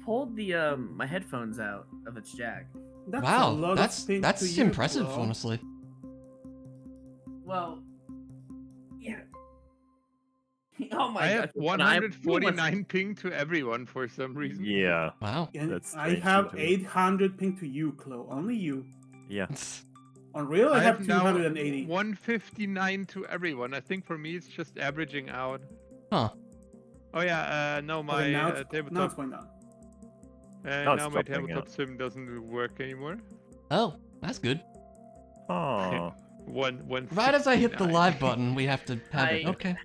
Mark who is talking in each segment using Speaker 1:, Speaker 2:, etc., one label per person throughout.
Speaker 1: pulled the my headphones out of its jack.
Speaker 2: That's a
Speaker 3: Wow,
Speaker 2: lot
Speaker 3: that's
Speaker 2: of ping to you,
Speaker 3: impressive,
Speaker 2: Flo.
Speaker 3: honestly.
Speaker 1: Well, yeah. Oh my
Speaker 4: I
Speaker 1: god.
Speaker 4: have 149 ping to everyone for some reason.
Speaker 5: Yeah.
Speaker 3: Wow.
Speaker 2: And
Speaker 5: That's
Speaker 2: I
Speaker 5: strange
Speaker 2: have
Speaker 5: to me.
Speaker 2: 800 ping to you, Chloe. Only you.
Speaker 5: Yeah.
Speaker 2: On real, I have
Speaker 4: now
Speaker 2: 280.
Speaker 4: 159 to everyone. I think for me it's just averaging out.
Speaker 3: Huh.
Speaker 4: Oh yeah, no, my
Speaker 2: Okay, now it's
Speaker 4: tabletop.
Speaker 2: going down.
Speaker 5: Now it's
Speaker 4: now my
Speaker 5: dropping
Speaker 4: tabletop
Speaker 5: out.
Speaker 4: sim doesn't work anymore.
Speaker 3: Oh, that's good.
Speaker 5: Oh.
Speaker 4: One.
Speaker 3: Right as I hit the
Speaker 4: 69.
Speaker 3: live button, we have to have it. Okay.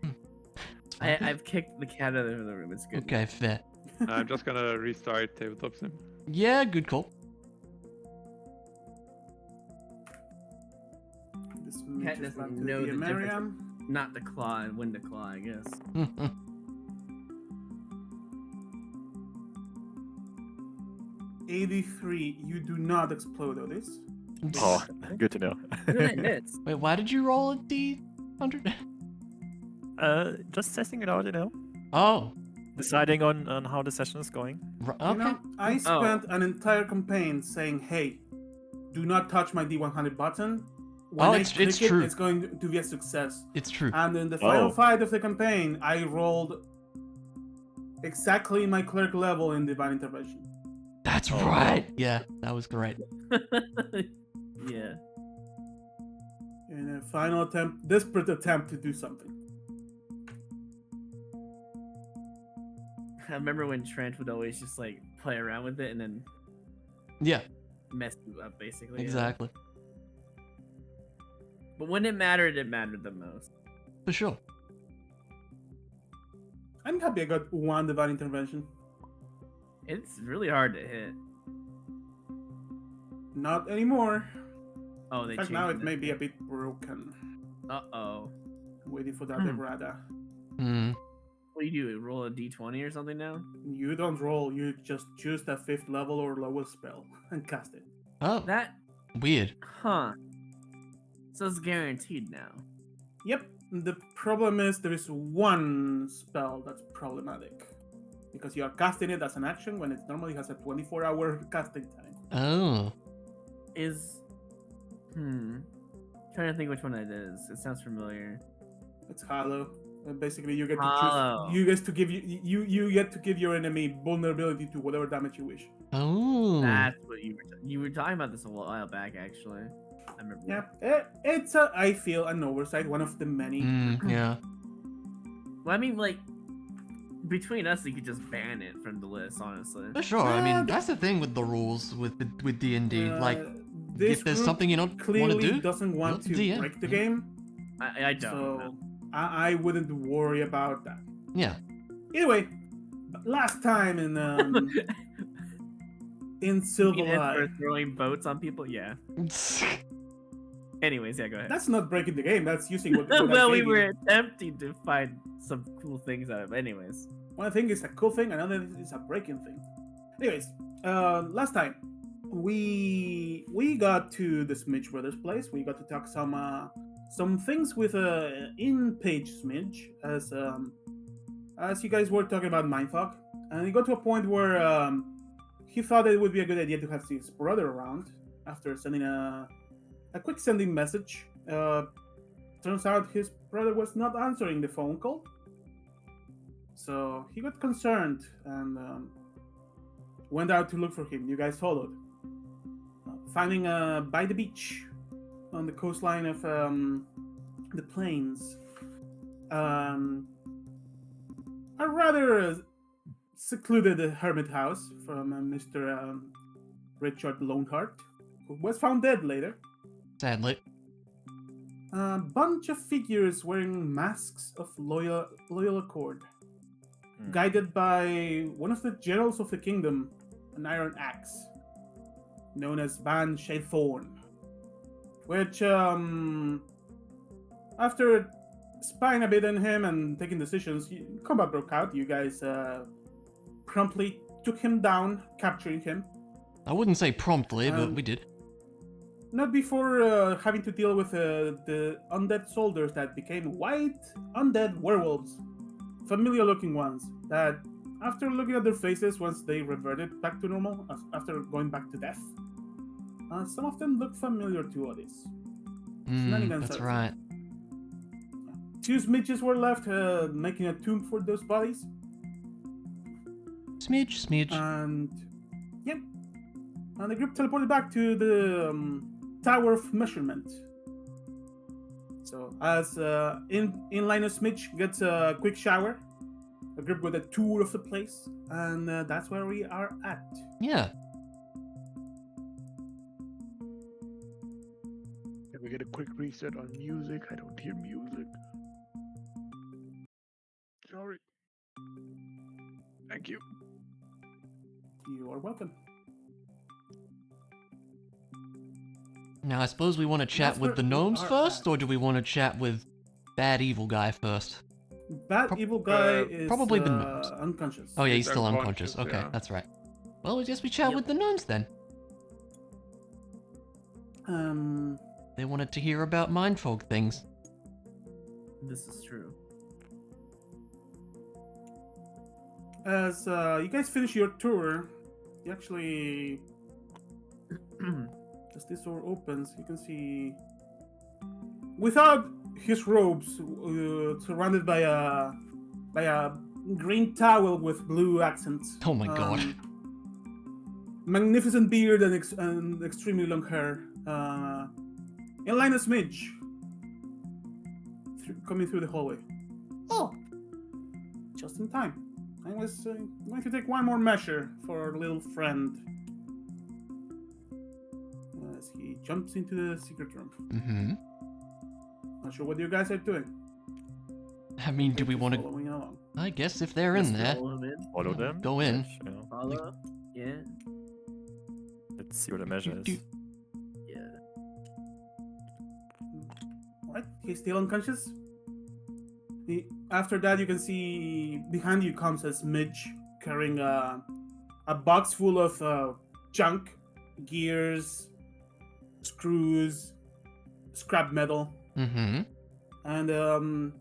Speaker 3: It's fine.
Speaker 1: I've kicked the cat out of the room. It's good.
Speaker 3: Okay, fair.
Speaker 4: I'm just gonna restart tabletop sim.
Speaker 3: Yeah, good call.
Speaker 2: This
Speaker 1: Cat
Speaker 2: means back
Speaker 1: doesn't
Speaker 2: to
Speaker 1: know
Speaker 2: the
Speaker 1: the difference.
Speaker 2: Miriam.
Speaker 1: Not the claw and when to claw, I guess.
Speaker 2: 83. You do not explode, Otis.
Speaker 5: Oh, good to know.
Speaker 1: Good hits.
Speaker 3: Wait, why did you roll a D100?
Speaker 5: Just testing it out, you know.
Speaker 3: Oh,
Speaker 5: Deciding on how the session is going.
Speaker 3: okay.
Speaker 2: You know, I spent an entire campaign saying, hey, do not touch my D100 button. When I
Speaker 3: it's
Speaker 2: click
Speaker 3: true.
Speaker 2: It's going to be a success.
Speaker 3: It's true.
Speaker 2: And in the final
Speaker 5: Oh.
Speaker 2: fight of the campaign, I rolled exactly my cleric level in Divine Intervention.
Speaker 3: That's
Speaker 5: Oh.
Speaker 3: right. Yeah, that was great.
Speaker 1: Yeah.
Speaker 2: In a final attempt, desperate attempt to do something.
Speaker 1: I remember when Trent would always just like play around with it and then
Speaker 3: Yeah,
Speaker 1: mess you up, basically. yeah.
Speaker 3: exactly.
Speaker 1: But when it mattered the most.
Speaker 3: For sure.
Speaker 2: I'm happy I got one Divine Intervention.
Speaker 1: It's really hard to hit.
Speaker 2: Not anymore.
Speaker 1: Oh, they
Speaker 2: In fact,
Speaker 1: changed
Speaker 2: now it may be a bit broken.
Speaker 1: Uh-oh.
Speaker 2: Waiting for that
Speaker 1: Hmm.
Speaker 2: Debrada.
Speaker 3: Hmm.
Speaker 1: What do you do? Roll a d20 or something now?
Speaker 2: You don't roll, you just choose the 5th level or lowest spell and cast it.
Speaker 3: Oh,
Speaker 1: That,
Speaker 3: weird.
Speaker 1: huh. So it's guaranteed now.
Speaker 2: Yep, the problem is there is one spell that's problematic. Because you are casting it as an action when it normally has a 24-hour casting time.
Speaker 3: Oh.
Speaker 1: Trying to think which one it is. It sounds familiar.
Speaker 2: It's hollow. And basically, you get to
Speaker 1: Hollow.
Speaker 2: choose. You get to give you get to give your enemy vulnerability to whatever damage you wish.
Speaker 3: Oh.
Speaker 1: That's what you were talking about this a while back, actually. I remember.
Speaker 2: Yeah, it's I feel an oversight, one of the many.
Speaker 3: Yeah.
Speaker 1: Well, I mean, like, between us, you could just ban it from the list, honestly.
Speaker 3: For sure. I mean, that's the thing with the rules with D&D. Like,
Speaker 2: This
Speaker 3: if there's
Speaker 2: group
Speaker 3: something you don't want to
Speaker 2: clearly
Speaker 3: do,
Speaker 2: doesn't want
Speaker 3: not the
Speaker 2: to
Speaker 3: DM.
Speaker 2: break the game,
Speaker 1: I don't.
Speaker 2: so
Speaker 1: know.
Speaker 2: I wouldn't worry about that.
Speaker 3: Yeah.
Speaker 2: Anyway, last time in
Speaker 1: You
Speaker 2: Silver
Speaker 1: mean it for
Speaker 2: Eye.
Speaker 1: throwing boats on people? Yeah. Anyways, yeah, go ahead.
Speaker 2: That's not breaking the game. That's using what I
Speaker 1: Well, we
Speaker 2: gave
Speaker 1: were
Speaker 2: you.
Speaker 1: attempting to find some cool things out of it. Anyways.
Speaker 2: One thing is a cool thing, another is a breaking thing. Anyways, last time we got to the Smidge Brothers place. We got to talk some things with in-page Smidge as you guys were talking about Mindfuck, and he got to a point where he thought it would be a good idea to have his brother around after sending a quick sending message. Turns out his brother was not answering the phone call. So he got concerned and went out to look for him. You guys followed. Finding by the beach on the coastline of the plains. A rather secluded hermit house from Mr. Richard Loneheart, who was found dead later.
Speaker 3: Sadly.
Speaker 2: A bunch of figures wearing masks of loyal accord. Guided by one of the generals of the kingdom, an iron axe, known as Van Shaythorn, which, after spying a bit on him and taking decisions, combat broke out. You guys promptly took him down, capturing him.
Speaker 3: I wouldn't say promptly, but we did.
Speaker 2: Not before having to deal with the undead soldiers that became white undead werewolves. Familiar looking ones that after looking at their faces once they reverted back to normal, after going back to death, some of them look familiar to Otis. Shenanigans
Speaker 3: That's
Speaker 2: are-
Speaker 3: right.
Speaker 2: 2 smidges were left, making a tomb for those bodies,
Speaker 3: Smidge.
Speaker 2: and yeah, and the group teleported back to the Tower of Measurement. So as in Linus Smidge gets a quick shower, the group got a tour of the place, and that's where we are at.
Speaker 3: Yeah.
Speaker 4: Can we get a quick reset on music? I don't hear music. Sorry. Thank you.
Speaker 2: You are welcome.
Speaker 3: Now, I suppose we want to chat
Speaker 2: That's
Speaker 3: with
Speaker 2: where
Speaker 3: the
Speaker 2: we
Speaker 3: gnomes
Speaker 2: are
Speaker 3: first,
Speaker 2: at.
Speaker 3: or do we want to chat with bad evil guy first?
Speaker 2: That evil guy is
Speaker 3: probably the gnomes.
Speaker 2: unconscious.
Speaker 3: Oh yeah,
Speaker 4: He's
Speaker 3: he's still unconscious.
Speaker 4: unconscious,
Speaker 3: Okay,
Speaker 4: yeah.
Speaker 3: that's right. Well, I guess we chat
Speaker 1: Yep.
Speaker 3: with the gnomes then.
Speaker 2: Um,
Speaker 3: They wanted to hear about mind fog things.
Speaker 1: This is true.
Speaker 2: as you guys finish your tour, you actually, as this door opens, you can see, without his robes, surrounded by a green towel with blue accents.
Speaker 3: Oh my god.
Speaker 2: Magnificent beard and, and extremely long hair. In Linus Midge, coming through the hallway. Oh, just in time. I was going to take one more measure for our little friend. As he jumps into the secret room.
Speaker 3: Mm-hmm.
Speaker 2: Not sure what you guys are doing.
Speaker 3: I mean, do we
Speaker 2: Just
Speaker 3: want to...
Speaker 2: following along.
Speaker 3: I guess if they're in
Speaker 1: Let's
Speaker 3: there...
Speaker 1: follow him in.
Speaker 5: Follow them.
Speaker 3: Go in.
Speaker 5: Yes, yeah.
Speaker 1: Follow. Yeah.
Speaker 5: Let's see what the measure
Speaker 3: Do-
Speaker 5: is.
Speaker 1: Yeah.
Speaker 2: Alright, he's still unconscious. After that, you can see behind you comes a Smidge carrying a box full of junk, gears, screws, scrap metal,
Speaker 3: Mm-hmm.
Speaker 2: and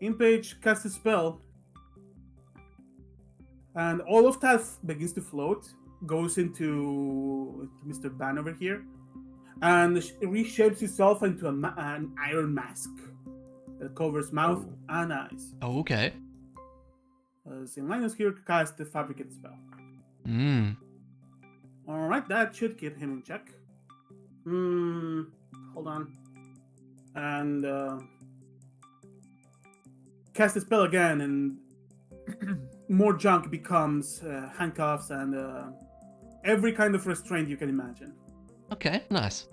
Speaker 2: Impage casts a spell, and all of that begins to float, goes into Mr. Ban over here, and reshapes itself into an iron mask that covers mouth and eyes.
Speaker 3: Oh, okay.
Speaker 2: As Linus here casts the fabricate spell.
Speaker 3: Mm.
Speaker 2: Alright, that should keep him in check. Hold on. And cast the spell again, and more junk becomes handcuffs and every kind of restraint you can imagine.
Speaker 3: Okay, nice.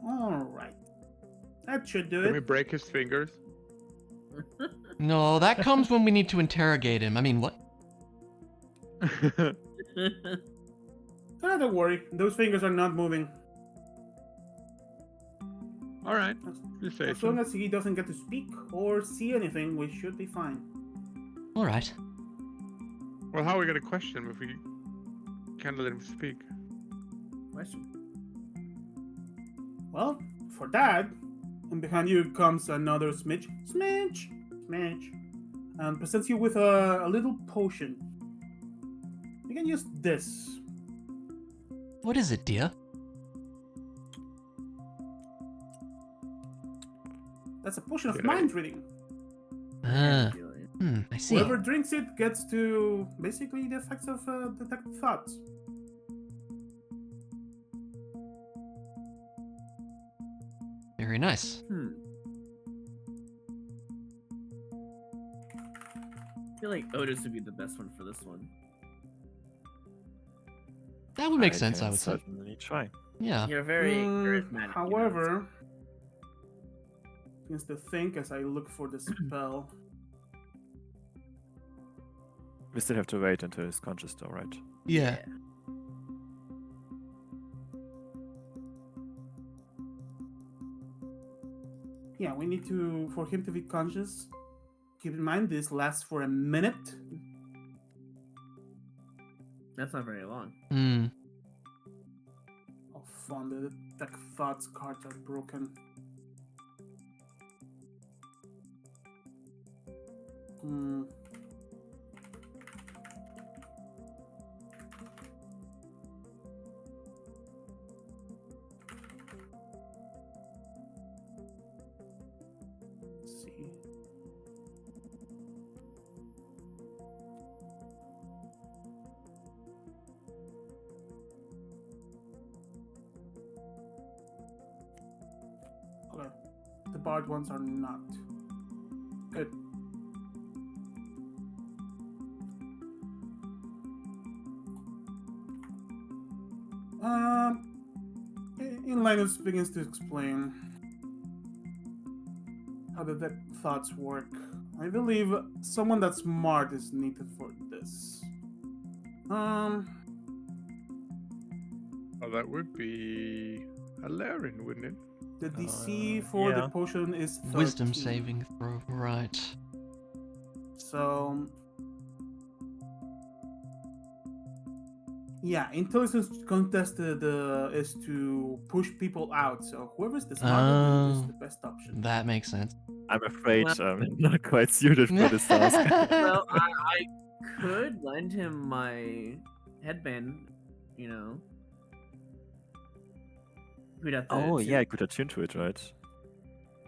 Speaker 2: Alright. That should do
Speaker 4: Can we
Speaker 2: it.
Speaker 4: break his fingers?
Speaker 3: No, that comes when we need to interrogate him. I mean, what?
Speaker 2: Don't worry, those fingers are not moving.
Speaker 4: Alright, you say
Speaker 2: As long
Speaker 4: so.
Speaker 2: as he doesn't get to speak or see anything, we should be fine.
Speaker 3: Alright.
Speaker 4: Well, how are we gonna question him if we can't let him speak?
Speaker 1: Question.
Speaker 2: Well, for that, and behind you comes another Smidge, and presents you with a little potion. You can use this.
Speaker 3: What is it, dear?
Speaker 2: That's a potion of
Speaker 4: Good
Speaker 2: mind
Speaker 4: idea.
Speaker 2: reading.
Speaker 3: Ah,
Speaker 1: Feeling.
Speaker 3: I see.
Speaker 2: Whoever drinks it gets to basically the effects of detect thoughts.
Speaker 3: Very nice.
Speaker 1: I feel like Otis would be the best one for this one.
Speaker 3: That would make
Speaker 5: I
Speaker 3: sense,
Speaker 5: can
Speaker 3: I would say.
Speaker 5: certainly try.
Speaker 3: Yeah.
Speaker 1: You're very charismatic. you know,
Speaker 2: However, things to think as I look for the spell.
Speaker 5: We still have to wait until he's conscious, though, right?
Speaker 3: Yeah.
Speaker 2: Yeah, we need to, for him to be conscious, keep in mind this lasts for a minute.
Speaker 1: That's not very long.
Speaker 3: Hmm.
Speaker 2: Oh, fun, the detect thoughts cards are broken. Hmm. Let's see. Okay. The barred ones are not. Good. In Linus begins to explain how the thoughts work. I believe someone that's smart is needed for this.
Speaker 4: Oh, that would be a Laren, wouldn't it?
Speaker 2: The DC for the
Speaker 5: yeah.
Speaker 2: potion is 13.
Speaker 3: Wisdom saving throw, right.
Speaker 2: So yeah, intelligence contest is to push people out. So whoever's the smartest is the best option.
Speaker 3: That makes sense.
Speaker 5: I'm afraid
Speaker 1: Well-
Speaker 5: I'm not quite suited for this task.
Speaker 1: Well, I could lend him my headband, you know. We'd have to
Speaker 5: Oh,
Speaker 1: attune-
Speaker 5: yeah, I could attune to it, right?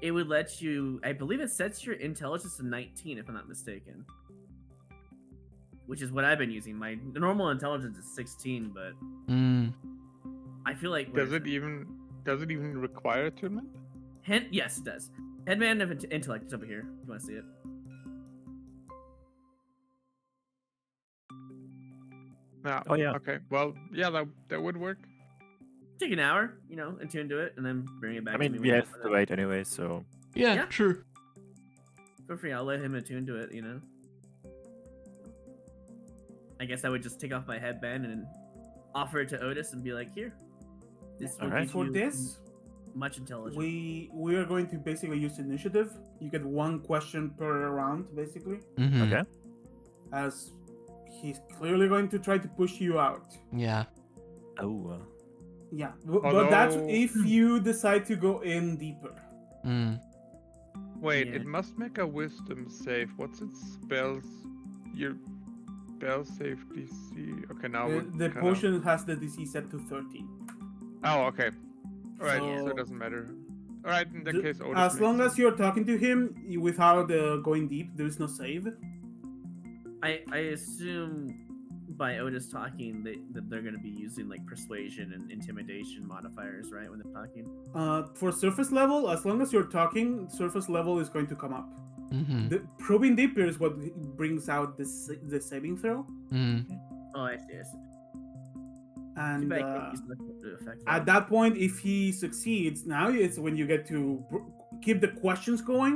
Speaker 1: It would let you. I believe it sets your intelligence to 19, if I'm not mistaken. Which is what I've been using. My normal intelligence is 16, but I feel like
Speaker 4: Does it even require attunement?
Speaker 1: Yes, it does. Headband of intellect is over here. If you want to see it?
Speaker 4: No.
Speaker 5: Oh, yeah.
Speaker 4: Okay. Well, yeah, that would work.
Speaker 1: Take an hour, you know, attune to it, and then bring it back.
Speaker 5: I
Speaker 1: to me
Speaker 5: mean,
Speaker 1: when
Speaker 5: we
Speaker 1: you're
Speaker 5: have
Speaker 1: done
Speaker 5: to
Speaker 1: with it.
Speaker 5: wait anyway, so...
Speaker 3: Yeah,
Speaker 1: Yeah.
Speaker 3: true.
Speaker 1: For free, I'll let him attune to it. You know. I guess I would just take off my headband and offer it to Otis and be like, "Here, this will
Speaker 5: Alright.
Speaker 1: give
Speaker 2: For
Speaker 1: you
Speaker 2: this,
Speaker 1: much intelligence."
Speaker 2: we are going to basically use initiative. You get one question per round, basically,
Speaker 3: Mm-hmm.
Speaker 5: Okay.
Speaker 2: as he's clearly going to try to push you out.
Speaker 3: Yeah.
Speaker 5: Oh,
Speaker 2: Yeah, but that's
Speaker 4: Although-
Speaker 2: if you decide to go in deeper.
Speaker 3: Mm.
Speaker 4: Wait,
Speaker 1: Yeah.
Speaker 4: it must make a wisdom save. What's its spells? Your spell save DC. Okay, now we're
Speaker 2: The
Speaker 4: kinda-
Speaker 2: potion has the DC set to 13.
Speaker 4: Oh, okay. All right, so
Speaker 2: So-
Speaker 4: it doesn't matter. All right, in that
Speaker 2: The-
Speaker 4: case, Otis
Speaker 2: as
Speaker 4: makes
Speaker 2: long
Speaker 4: sense.
Speaker 2: as you're talking to him without going deep, there is no save.
Speaker 1: I assume by Otis talking that they're going to be using like persuasion and intimidation modifiers, right? When they're talking.
Speaker 2: For surface level, as long as you're talking, surface level is going to come up.
Speaker 3: Mm-hmm.
Speaker 2: The probing deeper is what brings out the saving throw,
Speaker 3: Mm.
Speaker 1: Oh, I see. I see. Too
Speaker 2: and
Speaker 1: bad I can't use the effect.
Speaker 2: at that point, if he succeeds, now it's when you get to keep the questions going,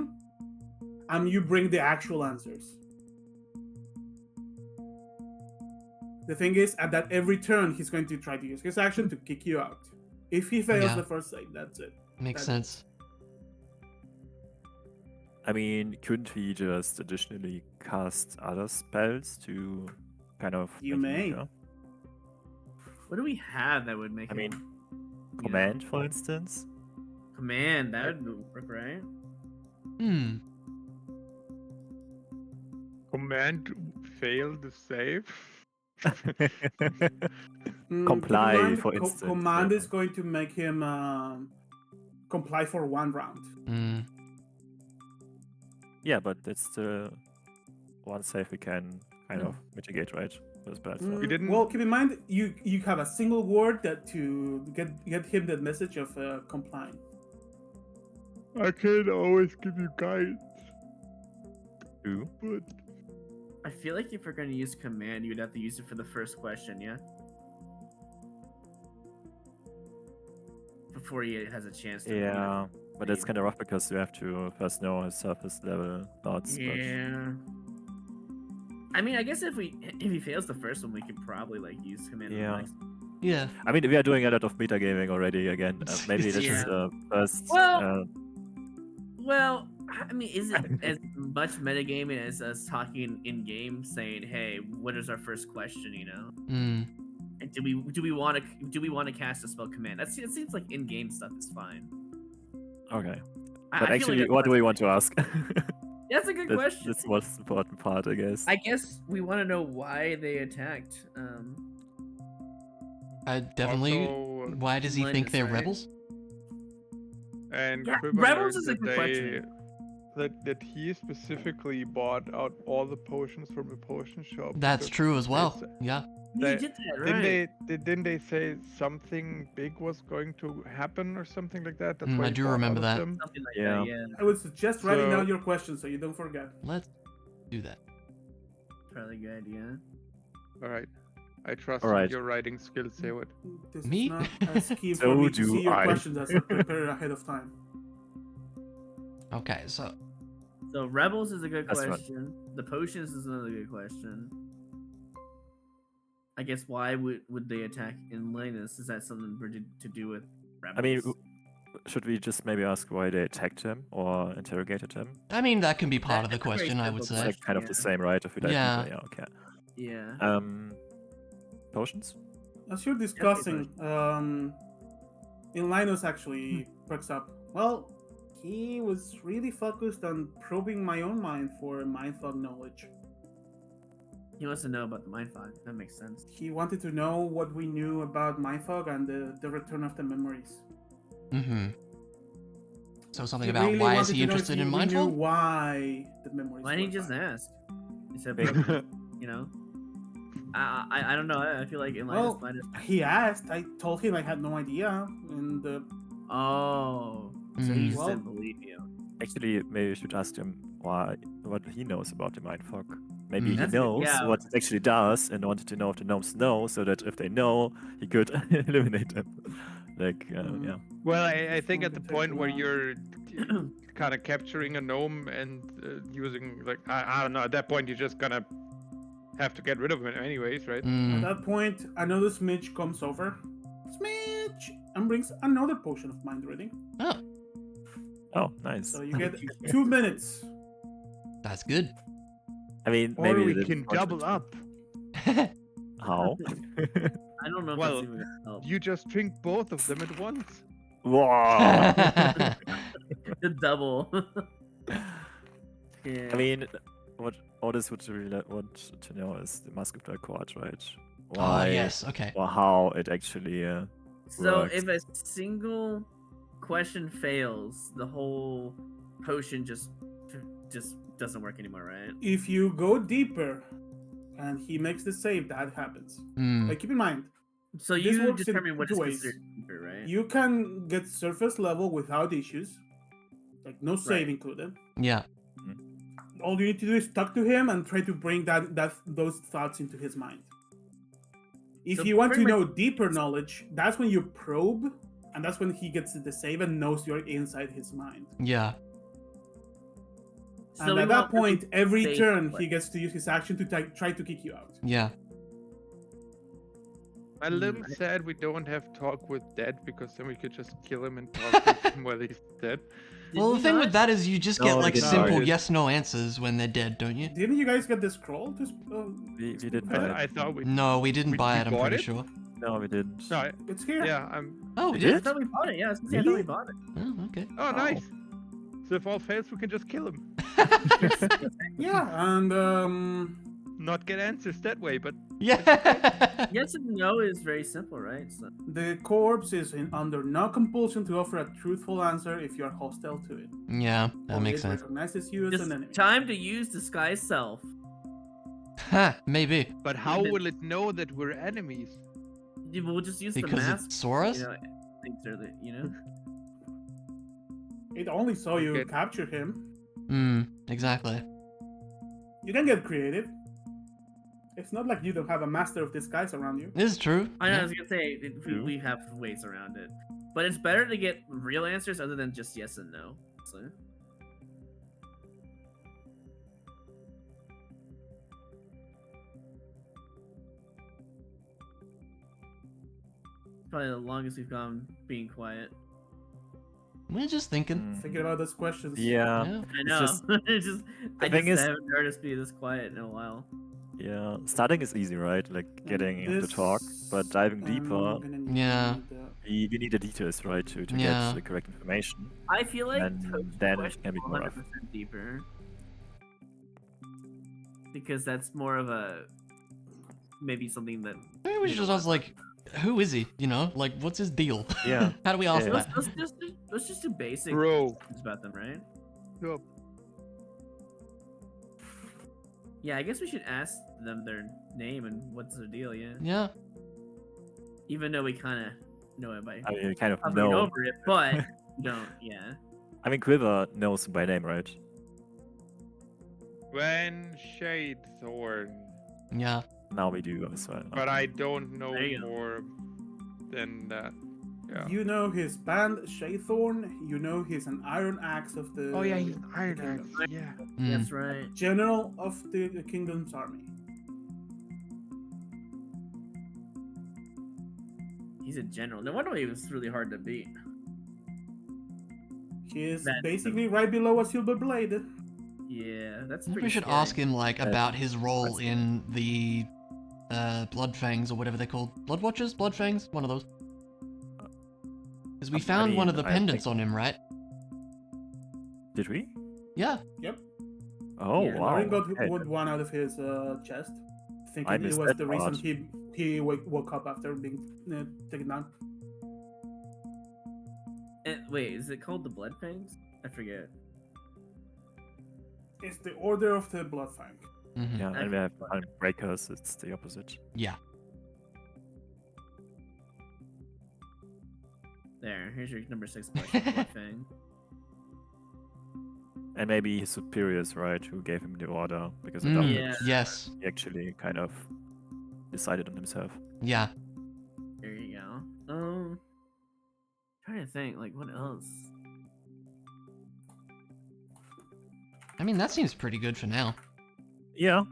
Speaker 2: and you bring the actual answers. The thing is, at that every turn, he's going to try to use his action to kick you out. If he fails
Speaker 3: Yeah.
Speaker 2: the first save, that's it.
Speaker 3: Makes
Speaker 2: That's-
Speaker 3: sense.
Speaker 5: I mean, couldn't we just additionally cast other spells to kind of...
Speaker 2: You
Speaker 5: make it
Speaker 2: may.
Speaker 5: weaker?
Speaker 1: What do we have that would make?
Speaker 5: I mean,
Speaker 1: him, you know,
Speaker 5: Command, for instance?
Speaker 1: command. That would work, right?
Speaker 3: Hmm.
Speaker 4: Command failed the save.
Speaker 5: Comply,
Speaker 2: keep in mind,
Speaker 5: for instance,
Speaker 2: Command
Speaker 5: yeah.
Speaker 2: is going to make him comply for 1 round.
Speaker 3: Mm.
Speaker 5: Yeah, but that's the one save we can kind of mitigate, right? Those bad stuff.
Speaker 4: We didn't-
Speaker 2: Well, keep in mind, you have a single word that to get him the message of complying.
Speaker 4: I can always give you guidance,
Speaker 5: Two.
Speaker 4: but
Speaker 1: I feel like if we're going to use command, you'd have to use it for the first question, yeah. Before he has a chance to.
Speaker 5: Yeah, but it's
Speaker 1: maybe.
Speaker 5: kind of rough because you have to first know his surface level thoughts.
Speaker 1: Yeah. I mean, I guess if he fails the first one, we could probably like use command. on the
Speaker 5: Yeah.
Speaker 1: next.
Speaker 3: Yeah.
Speaker 5: But I mean, we are doing a lot of metagaming already again. Maybe this is
Speaker 1: Yeah.
Speaker 5: the first.
Speaker 1: Well- Well, I mean, is it as much metagaming as us talking in game, saying, "Hey, what is our first question?" You know,
Speaker 3: Mm.
Speaker 1: and do we want to cast a spell command? It seems like in game stuff is fine.
Speaker 5: Okay.
Speaker 1: I
Speaker 5: But
Speaker 1: feel
Speaker 5: actually,
Speaker 1: like
Speaker 5: what do we want to ask?
Speaker 1: That's a good question.
Speaker 5: That's what's the important part, I guess.
Speaker 1: I guess we want to know why they attacked.
Speaker 3: I definitely.
Speaker 4: Also,
Speaker 3: Why does he think
Speaker 1: Linus,
Speaker 3: they're
Speaker 1: right?
Speaker 3: rebels?
Speaker 4: and
Speaker 1: Yeah,
Speaker 4: Quiver
Speaker 1: Rebels
Speaker 4: learned
Speaker 1: is a
Speaker 4: that
Speaker 1: good question.
Speaker 4: that he specifically bought out all the potions from the potion shop.
Speaker 3: That's
Speaker 4: because
Speaker 3: true as
Speaker 4: they
Speaker 3: well.
Speaker 4: sa-
Speaker 3: Yeah.
Speaker 1: He
Speaker 4: They-
Speaker 1: did that,
Speaker 4: Didn't
Speaker 1: right?
Speaker 4: they say something big was going to happen or something like that? That's
Speaker 3: Mm,
Speaker 4: why
Speaker 3: I
Speaker 4: he
Speaker 3: do
Speaker 4: bought
Speaker 3: remember
Speaker 4: all of
Speaker 3: that.
Speaker 4: them?
Speaker 1: Something like
Speaker 5: Yeah.
Speaker 1: that, yeah.
Speaker 2: I would suggest writing
Speaker 4: So-
Speaker 2: down your questions so you don't forget.
Speaker 3: Let's do that.
Speaker 1: Probably a good idea.
Speaker 4: All right. I trust
Speaker 5: All right.
Speaker 4: your writing skills, Saywood.
Speaker 2: This
Speaker 3: Me?
Speaker 2: is not as key
Speaker 5: So
Speaker 2: for me to
Speaker 5: do
Speaker 2: see your
Speaker 5: I.
Speaker 2: questions as I prepare ahead of time.
Speaker 3: Okay, so
Speaker 1: So Rebels is a good
Speaker 5: That's right.
Speaker 1: question. The potions is another good question. I guess why would they attack in Linus? Is that something to do with Rebels?
Speaker 5: I mean, should we just maybe ask why they attacked him or interrogated him?
Speaker 3: I mean that can be part of the
Speaker 1: That's a very
Speaker 3: question, I would
Speaker 1: simple
Speaker 3: say.
Speaker 5: It's like kind of the
Speaker 1: yeah.
Speaker 5: same, right? If we dive
Speaker 3: Yeah.
Speaker 5: deeper, yeah, okay.
Speaker 1: yeah.
Speaker 5: Potions?
Speaker 2: As you're discussing, in Linus actually perks up. Well, he was really focused on probing my own mind for mindfuck knowledge.
Speaker 1: He wants to know about the mindfuck. That makes sense.
Speaker 2: He wanted to know what we knew about mindfuck and the return of the memories.
Speaker 3: Mm-hmm. So something
Speaker 2: He
Speaker 3: about
Speaker 2: really
Speaker 3: why is
Speaker 2: wanted
Speaker 3: he
Speaker 2: to know if
Speaker 3: interested in
Speaker 2: we knew
Speaker 3: mindful?
Speaker 2: why the memories.
Speaker 1: Why didn't he
Speaker 2: were
Speaker 1: just
Speaker 2: back.
Speaker 1: ask? He said, you know. I don't know. I feel like in
Speaker 2: Well,
Speaker 1: Linus.
Speaker 2: he asked. I told him I had no idea, and
Speaker 1: Oh, so he just
Speaker 2: Well-
Speaker 1: didn't believe you.
Speaker 5: Actually, maybe we should ask him what he knows about the mindfuck. Maybe
Speaker 3: Mm.
Speaker 5: he
Speaker 1: That's-
Speaker 5: knows
Speaker 1: yeah.
Speaker 5: what it actually does and wanted to know if the gnomes know, so that if they know, he could eliminate them. Like, yeah.
Speaker 4: Well, I think
Speaker 2: Someone
Speaker 4: at the
Speaker 2: can take
Speaker 4: point
Speaker 2: them
Speaker 4: where
Speaker 2: on.
Speaker 4: you're kind of capturing a gnome and using, like, I don't know, at that point you're just gonna have to get rid of him anyways, right?
Speaker 2: At
Speaker 3: Mm.
Speaker 2: that point, another Smidge comes over. Smidge! And brings another potion of mind reading.
Speaker 3: Oh,
Speaker 5: Oh, nice.
Speaker 2: So you get 2 minutes.
Speaker 3: that's good.
Speaker 5: I mean,
Speaker 4: Or
Speaker 5: maybe
Speaker 4: we
Speaker 5: they
Speaker 4: can
Speaker 5: just wanted
Speaker 4: double
Speaker 5: to-
Speaker 4: up.
Speaker 5: How?
Speaker 1: I don't know if
Speaker 4: Well,
Speaker 1: that's even gonna help.
Speaker 4: You just drink both of them at once.
Speaker 5: Wow.
Speaker 1: The double. Yeah.
Speaker 5: I mean, what Otis would really want to know is the Mask of the Accord, right?
Speaker 3: Oh
Speaker 5: Why
Speaker 3: yes, okay.
Speaker 5: or how it actually
Speaker 1: So
Speaker 5: works.
Speaker 1: if a single question fails, the whole potion just doesn't work anymore, right?
Speaker 2: If you go deeper and he makes the save, that happens.
Speaker 3: Mm.
Speaker 2: But keep in mind,
Speaker 1: So
Speaker 2: This
Speaker 1: you
Speaker 2: works in
Speaker 1: determine what
Speaker 2: two
Speaker 1: is
Speaker 2: ways.
Speaker 1: considered deeper, right?
Speaker 2: you can get surface level without issues, like no save included.
Speaker 3: Yeah.
Speaker 2: All you need to do is talk to him and try to bring those thoughts into his mind. If
Speaker 1: So
Speaker 2: you want to
Speaker 1: pretty
Speaker 2: know deeper knowledge, that's when you probe, and that's when he gets the save and knows you're inside his mind.
Speaker 3: Yeah.
Speaker 1: So
Speaker 2: And
Speaker 1: we
Speaker 2: at that
Speaker 1: want really
Speaker 2: point, every
Speaker 1: safe
Speaker 2: turn,
Speaker 1: play.
Speaker 2: he gets to use his action to try to kick you out.
Speaker 3: Yeah.
Speaker 4: I'm a little
Speaker 1: I-
Speaker 4: sad we don't have talk with dead because then we could just kill him and talk with him while he's dead.
Speaker 1: Did
Speaker 3: Well,
Speaker 1: we
Speaker 3: the thing
Speaker 1: not?
Speaker 3: with that is you just
Speaker 5: No,
Speaker 3: get
Speaker 5: we
Speaker 3: like
Speaker 5: didn't.
Speaker 3: simple
Speaker 4: No, it-
Speaker 3: yes/no answers when they're dead, don't you?
Speaker 2: Didn't you guys get the scroll?
Speaker 5: we did
Speaker 2: I-
Speaker 5: buy
Speaker 4: I
Speaker 5: it.
Speaker 4: thought we.
Speaker 3: No, we didn't
Speaker 4: We-
Speaker 3: buy
Speaker 4: we
Speaker 3: it. I'm
Speaker 4: bought
Speaker 3: pretty
Speaker 4: it?
Speaker 3: sure.
Speaker 5: No, we didn't.
Speaker 4: No,
Speaker 2: It's here.
Speaker 4: yeah, I'm.
Speaker 3: Oh, we
Speaker 5: We
Speaker 3: did.
Speaker 1: I
Speaker 5: did?
Speaker 1: thought we bought it. Yeah, I was gonna say, I thought
Speaker 5: Really?
Speaker 1: we bought it.
Speaker 3: Oh, okay.
Speaker 4: Oh,
Speaker 5: Oh.
Speaker 4: nice. So if all fails, we can just kill him.
Speaker 2: Yeah, and
Speaker 4: Not get answers that way, but
Speaker 3: Yeah.
Speaker 1: Yes and no is very simple, right? So,
Speaker 2: the corpse is under no compulsion to offer a truthful answer if you are hostile to it.
Speaker 3: Yeah, that
Speaker 2: Or
Speaker 3: makes
Speaker 2: it
Speaker 3: sense.
Speaker 2: recognizes you as
Speaker 1: just
Speaker 2: an enemy.
Speaker 1: time to use disguise self.
Speaker 3: Ha, maybe.
Speaker 4: but how
Speaker 1: Even-
Speaker 4: will it know that we're enemies?
Speaker 1: We'll just use
Speaker 3: Because
Speaker 1: the mask.
Speaker 3: it saw us?
Speaker 1: You know, things are you know.
Speaker 2: It only saw you
Speaker 4: Okay.
Speaker 2: capture him.
Speaker 3: Exactly.
Speaker 2: You can get creative. It's not like you don't have a master of disguise around you.
Speaker 3: This is true.
Speaker 1: I know, I
Speaker 3: Yeah.
Speaker 1: was gonna say we have ways around it, but it's better to get real answers other than just yes and no. So. Probably the longest we've gone being quiet.
Speaker 3: We're just thinking.
Speaker 5: Mm.
Speaker 2: Thinking about those questions.
Speaker 5: Yeah,
Speaker 3: Yeah.
Speaker 1: I know.
Speaker 5: just-
Speaker 1: It's just I
Speaker 5: thing
Speaker 1: just
Speaker 5: is-
Speaker 1: haven't heard us be this quiet in a while.
Speaker 5: yeah. Starting is easy, right? Like getting into
Speaker 2: This,
Speaker 5: talk, but diving deeper,
Speaker 2: gonna need
Speaker 3: Yeah.
Speaker 2: the-
Speaker 5: we need the details, right, to
Speaker 3: Yeah.
Speaker 5: get the correct information.
Speaker 1: I feel like
Speaker 5: And
Speaker 1: Coach
Speaker 5: then it
Speaker 1: question
Speaker 5: can be more
Speaker 1: 100% deeper. because that's more of a maybe something that.
Speaker 3: Maybe we should just ask, like, who is he? You know, like, what's his deal?
Speaker 5: Yeah.
Speaker 3: How do we ask
Speaker 5: Yeah.
Speaker 3: that?
Speaker 1: Let's just do basic
Speaker 4: Bro.
Speaker 1: questions about them, right?
Speaker 4: Yup.
Speaker 1: Yeah, I guess we should ask them their name and what's their deal. Yeah.
Speaker 3: Yeah.
Speaker 1: Even though we kind of know it by
Speaker 5: I mean, you kind of
Speaker 1: hovering
Speaker 5: know.
Speaker 1: over it, but we don't. Yeah.
Speaker 5: I mean, Quiver knows him by name, right?
Speaker 4: Gwen Shadethorn.
Speaker 3: Yeah.
Speaker 5: Now we do as well.
Speaker 4: But I don't know
Speaker 1: There you go.
Speaker 4: more than that. Yeah.
Speaker 2: You know his band Shaythorn. You know he's an Iron Axe of the.
Speaker 4: Oh yeah, he's
Speaker 2: the
Speaker 4: Iron
Speaker 2: Kingdom.
Speaker 4: Axe. Yeah.
Speaker 3: Mm.
Speaker 1: That's right.
Speaker 2: General of the Kingdom's army.
Speaker 1: He's a general. No wonder he was really hard to beat.
Speaker 2: He is
Speaker 1: That's
Speaker 2: basically right below a silver blade.
Speaker 1: Yeah, that's.
Speaker 3: I think
Speaker 1: pretty
Speaker 3: we should
Speaker 1: scary.
Speaker 3: ask him, like,
Speaker 5: That's
Speaker 3: about his role
Speaker 5: impressive.
Speaker 3: in the Blood Fangs or whatever they're called. Blood Watchers? Blood Fangs? One of those. Because we
Speaker 5: I
Speaker 3: found one of
Speaker 5: mean,
Speaker 3: the
Speaker 5: I
Speaker 3: pendants
Speaker 5: think-
Speaker 3: on him, right?
Speaker 5: Did we?
Speaker 3: Yeah.
Speaker 5: Oh
Speaker 1: Yeah,
Speaker 5: wow.
Speaker 2: Lauren got
Speaker 5: okay.
Speaker 2: one out of his chest,
Speaker 5: I
Speaker 2: thinking it
Speaker 5: missed
Speaker 2: was
Speaker 5: that
Speaker 2: the reason
Speaker 5: part.
Speaker 2: he woke up after being taken down.
Speaker 1: And, wait, is it called the Blood Fangs? I forget.
Speaker 2: It's the Order of the Blood Fang.
Speaker 3: Mm-hmm.
Speaker 5: Yeah,
Speaker 1: I
Speaker 5: and we have Breakers. It's the opposite.
Speaker 3: Yeah.
Speaker 1: There, here's your number 6 question. Blood Fang.
Speaker 5: And maybe his superiors, right, who gave him the order because
Speaker 3: Mm,
Speaker 5: without
Speaker 1: Yeah.
Speaker 3: Yes.
Speaker 5: he actually kind of decided on himself.
Speaker 3: Yeah.
Speaker 1: There you go. Trying to think, like, what else?
Speaker 3: I mean, that seems pretty good for now.
Speaker 5: Yeah.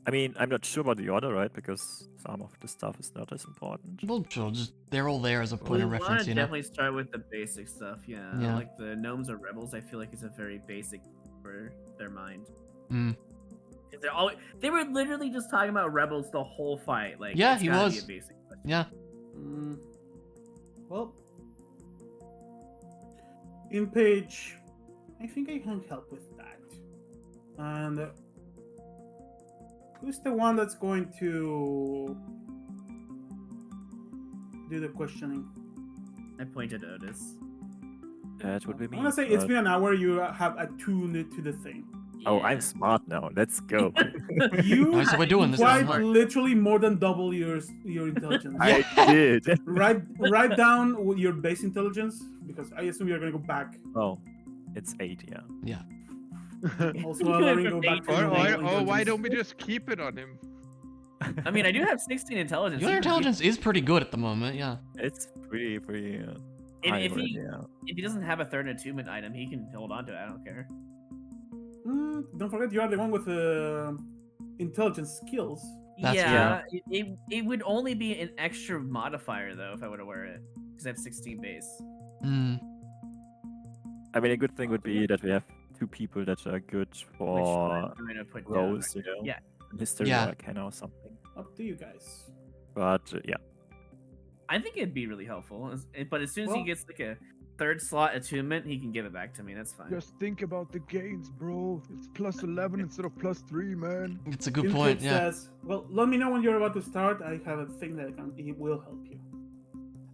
Speaker 5: I mean, I'm not sure about the order, right? Because some of the stuff is not as important.
Speaker 3: Well, sure, just they're all there as a point of
Speaker 1: We wanna
Speaker 3: reference, you know?
Speaker 1: definitely start with the basic stuff, yeah.
Speaker 3: Yeah.
Speaker 1: Like the gnomes or rebels, I feel like is a very basic for their mind.
Speaker 3: Mm.
Speaker 1: 'Cause they were literally just talking about rebels the whole fight. Like,
Speaker 3: Yeah,
Speaker 1: it's
Speaker 3: he
Speaker 1: gotta
Speaker 3: was.
Speaker 1: Be a basic question.
Speaker 3: Yeah.
Speaker 2: Mm. Well, in page, I think I can help with that. And who's the one that's going to do the questioning?
Speaker 1: I pointed at Otis.
Speaker 5: That would be me.
Speaker 2: I'm gonna say it's
Speaker 5: but-
Speaker 2: been an hour. You have attuned to the thing.
Speaker 5: Oh,
Speaker 1: Yeah.
Speaker 5: I'm smart now. Let's go.
Speaker 2: You
Speaker 3: Alright, so we're doing this
Speaker 2: quite
Speaker 3: now.
Speaker 2: literally more than double your intelligence.
Speaker 5: I did.
Speaker 2: Write down your base intelligence because I assume you're gonna go back.
Speaker 5: Oh, it's 8, yeah.
Speaker 3: Yeah.
Speaker 2: Also allowing go back to
Speaker 4: Or,
Speaker 2: normal
Speaker 4: why
Speaker 2: intelligence.
Speaker 4: don't we just keep it on him?
Speaker 1: I mean, I do have 16 intelligence.
Speaker 3: Your
Speaker 1: You can keep-
Speaker 3: intelligence is pretty good at the moment, yeah.
Speaker 5: It's pretty
Speaker 1: And
Speaker 5: high
Speaker 1: if
Speaker 5: already,
Speaker 1: he
Speaker 5: yeah.
Speaker 1: if he doesn't have a third attunement item, he can hold on to it. I don't care.
Speaker 2: Don't forget you are the one with the intelligence skills.
Speaker 3: That's
Speaker 1: yeah, it would only be an extra modifier though if I were to wear it because I have 16 base.
Speaker 3: Mm.
Speaker 5: I mean, a good thing would be that we have 2 people that are good
Speaker 1: Which
Speaker 5: for
Speaker 1: I'm going to put down.
Speaker 5: roles, you know?
Speaker 1: Yeah.
Speaker 5: History
Speaker 3: Yeah.
Speaker 5: or Arcana or something.
Speaker 2: Up to you guys.
Speaker 5: But yeah.
Speaker 1: I think it'd be really helpful. But as soon as he
Speaker 2: Well-
Speaker 1: gets like a third slot attunement, he can give it back to me. That's fine.
Speaker 4: Just think about the gains, bro. It's plus 11 instead of plus 3, man.
Speaker 3: It's a good
Speaker 2: Ilkid
Speaker 3: point, yeah.
Speaker 2: says, well, let me know when you're about to start. I have a thing that it will help you.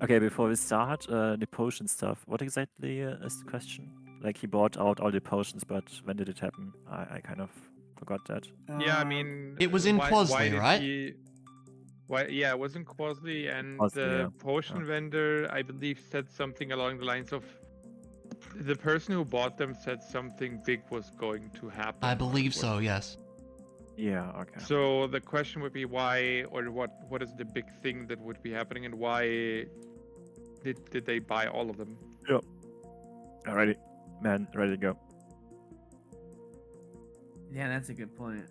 Speaker 5: Okay, before we start, the potion stuff. What exactly is the question? Like, he bought out all the potions, but when did it happen? I kind of forgot that.
Speaker 4: Yeah, I
Speaker 2: Uh,
Speaker 4: mean,
Speaker 3: It was in
Speaker 4: why
Speaker 3: Quasley,
Speaker 4: did
Speaker 3: right?
Speaker 4: Yeah, it was in Quasley, and
Speaker 5: Quasley,
Speaker 4: the
Speaker 5: yeah.
Speaker 4: potion vendor, I believe, said something along the lines of the person who bought them said something big was going to happen.
Speaker 3: I believe so, yes.
Speaker 5: Yeah, okay.
Speaker 4: So the question would be why, or what is the big thing that would be happening, and why did they buy all of them?
Speaker 5: Alrighty. Man, ready to go.
Speaker 1: Yeah, that's a good point.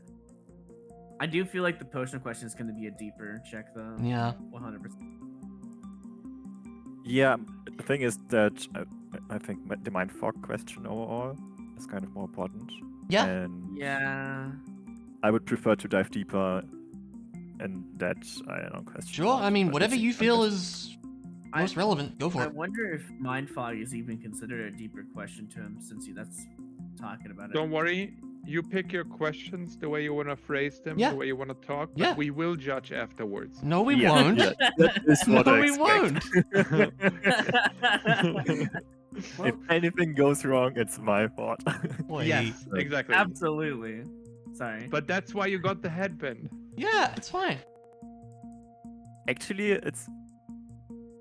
Speaker 1: I do feel like the potion question is going to be a deeper check though.
Speaker 3: Yeah.
Speaker 1: 100%.
Speaker 5: Yeah, the thing is that I think the mind fog question overall is kind of more important.
Speaker 3: Yeah.
Speaker 5: And
Speaker 1: Yeah.
Speaker 5: I would prefer to dive deeper in that, I don't know, question.
Speaker 3: Sure, I mean,
Speaker 5: but
Speaker 3: whatever
Speaker 5: it's
Speaker 3: you feel
Speaker 5: contest.
Speaker 3: is most relevant, go for
Speaker 1: I
Speaker 3: it.
Speaker 1: wonder if mind fog is even considered a deeper question to him since that's talking about it.
Speaker 4: Don't worry, You pick your questions the way you want to phrase them,
Speaker 6: Yeah.
Speaker 4: the way you want to talk, but
Speaker 6: Yeah.
Speaker 4: we will judge afterwards.
Speaker 6: No, we
Speaker 5: Yeah,
Speaker 6: won't.
Speaker 5: yeah, that is
Speaker 6: No,
Speaker 5: what I
Speaker 6: we
Speaker 5: expect.
Speaker 6: won't.
Speaker 2: Well,
Speaker 5: If anything goes wrong, it's my fault.
Speaker 6: Wait.
Speaker 4: Yes, exactly.
Speaker 1: Absolutely. Sorry.
Speaker 4: But that's why you got the headband.
Speaker 6: Yeah, it's fine.
Speaker 5: Actually, it's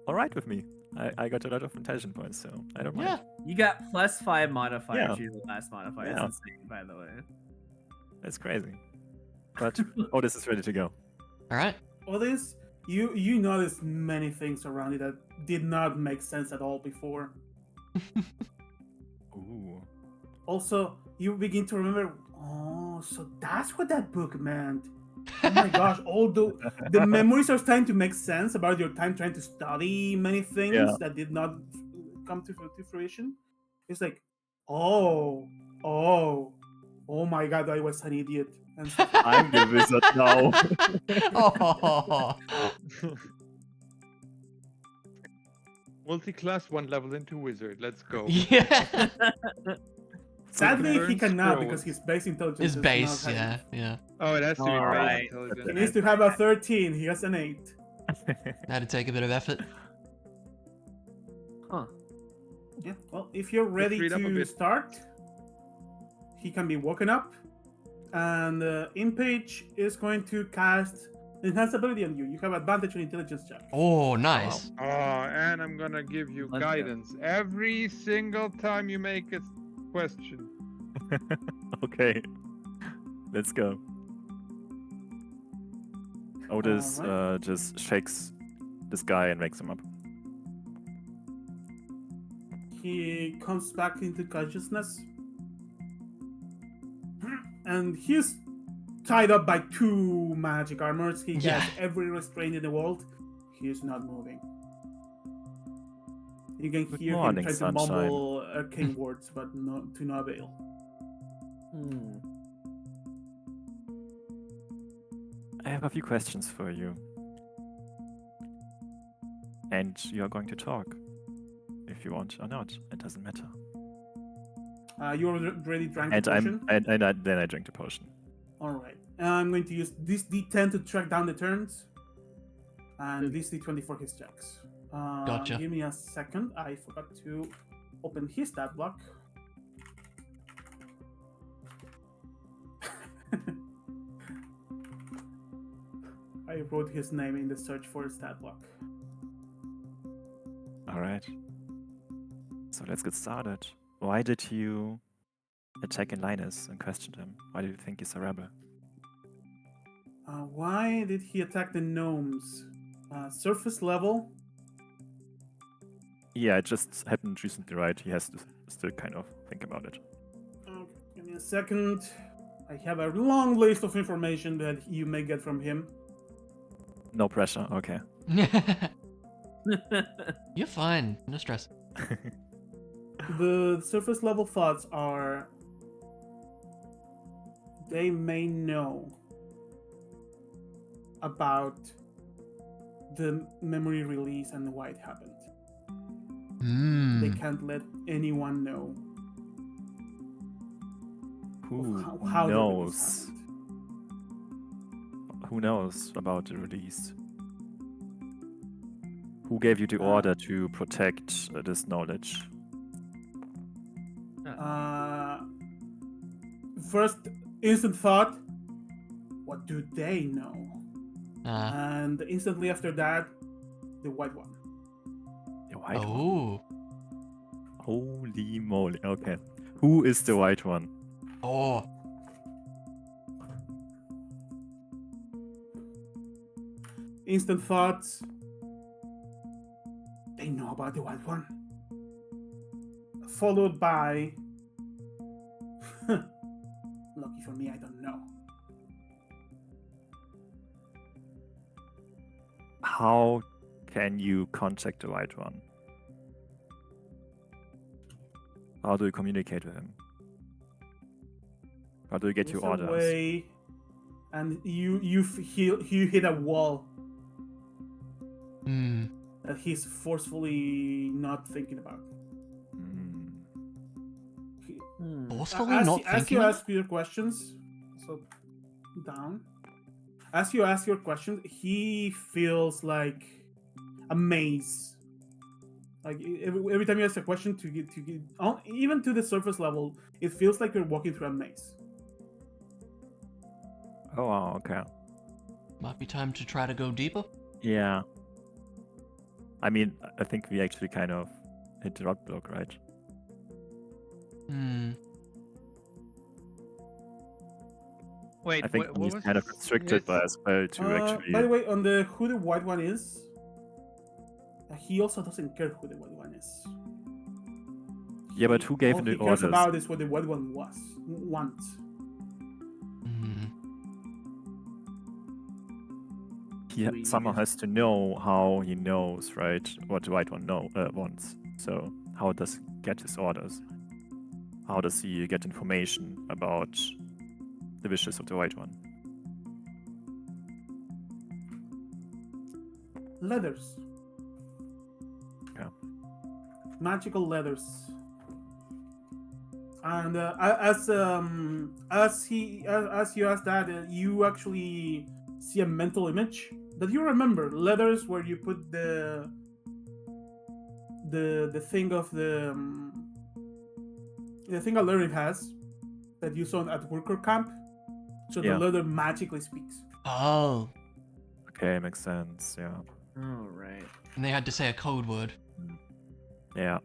Speaker 5: alright with me. I got a lot of intelligence points, so I don't mind.
Speaker 6: Yeah.
Speaker 1: You got +5 modifier
Speaker 5: Yeah.
Speaker 1: to your last modifier.
Speaker 5: Yeah.
Speaker 1: That's insane, by the way.
Speaker 5: That's crazy. But Otis is ready to go.
Speaker 6: All right.
Speaker 2: Otis, you noticed many things around you that did not make sense at all before.
Speaker 5: Ooh.
Speaker 2: Also, you begin to remember, oh, so that's what that book meant. Oh my gosh, all the memories are starting to make sense about your time trying to study many things
Speaker 5: Yeah.
Speaker 2: that did not come to fruition. It's like, oh my god, I was an idiot. And stuff.
Speaker 5: I'm the wizard now.
Speaker 6: Oh.
Speaker 4: Multi-class 1 level into wizard. Let's go.
Speaker 6: Yeah.
Speaker 2: Sadly, he
Speaker 4: Learn
Speaker 2: cannot
Speaker 4: scrolls.
Speaker 2: because his base intelligence
Speaker 6: His
Speaker 2: is
Speaker 6: base,
Speaker 2: not high
Speaker 6: yeah,
Speaker 2: enough.
Speaker 6: yeah.
Speaker 4: Oh, it has to be
Speaker 1: All
Speaker 4: base
Speaker 1: right.
Speaker 2: He
Speaker 4: intelligence.
Speaker 2: needs to have a 13. He has an 8.
Speaker 6: Had to take a bit of effort.
Speaker 1: Huh.
Speaker 2: Yeah. Well, if you're ready
Speaker 4: read up a
Speaker 2: to
Speaker 4: bit.
Speaker 2: start, he can be woken up, and Impage is going to cast enhanced ability on you. You have advantage on intelligence check.
Speaker 6: Oh, nice.
Speaker 4: Oh, and I'm gonna give you
Speaker 1: Let's go.
Speaker 4: guidance every single time you make a question.
Speaker 5: Okay. Let's go. Otis
Speaker 2: Alright.
Speaker 5: just shakes this guy and wakes him up.
Speaker 2: He comes back into consciousness, and he's tied up by 2 magic armors. He
Speaker 6: Yeah.
Speaker 2: has every restraint in the world. He is not moving. You can
Speaker 5: Good
Speaker 2: hear
Speaker 5: morning,
Speaker 2: him trying
Speaker 5: sunshine.
Speaker 2: to mumble arcane words, but to no avail.
Speaker 1: Hmm.
Speaker 5: I have a few questions for you. And you are going to talk. If you want or not, it doesn't matter.
Speaker 2: You already drank
Speaker 5: And
Speaker 2: the potion.
Speaker 5: then I drink the potion.
Speaker 2: All right. I'm going to use this D10 to track down the turns, and this D20 for his checks.
Speaker 6: Gotcha.
Speaker 2: Give me a second. I forgot to open his stat block. I wrote his name in the search for stat block.
Speaker 5: Alright. So let's get started. Why did you attack Linus and question him? Why do you think he's a rebel?
Speaker 2: Why did he attack the gnomes? Surface level.
Speaker 5: Yeah, it just happened recently, right? He has to still kind of think about it.
Speaker 2: Give me a second. I have a long list of information that you may get from him.
Speaker 5: No pressure, okay.
Speaker 6: You're fine. No stress.
Speaker 2: The surface level thoughts are they may know about the memory release and why it happened. They
Speaker 6: Hmm.
Speaker 2: can't let anyone know
Speaker 5: Who
Speaker 2: how the release
Speaker 5: knows?
Speaker 2: happened.
Speaker 5: Who knows about the release? Who gave you the
Speaker 2: Uh,
Speaker 5: order to protect this knowledge?
Speaker 2: First instant thought, what do they know? And instantly after that, the white one.
Speaker 5: The white one.
Speaker 6: Oh.
Speaker 5: Holy moly. Okay. Who is the white one?
Speaker 6: Oh.
Speaker 2: Instant thoughts. They know about the white one. Followed by. Lucky for me, I don't know.
Speaker 5: How can you contact the white one? How do you communicate with him? How do you get your
Speaker 2: There's a
Speaker 5: orders?
Speaker 2: way, and you hit a wall
Speaker 6: Hmm.
Speaker 2: that he's forcefully not thinking about.
Speaker 5: Hmm.
Speaker 2: He-
Speaker 1: Hmm.
Speaker 6: Forcefully
Speaker 2: as,
Speaker 6: not
Speaker 2: as
Speaker 6: thinking
Speaker 2: you
Speaker 6: of
Speaker 2: ask your questions, so down. As you ask your questions, he feels like a maze. Like every time you ask a question even to the surface level, it feels like you're walking through a maze.
Speaker 5: Oh, wow, okay.
Speaker 6: Might be time to try to go deeper.
Speaker 5: Yeah. I mean, I think we actually kind of hit the roadblock, right?
Speaker 6: Hmm.
Speaker 4: Wait,
Speaker 5: I think
Speaker 4: what
Speaker 5: he's
Speaker 4: was
Speaker 5: kind of restricted by a spell to actually.
Speaker 2: By the way, on the who the white one is, he also doesn't care who the white one is.
Speaker 5: Yeah, but who gave
Speaker 2: All
Speaker 5: him
Speaker 2: he
Speaker 5: the
Speaker 2: cares
Speaker 5: orders?
Speaker 2: about is what the white one wants.
Speaker 6: Hmm.
Speaker 5: He somehow has to know how he knows, right? What the white one wants. So how does he get his orders? How does he get information about the wishes of the white one?
Speaker 2: Leathers.
Speaker 5: Okay.
Speaker 2: Magical leathers. And as you ask that, you actually see a mental image that you remember. Leathers where you put the thing of the thing a leather has that you saw at worker camp. So
Speaker 5: Yeah.
Speaker 2: the leather magically speaks.
Speaker 6: Oh.
Speaker 5: Okay, makes sense. Yeah.
Speaker 1: Oh, right.
Speaker 6: And they had to say a code word.
Speaker 5: Yeah.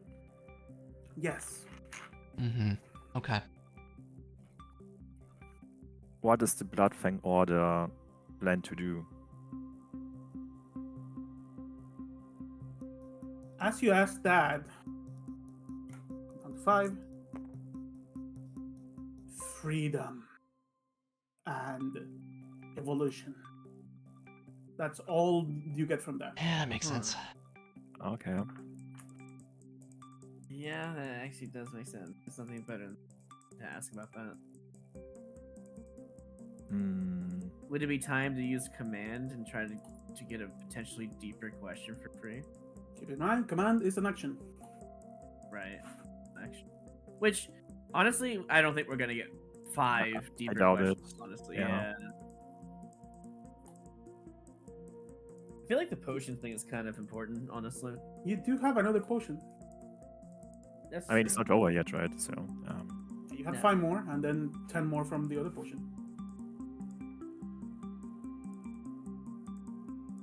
Speaker 2: Yes.
Speaker 6: Mm-hmm. Okay.
Speaker 5: What does the Bloodfang Order plan to do?
Speaker 2: As you ask that, on 5, freedom and evolution. That's all you get from that.
Speaker 6: Yeah, that makes sense.
Speaker 5: Okay.
Speaker 1: Yeah, that actually does make sense. There's something better to ask about that.
Speaker 5: Hmm.
Speaker 1: Would it be time to use command and try to get a potentially deeper question for free?
Speaker 2: Keep in mind, command is an action.
Speaker 1: Right. Action. Which, honestly, I don't think we're gonna get 5 deeper
Speaker 5: doubt
Speaker 1: questions.
Speaker 5: it.
Speaker 1: Honestly,
Speaker 5: Yeah.
Speaker 1: yeah. I feel like the potion thing is kind of important, honestly.
Speaker 2: You do have another potion.
Speaker 1: That's
Speaker 5: I mean, it's
Speaker 1: true.
Speaker 5: not over yet, right? So.
Speaker 2: You have
Speaker 1: No.
Speaker 2: 5 more, and then 10 more from the other potion.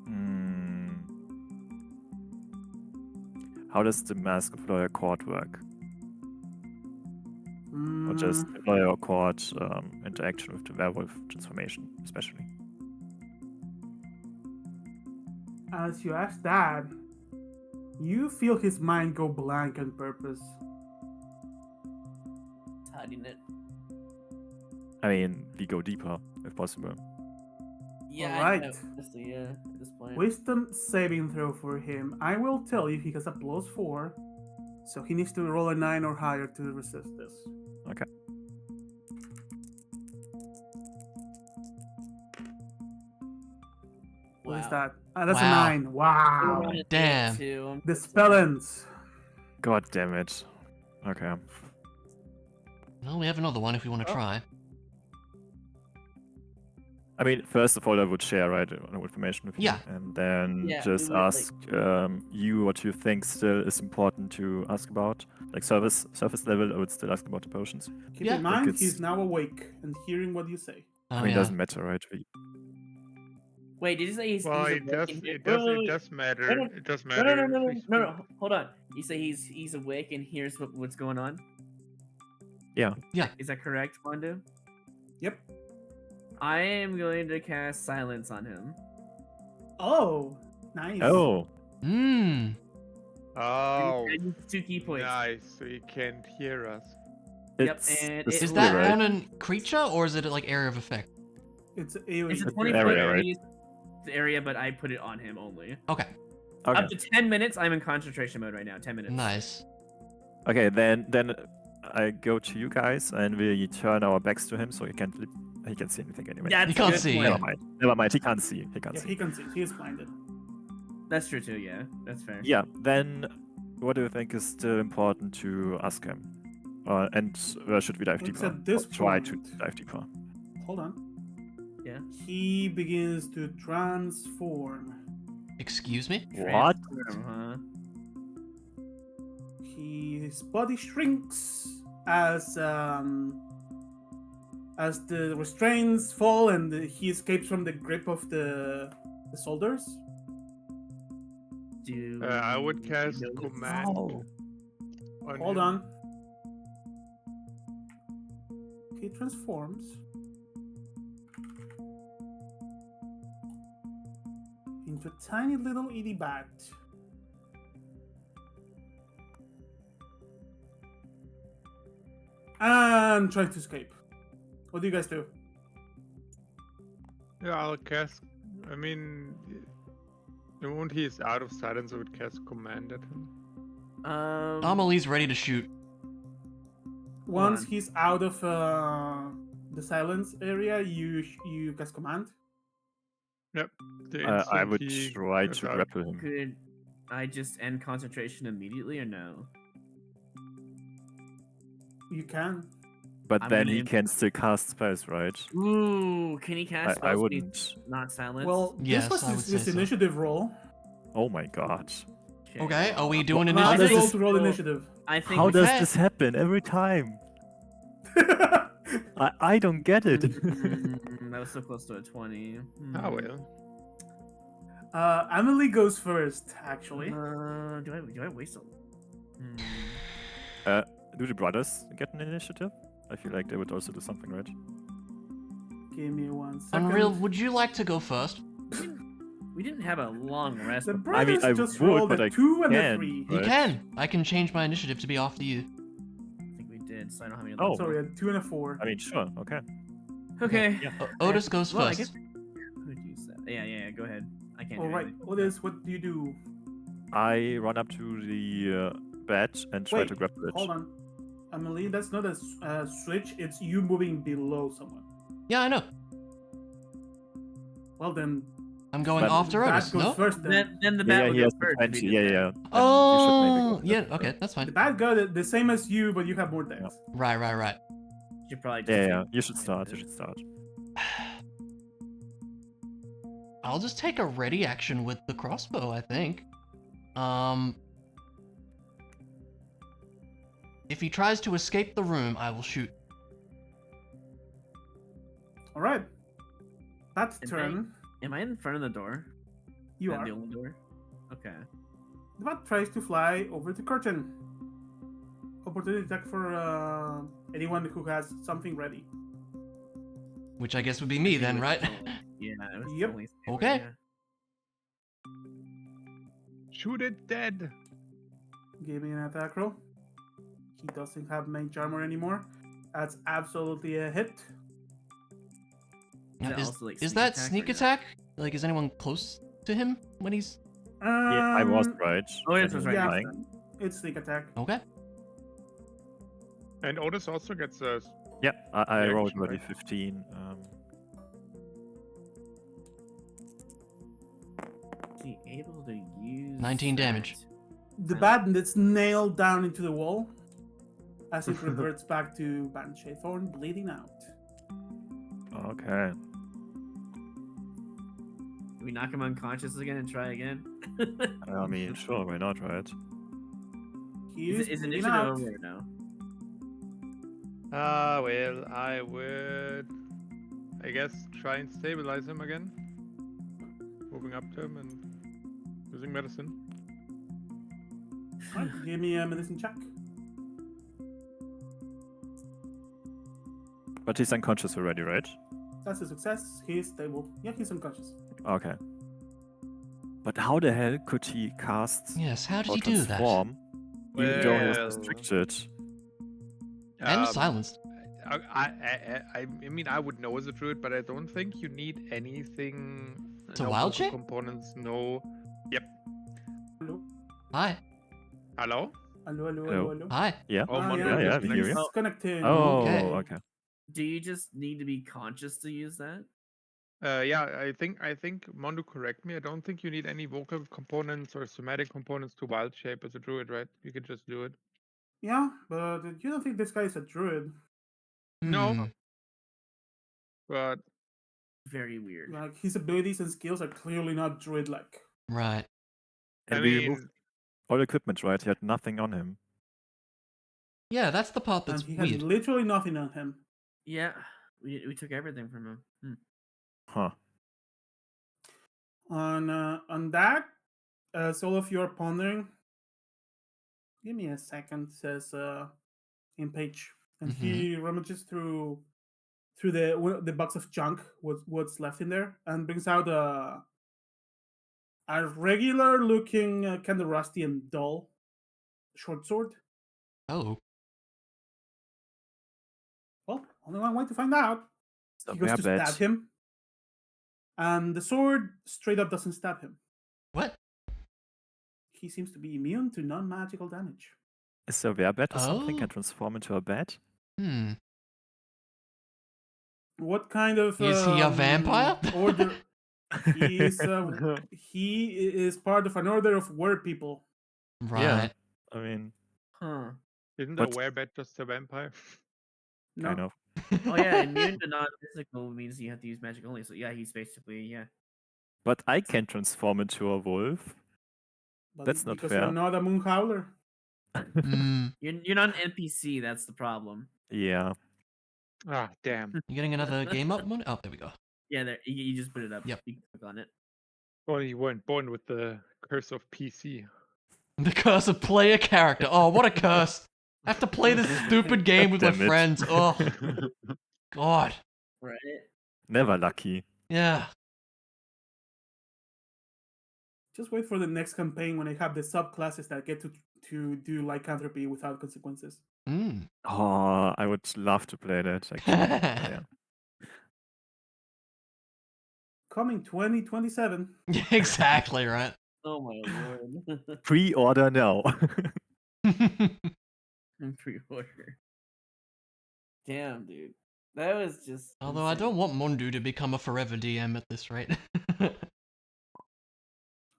Speaker 5: Hmm. How does the Mask of Lawyer Court work? Or just the Lawyer Court interaction with the werewolf transformation, especially?
Speaker 2: As you ask that, you feel his mind go blank on purpose.
Speaker 1: It's hiding it.
Speaker 5: I mean, we go deeper if possible.
Speaker 1: Yeah,
Speaker 2: Alright.
Speaker 1: I know, honestly, yeah, at this point.
Speaker 2: Wisdom saving throw for him. I will tell you he has a +4, so he needs to roll a 9 or higher to resist this.
Speaker 5: Okay.
Speaker 2: What is
Speaker 1: Wow.
Speaker 2: that? That's
Speaker 6: Wow.
Speaker 2: a 9. Wow.
Speaker 1: I'm
Speaker 6: Damn.
Speaker 2: The spell ends.
Speaker 5: God damn it. Okay.
Speaker 6: Well, we have another one if we want to try.
Speaker 5: I mean, first of all, I would share, right, information with you.
Speaker 6: Yeah.
Speaker 5: And then
Speaker 1: Yeah,
Speaker 5: just
Speaker 1: we would,
Speaker 5: ask you what you think still is important to ask about. Like surface level, I would still ask about the potions.
Speaker 2: Keep
Speaker 6: Yeah.
Speaker 2: in mind,
Speaker 5: it's-
Speaker 2: he's now awake and hearing what you say.
Speaker 6: Oh,
Speaker 5: I mean, it
Speaker 6: yeah.
Speaker 5: doesn't matter, right?
Speaker 1: Wait, did you say
Speaker 4: Well,
Speaker 1: he's
Speaker 4: it
Speaker 1: awake?
Speaker 4: does.
Speaker 1: and-
Speaker 4: It
Speaker 1: Wait,
Speaker 4: does.
Speaker 1: wait,
Speaker 4: It
Speaker 1: wait.
Speaker 4: does matter.
Speaker 1: No, no,
Speaker 4: It does
Speaker 1: No,
Speaker 4: matter.
Speaker 1: no, no,
Speaker 4: if
Speaker 1: no,
Speaker 4: we
Speaker 1: no,
Speaker 4: speak-
Speaker 1: no, hold on. You say he's awake and hears what's going on?
Speaker 5: Yeah.
Speaker 6: Yeah.
Speaker 1: Is that correct, Mondo?
Speaker 2: Yep.
Speaker 1: I am going to cast silence on him.
Speaker 2: Oh, nice.
Speaker 5: Oh,
Speaker 6: Mmm.
Speaker 4: Oh,
Speaker 1: And 2 key points.
Speaker 4: nice. So you can't hear us.
Speaker 1: Yep,
Speaker 5: it's
Speaker 1: and
Speaker 5: the
Speaker 1: it-
Speaker 6: Is
Speaker 5: school,
Speaker 6: that
Speaker 5: right?
Speaker 6: on a creature or is it like area of effect?
Speaker 2: It's
Speaker 1: It's
Speaker 2: AoE.
Speaker 1: a
Speaker 5: It's
Speaker 1: 20
Speaker 5: the
Speaker 1: foot
Speaker 5: area, right?
Speaker 1: radius area, but I put it on him only.
Speaker 6: Okay.
Speaker 5: Okay.
Speaker 1: Up to 10 minutes. I'm in concentration mode right now. 10 minutes.
Speaker 6: Nice.
Speaker 5: Okay, then I go to you guys and we turn our backs to him so he can't see anything anyway.
Speaker 1: That's
Speaker 6: You can't
Speaker 1: a good
Speaker 6: see,
Speaker 1: point.
Speaker 6: yeah.
Speaker 5: Never mind. He can't see. He can't
Speaker 2: Yeah,
Speaker 5: see.
Speaker 2: he can see. He is blinded.
Speaker 1: That's true too. Yeah, that's fair.
Speaker 5: Yeah. Then, what do you think is still important to ask him? And where should we dive
Speaker 2: It's
Speaker 5: deeper?
Speaker 2: at this
Speaker 5: Or try to
Speaker 2: point.
Speaker 5: dive deeper.
Speaker 2: Hold on.
Speaker 1: Yeah.
Speaker 2: He begins to transform.
Speaker 6: Excuse me?
Speaker 5: What?
Speaker 1: Transform, huh?
Speaker 2: His body shrinks as the restraints fall and he escapes from the grip of the soldiers.
Speaker 1: Do
Speaker 4: I would
Speaker 1: you
Speaker 4: cast
Speaker 1: notice-
Speaker 4: command.
Speaker 5: Oh.
Speaker 2: Hold
Speaker 4: him.
Speaker 2: on. He transforms into a tiny little itty bat. And tries to escape. What do you guys do?
Speaker 4: Yeah, I'll cast. I mean, the moment he is out of silence, I would cast command at him.
Speaker 6: Amelie's ready to shoot.
Speaker 2: Once
Speaker 1: on.
Speaker 2: he's out of the silence area, you cast command.
Speaker 4: Yep. The
Speaker 5: I
Speaker 4: instant
Speaker 5: would
Speaker 4: he
Speaker 5: try
Speaker 4: goes
Speaker 5: to
Speaker 4: out.
Speaker 5: grapple him.
Speaker 1: Could I just end concentration immediately or no?
Speaker 2: You can.
Speaker 5: But
Speaker 1: I'm
Speaker 5: then
Speaker 1: gonna
Speaker 5: he
Speaker 1: im-
Speaker 5: can still cast spells, right?
Speaker 1: Ooh, can he cast
Speaker 5: I
Speaker 1: spells when he's
Speaker 5: wouldn't.
Speaker 1: not silenced?
Speaker 2: Well,
Speaker 6: Yes,
Speaker 2: this was
Speaker 6: I would
Speaker 2: his
Speaker 6: say so.
Speaker 2: initiative roll.
Speaker 5: Oh my god.
Speaker 6: Okay, are we doing
Speaker 2: Last
Speaker 6: initiative?
Speaker 2: roll to roll initiative.
Speaker 1: I think
Speaker 5: How
Speaker 1: we
Speaker 5: does
Speaker 6: Okay.
Speaker 5: this happen every time? I don't get it.
Speaker 1: That was so close to a 20.
Speaker 4: Ah, well.
Speaker 2: Emily goes first, actually.
Speaker 1: Do I waste a?
Speaker 5: Do the brothers get an initiative? I feel like they would also do something, right?
Speaker 2: Give me 1 second.
Speaker 6: Unreal, would you like to go first?
Speaker 1: We didn't have a long rest.
Speaker 2: The
Speaker 1: before-
Speaker 5: I mean,
Speaker 2: brothers
Speaker 5: I
Speaker 2: just
Speaker 5: would,
Speaker 2: rolled
Speaker 5: but
Speaker 2: a
Speaker 5: I
Speaker 2: 2 and a
Speaker 5: can't.
Speaker 2: 3.
Speaker 6: You
Speaker 5: Right.
Speaker 6: can. I can change my initiative to be after you.
Speaker 1: I think we did, so I don't have any.
Speaker 5: Oh.
Speaker 2: Sorry, a 2 and a 4.
Speaker 5: I mean, sure, okay.
Speaker 1: Okay.
Speaker 5: Yeah.
Speaker 6: Otis goes
Speaker 1: Well, I
Speaker 6: first.
Speaker 1: guess- Who'd use that? Yeah. Go ahead. I can't.
Speaker 2: All
Speaker 1: do
Speaker 2: right,
Speaker 1: anything.
Speaker 2: Otis, what do you do?
Speaker 5: I run up to the bed and try
Speaker 2: Wait,
Speaker 5: to grapple it.
Speaker 2: hold on. Emily, that's not a switch. It's you moving below someone.
Speaker 6: Yeah, I know.
Speaker 2: Well then,
Speaker 6: I'm going
Speaker 5: But-
Speaker 6: after
Speaker 2: bat
Speaker 6: Otis,
Speaker 2: goes
Speaker 6: no?
Speaker 2: first. Then
Speaker 1: Then the
Speaker 5: Yeah,
Speaker 1: bat
Speaker 5: yeah,
Speaker 1: would
Speaker 5: he
Speaker 1: go
Speaker 5: has
Speaker 1: first. if he
Speaker 5: 20.
Speaker 1: did
Speaker 5: Yeah,
Speaker 1: that.
Speaker 5: yeah. Then you should
Speaker 6: Oh,
Speaker 5: maybe go
Speaker 6: yeah,
Speaker 5: first.
Speaker 6: okay, that's fine.
Speaker 2: the bat got the same as you, but you have more dex.
Speaker 5: Yeah.
Speaker 6: Right.
Speaker 1: Should probably just
Speaker 5: Yeah.
Speaker 1: take-
Speaker 5: You should start. You should start.
Speaker 6: I'll just take a ready action with the crossbow, I think. If he tries to escape the room, I will shoot.
Speaker 2: All right. That's
Speaker 1: And
Speaker 2: turn.
Speaker 1: Am I in front of the door?
Speaker 2: You
Speaker 1: Is that
Speaker 2: are.
Speaker 1: the only door? Okay.
Speaker 2: The bat tries to fly over the curtain. Opportunity attack for anyone who has something ready.
Speaker 6: Which I guess would be me then, right?
Speaker 1: Yeah. It was
Speaker 2: Yep.
Speaker 1: only-
Speaker 6: Okay.
Speaker 1: yeah.
Speaker 4: Shoot it dead.
Speaker 2: Give me an attack roll. He doesn't have mage armor anymore. That's absolutely a hit.
Speaker 6: Now,
Speaker 1: that
Speaker 6: is
Speaker 1: also, like,
Speaker 6: is
Speaker 1: sneak
Speaker 6: that
Speaker 1: attack or
Speaker 6: sneak
Speaker 1: no?
Speaker 6: attack? Like, is anyone close to him when he's...
Speaker 5: Yeah, I was
Speaker 2: Um,
Speaker 5: right.
Speaker 1: Oh, yes,
Speaker 5: when
Speaker 1: was
Speaker 5: you
Speaker 1: right.
Speaker 5: were
Speaker 2: Yeah,
Speaker 5: lying.
Speaker 2: it's sneak attack.
Speaker 6: Okay.
Speaker 4: And Otis also gets a.
Speaker 5: Yeah, I
Speaker 4: Yeah,
Speaker 5: rolled
Speaker 4: actually,
Speaker 5: already
Speaker 4: right.
Speaker 5: 15.
Speaker 1: Is he able to use
Speaker 6: 19 damage.
Speaker 1: that?
Speaker 2: The bat that's nailed down into the wall as it reverts back to Banshee Thorn, bleeding out.
Speaker 5: Okay.
Speaker 1: Do we knock him unconscious again and try again?
Speaker 5: I mean, sure, why not, right?
Speaker 2: He
Speaker 1: Is,
Speaker 2: is
Speaker 1: is
Speaker 2: bleeding
Speaker 1: initiative
Speaker 2: out.
Speaker 1: over or no?
Speaker 4: Well, I would. I guess try and stabilize him again. Moving up to him and using medicine.
Speaker 2: Right, give me a medicine check.
Speaker 5: But he's unconscious already, right?
Speaker 2: That's a success. He is stable. Yeah, he's unconscious.
Speaker 5: Okay. But how the hell could he cast
Speaker 6: Yes, how did
Speaker 5: or
Speaker 6: he do that?
Speaker 5: transform even though he was
Speaker 4: Well,
Speaker 5: restricted?
Speaker 6: And
Speaker 4: Um,
Speaker 6: silenced.
Speaker 4: I mean, I would know as a druid, but I don't think you need anything.
Speaker 6: To
Speaker 4: no
Speaker 6: wild
Speaker 4: vocal
Speaker 6: shape?
Speaker 4: components, no.
Speaker 2: Hello?
Speaker 6: Hi.
Speaker 4: Hello?
Speaker 2: Hello, hello,
Speaker 5: Hello.
Speaker 2: hello, hello.
Speaker 6: Hi.
Speaker 5: Yeah.
Speaker 4: Oh, Mondo
Speaker 5: yeah,
Speaker 4: just
Speaker 5: we hear you.
Speaker 2: He's connecting.
Speaker 5: Oh,
Speaker 6: Okay.
Speaker 5: okay.
Speaker 1: Do you just need to be conscious to use that?
Speaker 4: Yeah, I think Mondo, correct me. I don't think you need any vocal components or somatic components to wild shape as a druid, right? You can just do it.
Speaker 2: Yeah, but you don't think this guy is a druid?
Speaker 4: No.
Speaker 6: Hmm.
Speaker 4: But
Speaker 1: Very weird.
Speaker 2: Like his abilities and skills are clearly not druid-like.
Speaker 6: Right.
Speaker 5: And
Speaker 4: I
Speaker 5: we removed
Speaker 4: mean,
Speaker 5: all equipment, right? He had nothing on him.
Speaker 6: Yeah, that's the part that's
Speaker 2: And he had
Speaker 6: weird.
Speaker 2: literally nothing on him.
Speaker 1: Yeah, we took everything from him.
Speaker 5: Huh.
Speaker 2: On that, as all of you are pondering, give me a second, says in page, and he rummages through the box of junk, what's left in there, and brings out a regular looking, kind of rusty and dull short sword.
Speaker 6: Oh.
Speaker 2: Well, only one way to find out.
Speaker 5: So
Speaker 2: He goes to stab
Speaker 5: bet.
Speaker 2: him, and the sword straight up doesn't stab him.
Speaker 6: What?
Speaker 2: He seems to be immune to non-magical damage.
Speaker 5: Is there a bat or something?
Speaker 6: Oh.
Speaker 5: Can transform into a bat?
Speaker 6: Hmm.
Speaker 2: What kind of
Speaker 6: Is he a vampire?
Speaker 2: order? He is part of an order of were people.
Speaker 5: Yeah.
Speaker 6: Right.
Speaker 5: I mean,
Speaker 1: Huh.
Speaker 4: isn't
Speaker 5: But-
Speaker 4: a werebat just a vampire?
Speaker 2: No,
Speaker 5: kind of.
Speaker 1: Oh yeah, immune to non-physical means you have to use magic only. So yeah, he's basically
Speaker 5: But I can transform into a wolf.
Speaker 2: but
Speaker 5: That's not
Speaker 2: because
Speaker 5: fair.
Speaker 2: you're not a moon howler.
Speaker 6: Hmm.
Speaker 1: You're not an NPC. That's the problem.
Speaker 5: Yeah.
Speaker 4: Ah, damn.
Speaker 6: You getting another game up, Moon? Oh, there we go.
Speaker 1: Yeah, there you just put it up.
Speaker 6: Yep.
Speaker 1: You can click on it.
Speaker 4: Well, you weren't born with the curse of PC.
Speaker 6: The curse of player character. Oh, what a curse! I have to play this stupid game with my
Speaker 5: Damn it.
Speaker 6: friends. Oh, God.
Speaker 1: Right.
Speaker 5: Never lucky.
Speaker 6: Yeah.
Speaker 2: Just wait for the next campaign when I have the subclasses that get to do lycanthropy without consequences.
Speaker 6: Mm.
Speaker 5: Oh, I would love to play that, actually. Yeah.
Speaker 2: Coming 2027.
Speaker 6: Exactly, right?
Speaker 1: Oh my lord.
Speaker 5: Pre-order now.
Speaker 1: In pre-order. Damn, dude. That was just.
Speaker 6: Although I
Speaker 1: insane.
Speaker 6: don't want Mundu to become a forever DM at this rate.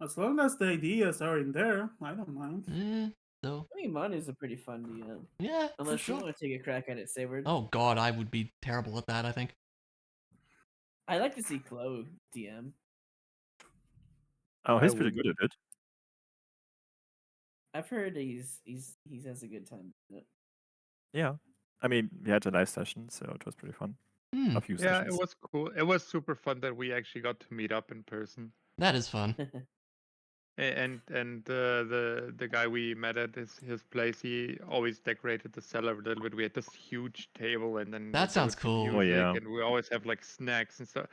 Speaker 2: As long as the ideas are in there, I don't mind.
Speaker 6: So,
Speaker 1: I mean, Mon is a pretty fun DM.
Speaker 6: yeah, for
Speaker 1: Unless you
Speaker 6: sure.
Speaker 1: want to take a crack at it, Sayward.
Speaker 6: Oh God, I would be terrible at that, I think.
Speaker 1: I'd like to see Chloe DM.
Speaker 5: Oh,
Speaker 4: I
Speaker 5: he's pretty
Speaker 4: would-
Speaker 5: good at it.
Speaker 1: I've heard he has a good time. doing it.
Speaker 5: Yeah. I mean, we had a live session, so it was pretty fun.
Speaker 6: Hmm,
Speaker 5: A few
Speaker 4: Yeah,
Speaker 5: sessions.
Speaker 4: it was cool. It was super fun that we actually got to meet up in person.
Speaker 6: that is fun.
Speaker 4: And the guy we met at his place, he always decorated the cellar a little bit. We had this huge table, and then
Speaker 6: That
Speaker 4: there
Speaker 6: sounds
Speaker 4: would be
Speaker 6: cool.
Speaker 5: Oh,
Speaker 4: music,
Speaker 5: yeah.
Speaker 4: and we always have like snacks and stuff.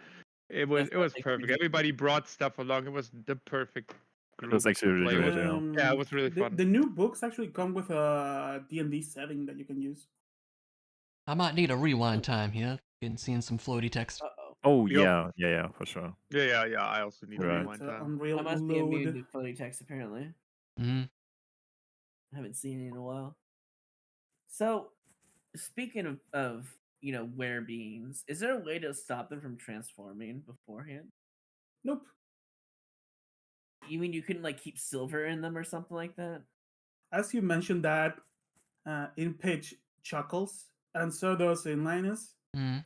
Speaker 4: It was
Speaker 1: That's
Speaker 4: perfect.
Speaker 1: crazy.
Speaker 4: Everybody brought stuff along. It was the perfect group.
Speaker 5: was actually
Speaker 4: to
Speaker 5: really
Speaker 4: play
Speaker 5: good,
Speaker 4: with.
Speaker 5: yeah.
Speaker 4: Yeah, it was really
Speaker 2: the,
Speaker 4: fun.
Speaker 2: The new books actually come with a D&D setting that you can use.
Speaker 6: I might need a rewind time here. Getting seeing some floaty text.
Speaker 1: Uh-oh.
Speaker 5: Oh,
Speaker 4: Yup.
Speaker 5: yeah, for sure.
Speaker 4: Yeah. I also need a
Speaker 5: Right.
Speaker 4: rewind time.
Speaker 2: Unreal
Speaker 1: I must be immune
Speaker 2: load.
Speaker 1: to floating text, apparently.
Speaker 6: Mm.
Speaker 1: I haven't seen it in a while. So, speaking of were beings, is there a way to stop them from transforming beforehand?
Speaker 2: Nope.
Speaker 1: You mean you couldn't like keep silver in them or something like that?
Speaker 2: As you mentioned that, in pitch chuckles, and so does in Linus.
Speaker 6: Mm.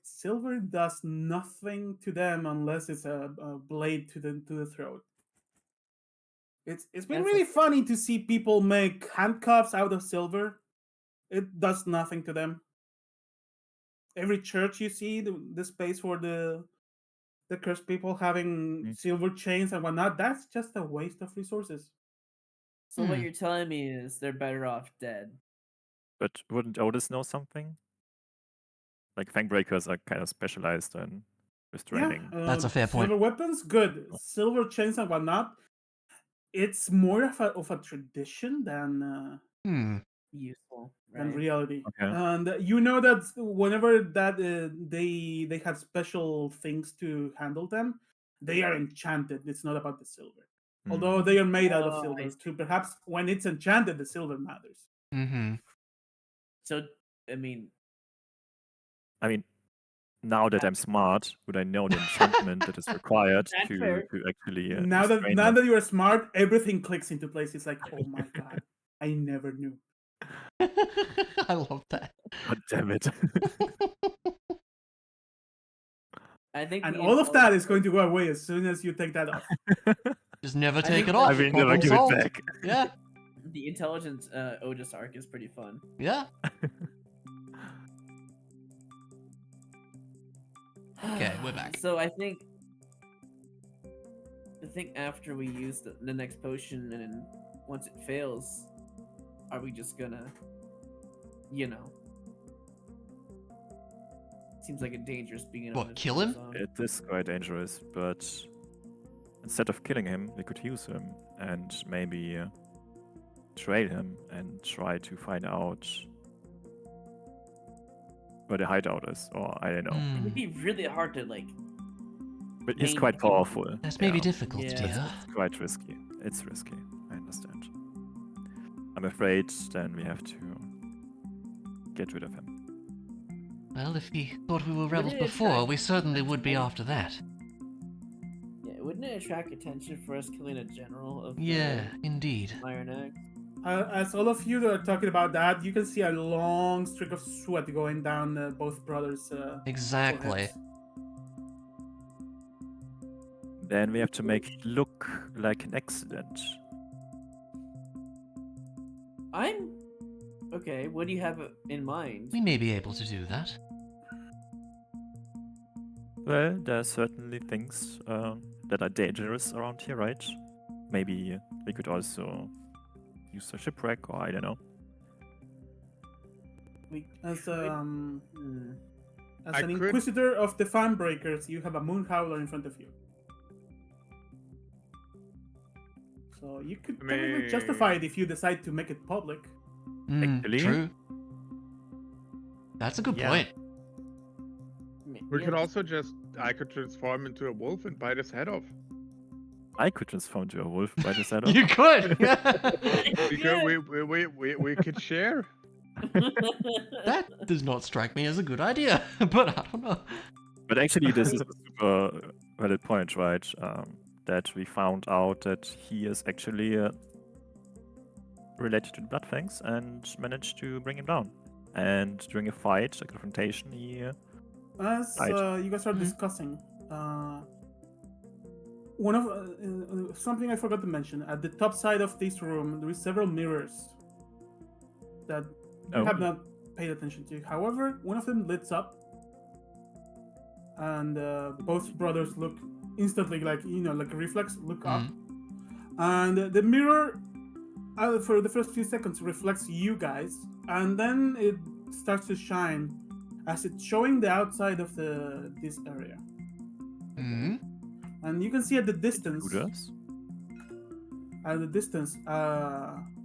Speaker 2: Silver does nothing to them unless it's a blade to the throat. It's been
Speaker 1: That's
Speaker 2: really funny to see people make handcuffs out of silver. It does nothing to them. Every church you see, the space for the cursed people having silver chains and whatnot, that's just a waste of resources.
Speaker 1: So what you're telling me is they're better off dead.
Speaker 5: But wouldn't Otis know something? Like, Fangbreakers are kind of specialized in restraining.
Speaker 2: Yeah,
Speaker 6: That's a fair point.
Speaker 2: Silver weapons, good. Silver chains and whatnot. It's more of a tradition than
Speaker 1: Useful,
Speaker 2: than
Speaker 1: right?
Speaker 2: reality.
Speaker 5: Okay.
Speaker 2: And you know that whenever that they have special things to handle them, they are enchanted. It's not about the silver. Although they are made out of
Speaker 1: Oh, I
Speaker 2: silver too. Perhaps when it's enchanted, the silver matters.
Speaker 6: Mm-hmm.
Speaker 1: So, I mean,
Speaker 5: Now that I'm smart, would I know the enchantment that is required
Speaker 1: That's
Speaker 5: to
Speaker 1: fair.
Speaker 5: actually
Speaker 2: Now
Speaker 5: restrain
Speaker 2: that
Speaker 5: them?
Speaker 2: you are smart, everything clicks into place. It's like, oh my god. I never knew.
Speaker 6: I love that.
Speaker 5: God damn it.
Speaker 1: I think
Speaker 2: And
Speaker 1: the
Speaker 2: all of that
Speaker 1: intelligence-
Speaker 2: is going to go away as soon as you take that off.
Speaker 6: Just never
Speaker 1: think
Speaker 6: take it
Speaker 1: that-
Speaker 6: off.
Speaker 5: I mean,
Speaker 6: Problem
Speaker 5: never give it
Speaker 6: solved.
Speaker 5: back.
Speaker 6: Yeah,
Speaker 1: The intelligence Otis arc is pretty fun.
Speaker 6: yeah. Okay, we're back.
Speaker 1: So I think after we use the next potion and then once it fails, are we just gonna, you know? Seems like a dangerous being.
Speaker 6: What, kill him?
Speaker 5: It is quite dangerous, but instead of killing him, we could use him and maybe trail him and try to find out where the hideout is, or I don't know.
Speaker 6: Hmm,
Speaker 1: It'd be really hard to like.
Speaker 5: But he's
Speaker 1: Main
Speaker 5: quite
Speaker 1: thing.
Speaker 5: powerful.
Speaker 6: That's maybe
Speaker 5: yeah.
Speaker 6: difficult,
Speaker 1: Yeah,
Speaker 6: dear.
Speaker 5: It's quite risky. It's risky. I understand. I'm afraid then we have to get rid of him.
Speaker 6: Well, if he thought we were rebels
Speaker 1: it
Speaker 6: before,
Speaker 1: attract-
Speaker 6: we certainly would be after that.
Speaker 1: Yeah, wouldn't it attract attention for us killing a general of?
Speaker 6: Yeah, indeed.
Speaker 1: Iron Axe.
Speaker 2: As all of you are talking about that, you can see a long streak of sweat going down both brothers'
Speaker 6: Exactly.
Speaker 2: foreheads.
Speaker 5: Then we have to make it look like an accident.
Speaker 1: I'm okay. What do you have in mind?
Speaker 6: We may be able to do that.
Speaker 5: Well, there are certainly things that are dangerous around here, right? Maybe we could also use a shipwreck, or I don't know.
Speaker 1: We
Speaker 2: As
Speaker 1: could-
Speaker 2: um,
Speaker 1: Hmm.
Speaker 2: as
Speaker 4: I
Speaker 2: an
Speaker 4: could-
Speaker 2: inquisitor of the Fan Breakers, you have a Moon Howler in front of you. So you could technically justify it if you decide to make it public.
Speaker 5: Actually-
Speaker 6: True. That's a good
Speaker 5: Yeah.
Speaker 6: point.
Speaker 4: We
Speaker 1: Yeah,
Speaker 4: could also just, I could transform into a wolf and bite his head off.
Speaker 5: I could transform into a wolf by the side of
Speaker 6: You could.
Speaker 4: Because we could share.
Speaker 6: That does not strike me as a good idea, but I don't know.
Speaker 5: But actually, this is a super valid point, right? That we found out that he is actually related to the Bloodfangs and managed to bring him down. And during a fight, a confrontation, he
Speaker 2: As
Speaker 5: Right.
Speaker 2: you guys are
Speaker 6: Mhm.
Speaker 2: discussing, one of something I forgot to mention. At the top side of this room, there is several mirrors that you
Speaker 5: Oh.
Speaker 2: have not paid attention to. However, one of them lights up, and both brothers look instantly, like like a reflex, look up, and the mirror, for the first few seconds, reflects you guys, and then it starts to shine as it's showing the outside of this area.
Speaker 6: Hmm.
Speaker 2: And you can see at the distance,
Speaker 5: Hooters.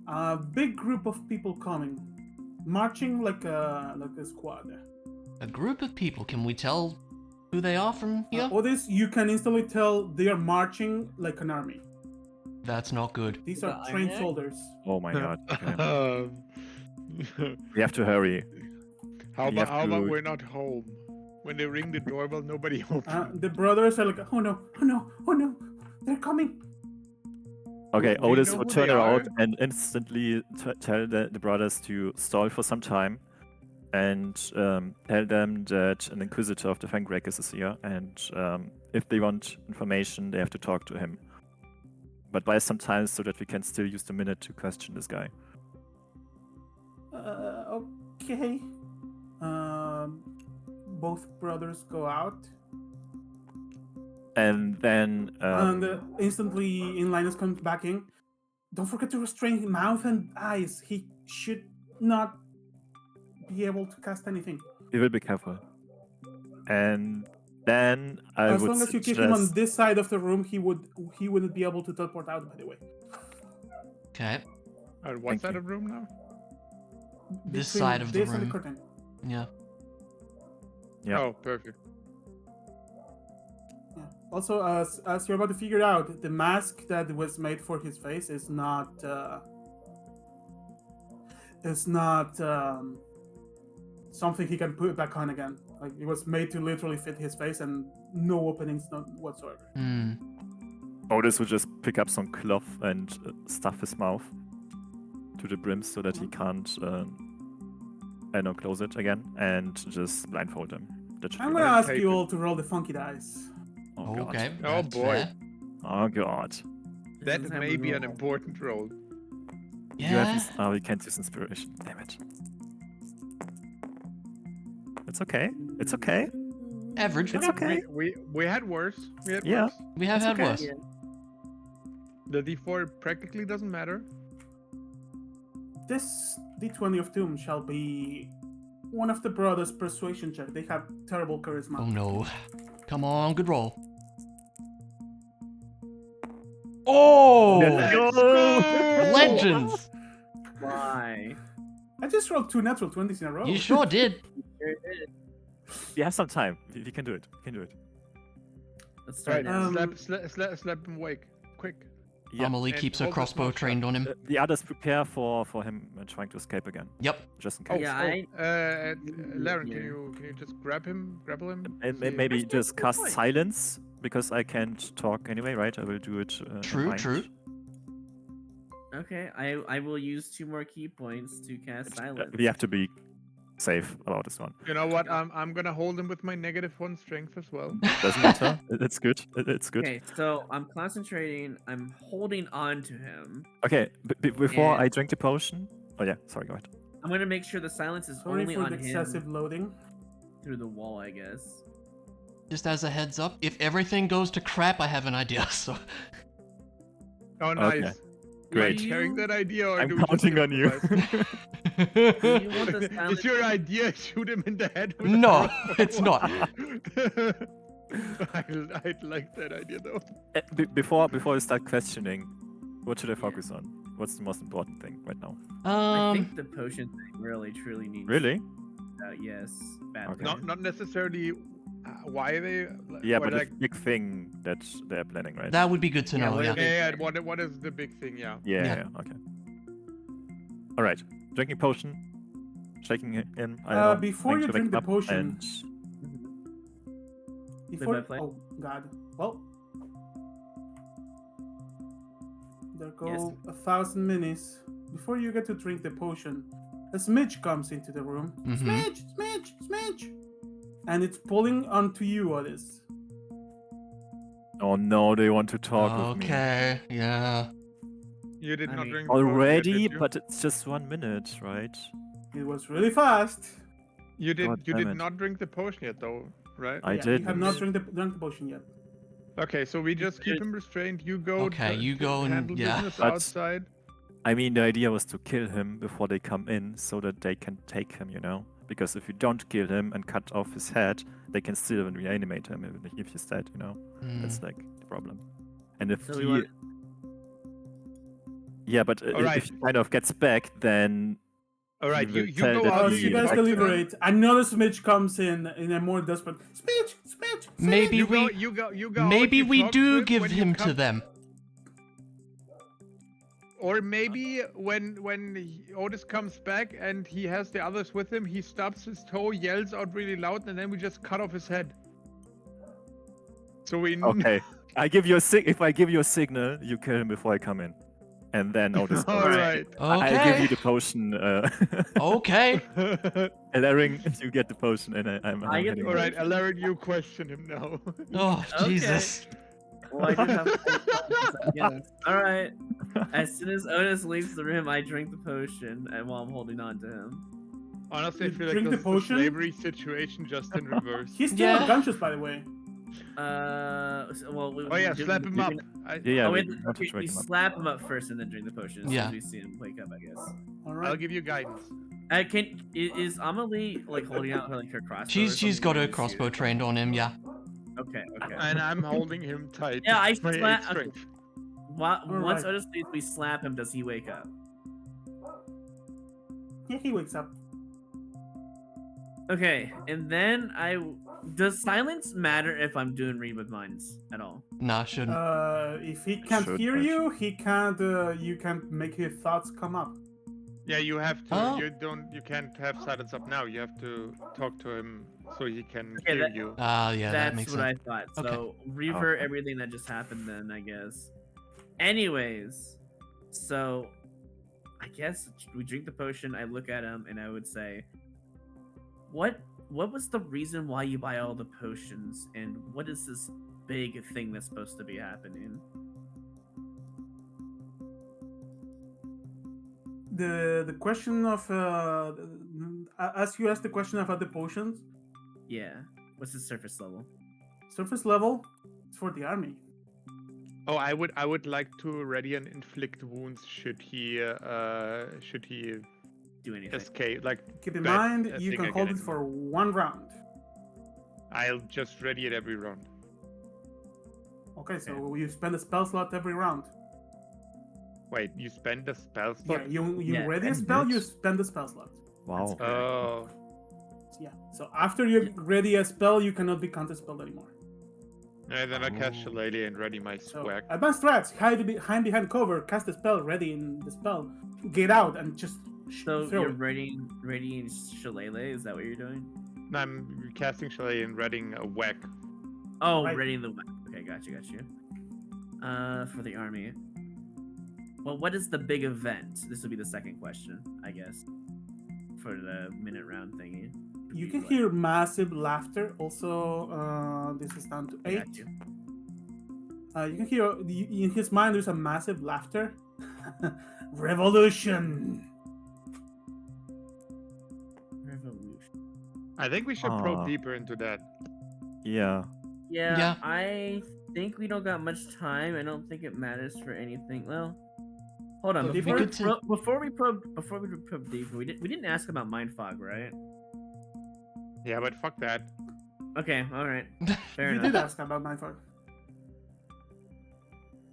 Speaker 2: a big group of people coming, marching like a squad.
Speaker 6: A group of people. Can we tell who they are from here?
Speaker 2: All this, you can instantly tell they are marching like an army.
Speaker 6: That's not good.
Speaker 2: These
Speaker 1: The
Speaker 2: are trained
Speaker 1: Iron Axe?
Speaker 2: soldiers.
Speaker 5: Oh my god. Okay.
Speaker 4: Um,
Speaker 5: We have to hurry.
Speaker 4: how
Speaker 5: You have
Speaker 4: about
Speaker 5: to-
Speaker 4: we're not home? When they ring the doorbell, nobody opens.
Speaker 2: The brothers are like, oh no, oh no, oh no, they're coming.
Speaker 5: Okay,
Speaker 4: Do you
Speaker 5: Otis
Speaker 4: know
Speaker 5: will
Speaker 4: who
Speaker 5: turn
Speaker 4: they
Speaker 5: around
Speaker 4: are?
Speaker 5: and instantly tell the brothers to stall for some time and tell them that an Inquisitor of the Fangbreakers is here, and if they want information, they have to talk to him. But buy some time so that we can still use the minute to question this guy.
Speaker 2: Okay. Both brothers go out,
Speaker 5: And then
Speaker 2: and instantly Linus comes back in. Don't forget to restrain his mouth and eyes. He should not be able to cast anything.
Speaker 5: we will be careful. And then I
Speaker 2: As
Speaker 5: would
Speaker 2: long as you keep
Speaker 5: suggest...
Speaker 2: him on this side of the room, he wouldn't be able to teleport out. By the way,
Speaker 6: Okay.
Speaker 4: And
Speaker 5: Thank
Speaker 4: what's that
Speaker 5: you.
Speaker 4: a room now?
Speaker 6: This
Speaker 2: Between
Speaker 6: side of the
Speaker 2: this and
Speaker 6: room.
Speaker 2: the curtain.
Speaker 6: Yeah.
Speaker 5: Yeah.
Speaker 4: Oh, perfect.
Speaker 2: Yeah. Also, as you're about to figure out, the mask that was made for his face is not something he can put back on again. Like, it was made to literally fit his face and no openings, none whatsoever.
Speaker 6: Hmm.
Speaker 5: Otis would just pick up some cloth and stuff his mouth. to the brim so that he can't close it again, and just blindfold him. That should
Speaker 2: I'm
Speaker 5: be
Speaker 2: gonna
Speaker 5: right.
Speaker 2: ask
Speaker 4: Tape
Speaker 2: you
Speaker 4: it.
Speaker 2: all to roll the funky dice.
Speaker 5: Oh, God.
Speaker 6: Okay.
Speaker 4: Oh,
Speaker 6: that's
Speaker 4: boy.
Speaker 6: fair.
Speaker 5: Oh god.
Speaker 4: That
Speaker 1: Doesn't have
Speaker 4: may
Speaker 1: a
Speaker 4: be an
Speaker 1: roll.
Speaker 4: important role.
Speaker 5: You have
Speaker 6: Yeah.
Speaker 5: we can't use inspiration. Damn it. It's okay. It's okay.
Speaker 6: Average.
Speaker 5: It's okay.
Speaker 4: We had worse. We had
Speaker 5: Yeah.
Speaker 4: worse.
Speaker 6: We have
Speaker 5: It's
Speaker 6: had
Speaker 5: okay.
Speaker 6: worse.
Speaker 1: Yeah.
Speaker 4: The D4 practically doesn't matter.
Speaker 2: This D20 of Doom shall be one of the brothers' persuasion check. They have terrible charisma.
Speaker 6: Oh no. Come on, good roll. Oh!
Speaker 5: Let's go!
Speaker 6: Legends!
Speaker 1: Why?
Speaker 2: I just rolled 2 natural 20s in a row.
Speaker 6: You sure did.
Speaker 1: Sure did.
Speaker 5: We have some time. We can do it. We can do it.
Speaker 1: Let's start
Speaker 4: Right,
Speaker 1: now.
Speaker 4: slap him awake, quick.
Speaker 5: Yeah.
Speaker 6: Amelie
Speaker 4: And
Speaker 6: keeps her
Speaker 4: hold the
Speaker 6: crossbow
Speaker 4: small
Speaker 6: trained on him.
Speaker 5: The others prepare for him trying to escape again,
Speaker 6: Yep.
Speaker 5: just in
Speaker 4: Oh,
Speaker 5: case.
Speaker 1: Yeah,
Speaker 4: Laren,
Speaker 1: Yeah.
Speaker 4: can you just grapple him?
Speaker 5: And
Speaker 4: See-
Speaker 5: maybe
Speaker 1: Actually,
Speaker 5: just
Speaker 1: good
Speaker 5: cast
Speaker 1: point.
Speaker 5: silence because I can't talk anyway, right? I will do it. In
Speaker 6: True,
Speaker 5: mind.
Speaker 6: true.
Speaker 1: Okay, I will use 2 more key points to cast silence.
Speaker 5: We have to be safe about this one.
Speaker 4: You know what? I'm gonna hold him with my -1 strength as well.
Speaker 5: Doesn't matter. It's good. It's good.
Speaker 1: Okay, so I'm concentrating. I'm holding on to him.
Speaker 5: Okay. Before I
Speaker 1: And-
Speaker 5: drink the potion. Oh yeah. Sorry. Go ahead.
Speaker 1: I'm gonna make sure the silence is
Speaker 2: Sorry
Speaker 1: only
Speaker 2: for
Speaker 1: on
Speaker 2: the
Speaker 1: him
Speaker 2: excessive loading.
Speaker 1: through the wall, I guess.
Speaker 6: Just as a heads up, if everything goes to crap, I have an idea, so.
Speaker 4: Oh, nice.
Speaker 5: Okay.
Speaker 4: Are
Speaker 5: Great.
Speaker 4: you sharing that idea, or
Speaker 5: I'm
Speaker 4: do we just
Speaker 5: counting on you.
Speaker 4: improvise?
Speaker 1: Do you want the silence?
Speaker 4: Is your idea shoot him in the head? With
Speaker 6: No,
Speaker 4: a crossbow?
Speaker 6: it's not.
Speaker 4: I'd like that idea though.
Speaker 5: Before we start questioning, what should I focus on? What's the most important thing right now?
Speaker 1: I think the potion thing really, truly needs.
Speaker 5: Really?
Speaker 1: Yes. Badly.
Speaker 5: Okay.
Speaker 4: Not necessarily why they.
Speaker 5: Yeah,
Speaker 4: or
Speaker 5: but
Speaker 4: like,
Speaker 5: the big thing that they're planning, right?
Speaker 6: that would be good to
Speaker 1: Yeah,
Speaker 6: know,
Speaker 1: what
Speaker 6: yeah.
Speaker 1: if
Speaker 4: yeah. What is the big thing? Yeah.
Speaker 5: Yeah,
Speaker 6: Yeah.
Speaker 5: yeah, okay. All right, drinking potion, shaking it in. I don't know,
Speaker 2: Before
Speaker 5: trying
Speaker 2: you
Speaker 5: to
Speaker 2: drink
Speaker 5: wake
Speaker 2: the
Speaker 5: up
Speaker 2: potion-
Speaker 5: and
Speaker 2: Before,
Speaker 1: play?
Speaker 2: oh god. Well, there go
Speaker 1: Yes.
Speaker 2: 1,000 minutes. Before you get to drink the potion, a smidge comes into the room.
Speaker 6: Mhm.
Speaker 2: Smidge! And it's pulling onto you, Otis.
Speaker 5: oh no, they want to talk with me
Speaker 6: Okay, yeah.
Speaker 4: You did
Speaker 1: I
Speaker 4: not
Speaker 1: mean-
Speaker 4: drink the potion yet,
Speaker 5: already,
Speaker 4: did you?
Speaker 5: but it's just 1 minute, right?
Speaker 2: It was really fast.
Speaker 4: You did.
Speaker 5: God
Speaker 4: You
Speaker 5: damn
Speaker 4: did
Speaker 5: it.
Speaker 4: not drink the potion yet, though, right?
Speaker 5: I
Speaker 2: Yeah,
Speaker 5: did.
Speaker 2: You have not drunk the potion yet.
Speaker 4: Okay, so we just keep him restrained. You go.
Speaker 6: Okay, you go and-
Speaker 4: handle
Speaker 6: yeah.
Speaker 4: business
Speaker 5: But-
Speaker 4: outside.
Speaker 5: I mean, the idea was to kill him before they come in, so that they can take him, you know. Because if you don't kill him and cut off his head, they can still reanimate him if he's dead, you know. That's
Speaker 6: Mm.
Speaker 5: like the problem. And if
Speaker 1: So we
Speaker 5: he,
Speaker 1: want-
Speaker 5: yeah, but
Speaker 4: Alright.
Speaker 5: if he kind of gets back, then
Speaker 4: All right,
Speaker 5: will
Speaker 4: you
Speaker 5: tell
Speaker 4: go
Speaker 5: that
Speaker 4: out.
Speaker 2: Oh,
Speaker 5: he-
Speaker 2: so you guys
Speaker 4: talk to them.
Speaker 2: deliberate. Another smidge comes in a more desperate. Smidge!
Speaker 6: Maybe
Speaker 4: You go.
Speaker 6: we
Speaker 4: You go. You go.
Speaker 6: maybe
Speaker 4: you
Speaker 6: we
Speaker 4: talk
Speaker 6: do
Speaker 4: to
Speaker 6: give
Speaker 4: when you
Speaker 6: him to
Speaker 4: come-
Speaker 6: them.
Speaker 4: Or maybe when Otis comes back and he has the others with him, he stubs his toe, yells out really loud, and then we just cut off his head. So we.
Speaker 5: okay, I give you if I give you a signal, you kill him before I come in, and then Otis
Speaker 4: All
Speaker 5: goes.
Speaker 4: right.
Speaker 5: I'll give you
Speaker 6: Okay.
Speaker 5: the potion.
Speaker 6: Okay.
Speaker 5: Alaring, you get the potion, and I'm
Speaker 1: I get
Speaker 5: heading
Speaker 1: the
Speaker 4: All
Speaker 5: out.
Speaker 4: right, Alaric, you question him now.
Speaker 6: Oh,
Speaker 1: Okay.
Speaker 6: Jesus.
Speaker 1: Well, I do have. Yes. All right. As soon as Otis leaves the room, I drink the potion, and while I'm holding on to him.
Speaker 4: Honestly, I
Speaker 2: You
Speaker 4: feel like
Speaker 2: drink
Speaker 4: this
Speaker 2: the
Speaker 4: is the
Speaker 2: potion?
Speaker 4: slavery situation just in reverse.
Speaker 2: He's still
Speaker 6: Yeah.
Speaker 2: unconscious, by the way.
Speaker 1: Well.
Speaker 4: Oh yeah, slap him up.
Speaker 5: Yeah,
Speaker 1: Oh,
Speaker 5: we
Speaker 1: wait,
Speaker 5: want to
Speaker 1: okay, we
Speaker 5: wake him up.
Speaker 1: slap him up first and then drink the potion as soon
Speaker 6: Yeah.
Speaker 1: as we see him wake up, I guess.
Speaker 2: All
Speaker 4: I'll
Speaker 2: right.
Speaker 4: give you guidance.
Speaker 1: Is Amelie like holding out like her crossbow? or
Speaker 6: She's
Speaker 1: something,
Speaker 6: got
Speaker 1: or
Speaker 6: her
Speaker 1: is she-
Speaker 6: crossbow trained on him, yeah.
Speaker 1: Okay.
Speaker 4: And I'm holding him tight.
Speaker 1: Yeah, I
Speaker 4: with my
Speaker 1: slap-
Speaker 4: 8 strength.
Speaker 1: Once
Speaker 2: Alright.
Speaker 1: Otis leaves, we slap him. Does he wake up?
Speaker 2: Yeah, he wakes up.
Speaker 1: Okay, and then does silence matter if I'm doing read with minds at all?
Speaker 6: Nah, shouldn't.
Speaker 2: If he can't
Speaker 5: Should
Speaker 2: hear
Speaker 5: match.
Speaker 2: you, he can't. You can't make his thoughts come up.
Speaker 4: Yeah, you have to.
Speaker 6: Oh.
Speaker 4: You can't have silence up now. You have to talk to him so he can
Speaker 1: Okay,
Speaker 4: hear
Speaker 1: that-
Speaker 4: you.
Speaker 6: Ah, yeah, that
Speaker 1: That's
Speaker 6: makes
Speaker 1: what
Speaker 6: sense.
Speaker 1: I thought. So
Speaker 6: Okay.
Speaker 1: revert
Speaker 5: Okay.
Speaker 1: everything that just happened then, I guess. Anyways, so I guess we drink the potion. I look at him and I would say, What was the reason why you buy all the potions, and what is this big thing that's supposed to be happening?
Speaker 2: The question of as you asked the question about the potions,
Speaker 1: Yeah. What's the surface level?
Speaker 2: surface level, it's for the army.
Speaker 4: Oh, I would like to ready and inflict wounds should he
Speaker 1: Do anything?
Speaker 4: escape. Like
Speaker 2: Keep in
Speaker 4: bad
Speaker 2: mind, you
Speaker 4: thing
Speaker 2: can
Speaker 4: again
Speaker 2: hold it
Speaker 4: anymore.
Speaker 2: for 1 round.
Speaker 4: I'll just ready it every round.
Speaker 2: Okay, so you spend a spell slot every round.
Speaker 4: Wait, you spend the spell
Speaker 2: Yeah,
Speaker 4: slot?
Speaker 2: you
Speaker 1: Yeah,
Speaker 2: ready a
Speaker 5: and
Speaker 2: spell, you
Speaker 5: it's-
Speaker 2: spend the spell slot.
Speaker 5: Wow.
Speaker 4: Oh,
Speaker 2: Yeah. So after you ready a spell, you cannot be counterspelled anymore.
Speaker 4: and then I cast
Speaker 3: Oh.
Speaker 4: Shillelagh and ready my
Speaker 2: So
Speaker 4: swag.
Speaker 2: advanced strats, hide behind cover, cast a spell, ready in the spell, get out and just
Speaker 1: So
Speaker 2: throw
Speaker 1: you're
Speaker 2: it.
Speaker 1: readying Shillelagh? Is that what you're doing?
Speaker 4: No, I'm casting Shillelagh and readying a whack.
Speaker 1: Oh,
Speaker 2: Right.
Speaker 1: readying the weapon. Okay, got you. For the army. Well, what is the big event? This will be the second question, I guess, for the minute round thingy.
Speaker 2: You
Speaker 1: Be
Speaker 2: can
Speaker 1: like-
Speaker 2: hear massive laughter. Also, this is down to
Speaker 1: I
Speaker 2: 8.
Speaker 1: got you.
Speaker 2: You can hear in his mind there's a massive laughter. Revolution.
Speaker 1: Revolution.
Speaker 4: I think we should probe
Speaker 5: Ah.
Speaker 4: deeper into that.
Speaker 5: Yeah.
Speaker 1: Yeah, I think we don't got much time. I don't think it matters for anything. Well, hold on.
Speaker 2: Go
Speaker 1: Before
Speaker 2: deeper?
Speaker 1: we,
Speaker 3: Good to-
Speaker 1: before we probe deeper, we didn't ask about mind fog, right?
Speaker 4: Yeah, but fuck that.
Speaker 1: Okay, all right, fair
Speaker 2: You
Speaker 1: enough.
Speaker 2: did ask about my fog.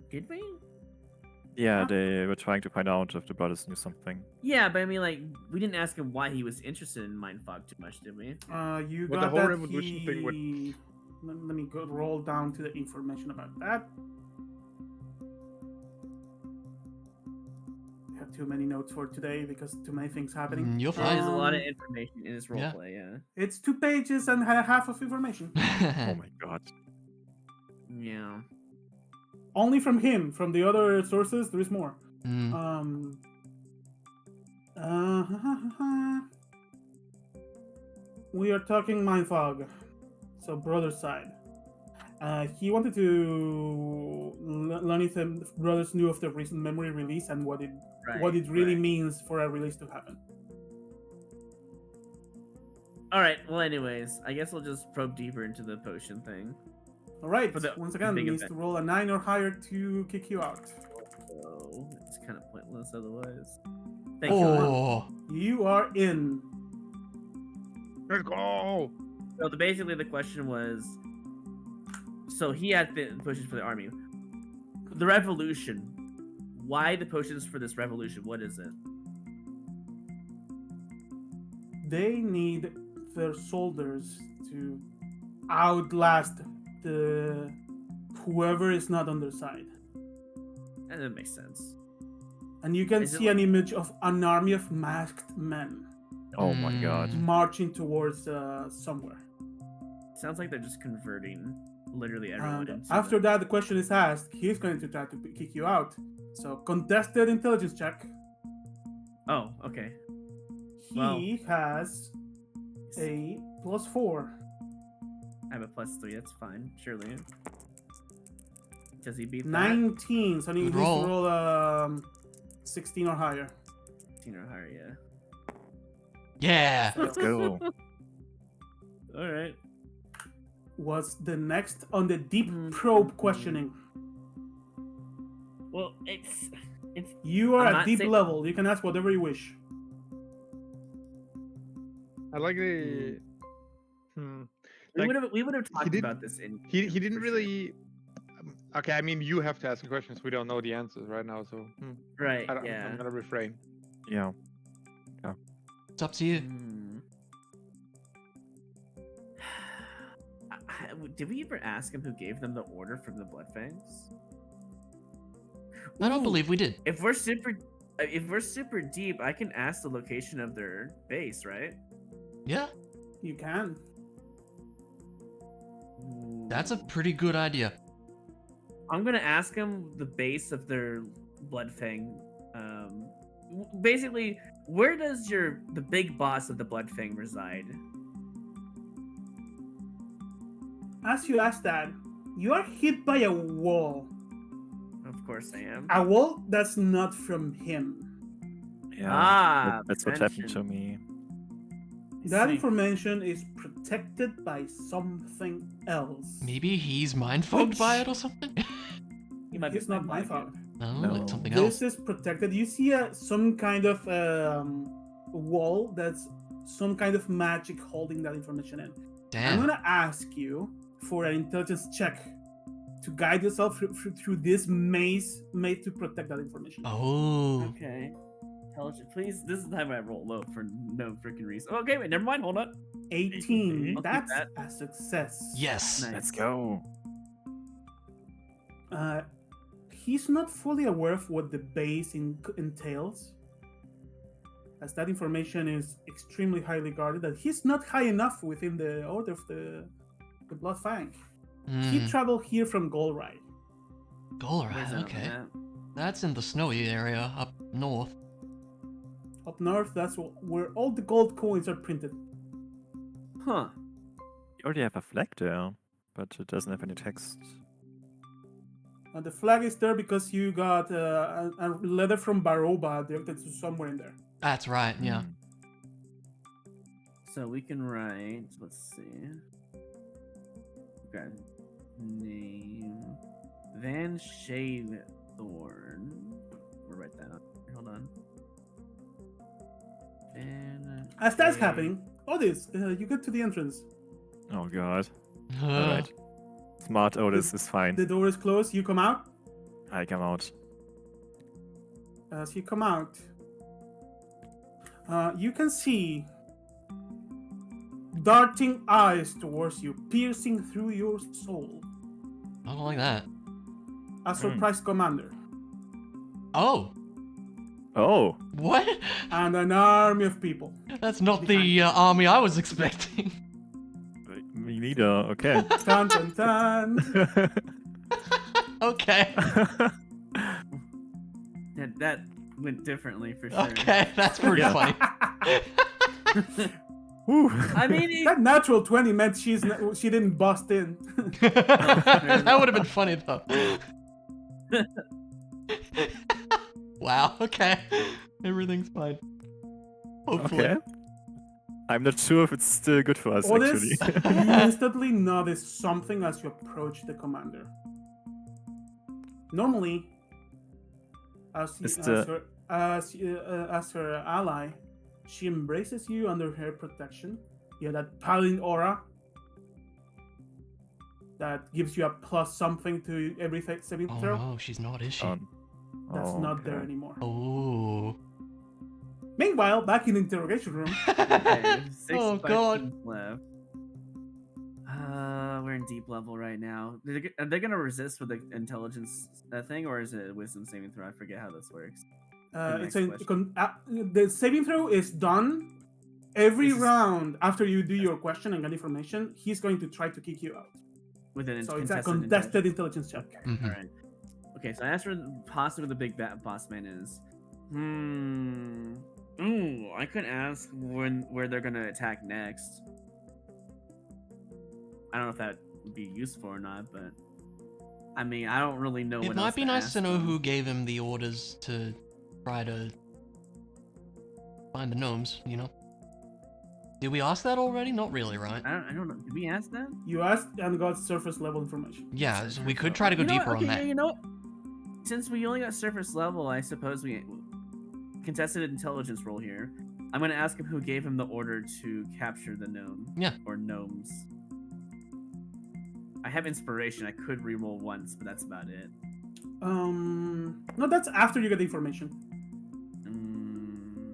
Speaker 1: Did we?
Speaker 5: Yeah,
Speaker 1: Huh?
Speaker 5: they were trying to find out if the brothers knew something.
Speaker 1: Yeah, but I mean, like, we didn't ask him why he was interested in mind fog too much, did we?
Speaker 2: You
Speaker 4: Well,
Speaker 2: got
Speaker 4: the whole
Speaker 2: that
Speaker 4: revolution thing would-
Speaker 2: Let me go roll down to the information about that. I have too many notes for today because too many things happening.
Speaker 3: You're
Speaker 1: There's a lot of
Speaker 2: Um,
Speaker 1: information in this
Speaker 3: yeah.
Speaker 1: roleplay. Yeah.
Speaker 2: It's 2 pages and a half of information.
Speaker 5: Oh my god.
Speaker 1: Yeah.
Speaker 2: Only from him. From the other sources, there is more.
Speaker 3: Mm.
Speaker 2: We are talking mind fog, so brother's side. He wanted to learn if the brothers knew of the recent memory release and what it really
Speaker 1: right.
Speaker 2: means for a release to happen.
Speaker 1: All right. Well, anyways, I guess we'll just probe deeper into the potion thing.
Speaker 2: All right.
Speaker 1: For the
Speaker 2: Once again,
Speaker 1: big
Speaker 2: needs
Speaker 1: event.
Speaker 2: to roll a 9 or higher to kick you out.
Speaker 1: So it's kind of pointless otherwise. Thank you.
Speaker 3: Oh.
Speaker 2: You are in.
Speaker 4: Let's go!
Speaker 1: So basically, the question was, so he had the potions for the army. The revolution. Why the potions for this revolution? What is it?
Speaker 2: They need their soldiers to outlast the whoever is not on their side.
Speaker 1: And that makes sense.
Speaker 2: And you can
Speaker 1: Is it
Speaker 2: see an image of an army of masked men
Speaker 5: Oh my god.
Speaker 2: marching towards somewhere.
Speaker 1: Sounds like they're just converting literally everyone
Speaker 2: And
Speaker 1: into.
Speaker 2: after that, the question is asked. He's going to try to kick you out. So contested intelligence check.
Speaker 1: Oh, okay.
Speaker 2: He
Speaker 1: Well.
Speaker 2: has a +4.
Speaker 1: I have a +3. That's fine. Surely. Does he beat that?
Speaker 2: 19. So he needs to
Speaker 3: Roll.
Speaker 2: roll 16 or higher.
Speaker 1: 16 or higher, yeah.
Speaker 3: Yeah.
Speaker 5: Let's go.
Speaker 1: All right.
Speaker 2: Was the next on the deep probe questioning.
Speaker 1: Well, it's
Speaker 2: You are
Speaker 1: I'm
Speaker 2: at
Speaker 1: not
Speaker 2: deep
Speaker 1: saying-
Speaker 2: level. You can ask whatever you wish.
Speaker 4: I like the.
Speaker 1: we
Speaker 4: Like,
Speaker 1: would have talked
Speaker 4: didn't-
Speaker 1: about this in.
Speaker 4: He didn't
Speaker 1: for sure.
Speaker 4: really. Okay, I mean, you have to ask the questions. We don't know the answers right now, so
Speaker 1: Right.
Speaker 4: I'm
Speaker 1: Yeah.
Speaker 4: gonna refrain.
Speaker 5: Yeah.
Speaker 3: It's up to you.
Speaker 1: Did we ever ask him who gave them the order from the Bloodfangs?
Speaker 3: I don't
Speaker 1: Ooh,
Speaker 3: believe we did.
Speaker 1: If we're super deep, I can ask the location of their base, right?
Speaker 3: Yeah.
Speaker 2: You can.
Speaker 3: That's a pretty good idea.
Speaker 1: I'm gonna ask him the base of their Bloodfang basically, where does the big boss of the Bloodfang reside?
Speaker 2: As you ask that, you are hit by a wall.
Speaker 1: Of course I am.
Speaker 2: A wall that's not from him.
Speaker 5: Yeah, that's what happened to
Speaker 1: prevention.
Speaker 5: me.
Speaker 2: That
Speaker 1: See.
Speaker 2: information is protected by something else.
Speaker 3: Maybe he's mind fogged by it or something?
Speaker 1: He might be
Speaker 2: It's not my
Speaker 1: mind
Speaker 2: fault.
Speaker 3: No,
Speaker 5: No.
Speaker 3: like something
Speaker 2: This
Speaker 3: else.
Speaker 2: is protected. You see some kind of wall that's some kind of magic holding that information in. I'm
Speaker 3: Damn.
Speaker 2: gonna ask you for an intelligence check to guide yourself through this maze made to protect that information.
Speaker 3: Oh.
Speaker 1: Okay. Intelligent, please. This is the time I roll low for no freaking reason. Okay, wait, never mind. Hold on.
Speaker 2: 18.
Speaker 1: I'll keep
Speaker 2: That's
Speaker 1: that.
Speaker 2: a success.
Speaker 3: Yes.
Speaker 1: Nice.
Speaker 5: Let's go.
Speaker 2: He's not fully aware of what the base entails, as that information is extremely highly guarded. That he's not high enough within the order of the Blood Fang. He traveled here from Golride.
Speaker 1: Where's
Speaker 3: Golride,
Speaker 1: that on the
Speaker 3: okay.
Speaker 1: map?
Speaker 3: That's in the snowy area up north.
Speaker 2: Up north, that's where all the gold coins are printed.
Speaker 1: Huh.
Speaker 5: You already have a flag there, but it doesn't have any text.
Speaker 2: And the flag is there because you got a letter from Baroba directed to somewhere in there.
Speaker 3: That's right, yeah.
Speaker 1: So we can write. Let's see. Okay. Name Van Shade Thorn. We'll write that up. Hold on. Van.
Speaker 2: As that's
Speaker 1: Shade-
Speaker 2: happening, Otis, you get to the entrance.
Speaker 5: Oh god. Alright. Smart Otis is fine.
Speaker 2: The door is closed. You come out.
Speaker 5: I come out.
Speaker 2: As you come out, you can see darting eyes towards you, piercing through your soul.
Speaker 3: I don't like that.
Speaker 2: A surprise commander
Speaker 3: Oh,
Speaker 5: Oh!
Speaker 3: what?
Speaker 2: and an army of people.
Speaker 3: That's not the army I was expecting.
Speaker 5: Me neither, okay.
Speaker 2: Dun dun dun.
Speaker 3: Okay.
Speaker 1: That went differently for sure.
Speaker 3: Okay, that's pretty
Speaker 5: Yeah.
Speaker 3: funny.
Speaker 5: Whew.
Speaker 1: I mean,
Speaker 2: That natural 20 meant she didn't bust in.
Speaker 3: That would have been funny though. Wow, okay. Everything's fine. Hopefully.
Speaker 5: Okay. I'm not sure if it's still good for us,
Speaker 2: Otis,
Speaker 5: actually.
Speaker 2: you instantly notice something as you approach the commander. Normally, as her ally, she embraces you under her protection. You have that paladin aura that gives you a plus something to every saving
Speaker 3: Oh
Speaker 2: throw.
Speaker 3: no, she's not, is she?
Speaker 2: That's
Speaker 5: Oh,
Speaker 2: not there
Speaker 5: okay.
Speaker 2: anymore.
Speaker 3: Oh.
Speaker 2: Meanwhile, back in the interrogation room,
Speaker 1: okay, 6
Speaker 3: Oh,
Speaker 1: questions
Speaker 3: God.
Speaker 1: left. We're in deep level right now. Are they gonna resist with the intelligence thing, or is it a wisdom saving throw? I forget how this works.
Speaker 2: it's
Speaker 1: next
Speaker 2: the saving throw is done. Every
Speaker 1: This is-
Speaker 2: round after you do your question and get information, he's going to try to kick you out.
Speaker 1: With an
Speaker 2: So it's a
Speaker 1: contested
Speaker 2: contested intelligence check.
Speaker 3: Mhm.
Speaker 1: All right. Okay, so I asked where possibly the big boss man is. Ooh, I could ask where they're gonna attack next. I don't know if that would be useful or not, but I mean, I don't really know.
Speaker 3: It
Speaker 1: what
Speaker 3: might
Speaker 1: else
Speaker 3: be nice
Speaker 1: ask
Speaker 3: to know
Speaker 1: them.
Speaker 3: who gave him the orders to try to find the gnomes, you know? Did we ask that already? Not really, right?
Speaker 1: I don't know. Did we ask that?
Speaker 2: You asked and got surface level information.
Speaker 3: Yeah, so we could try to go
Speaker 1: You know what?
Speaker 3: deeper
Speaker 1: Okay,
Speaker 3: on
Speaker 1: yeah,
Speaker 3: that.
Speaker 1: you know what? Since we only got surface level, I suppose we contested intelligence roll here. I'm gonna ask him who gave him the order to capture the gnome.
Speaker 3: Yeah.
Speaker 1: Or gnomes. I have inspiration. I could reroll once, but that's about it.
Speaker 2: No, that's after you get the information,
Speaker 1: Mm,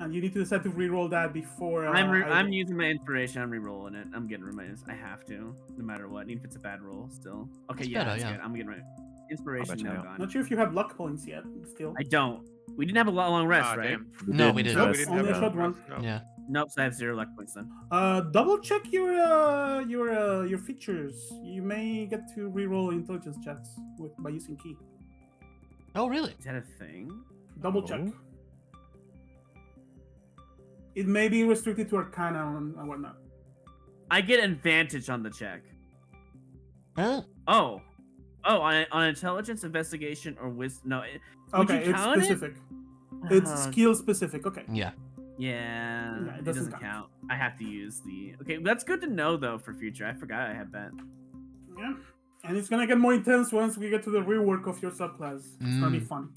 Speaker 2: and you need to decide to reroll that before.
Speaker 1: I'm using my inspiration. I'm rerolling it. I'm getting reminders. I have to, no matter what, even if it's a bad roll. Still, okay,
Speaker 3: That's
Speaker 1: yeah,
Speaker 3: better,
Speaker 1: that's
Speaker 3: yeah.
Speaker 1: good. I'm getting my inspiration
Speaker 5: bet you
Speaker 1: now
Speaker 5: know.
Speaker 1: gone.
Speaker 2: Not sure if you have luck points yet. Still,
Speaker 1: I don't. We didn't have a long rest,
Speaker 4: Ah,
Speaker 1: right?
Speaker 4: damn.
Speaker 3: No, we
Speaker 5: didn't
Speaker 3: didn't.
Speaker 4: No, we
Speaker 5: rest,
Speaker 4: didn't
Speaker 2: Only
Speaker 4: have
Speaker 2: a
Speaker 4: a
Speaker 2: short
Speaker 4: long
Speaker 2: one.
Speaker 4: rest, no.
Speaker 3: Yeah.
Speaker 1: Nope. So I have 0 luck points then.
Speaker 2: double check your features. You may get to reroll intelligence checks by using key.
Speaker 3: Oh, really?
Speaker 1: Is that a thing?
Speaker 2: Double check.
Speaker 5: Oh.
Speaker 2: It may be restricted to Arcana and whatnot.
Speaker 1: I get advantage on the check.
Speaker 6: Huh?
Speaker 1: Oh, on intelligence, investigation, or wisdom. No, would
Speaker 2: Okay,
Speaker 1: you
Speaker 2: it's
Speaker 1: count
Speaker 2: specific. It's
Speaker 1: Uh,
Speaker 2: skill specific. Okay.
Speaker 6: Yeah.
Speaker 1: Yeah,
Speaker 2: Yeah,
Speaker 1: it doesn't count. I have to use the. Okay, that's good to know though for future. I forgot I had that.
Speaker 2: Yeah. And it's gonna get more intense once we get to the rework of your subclass. It's gonna be
Speaker 6: Mm.
Speaker 2: fun.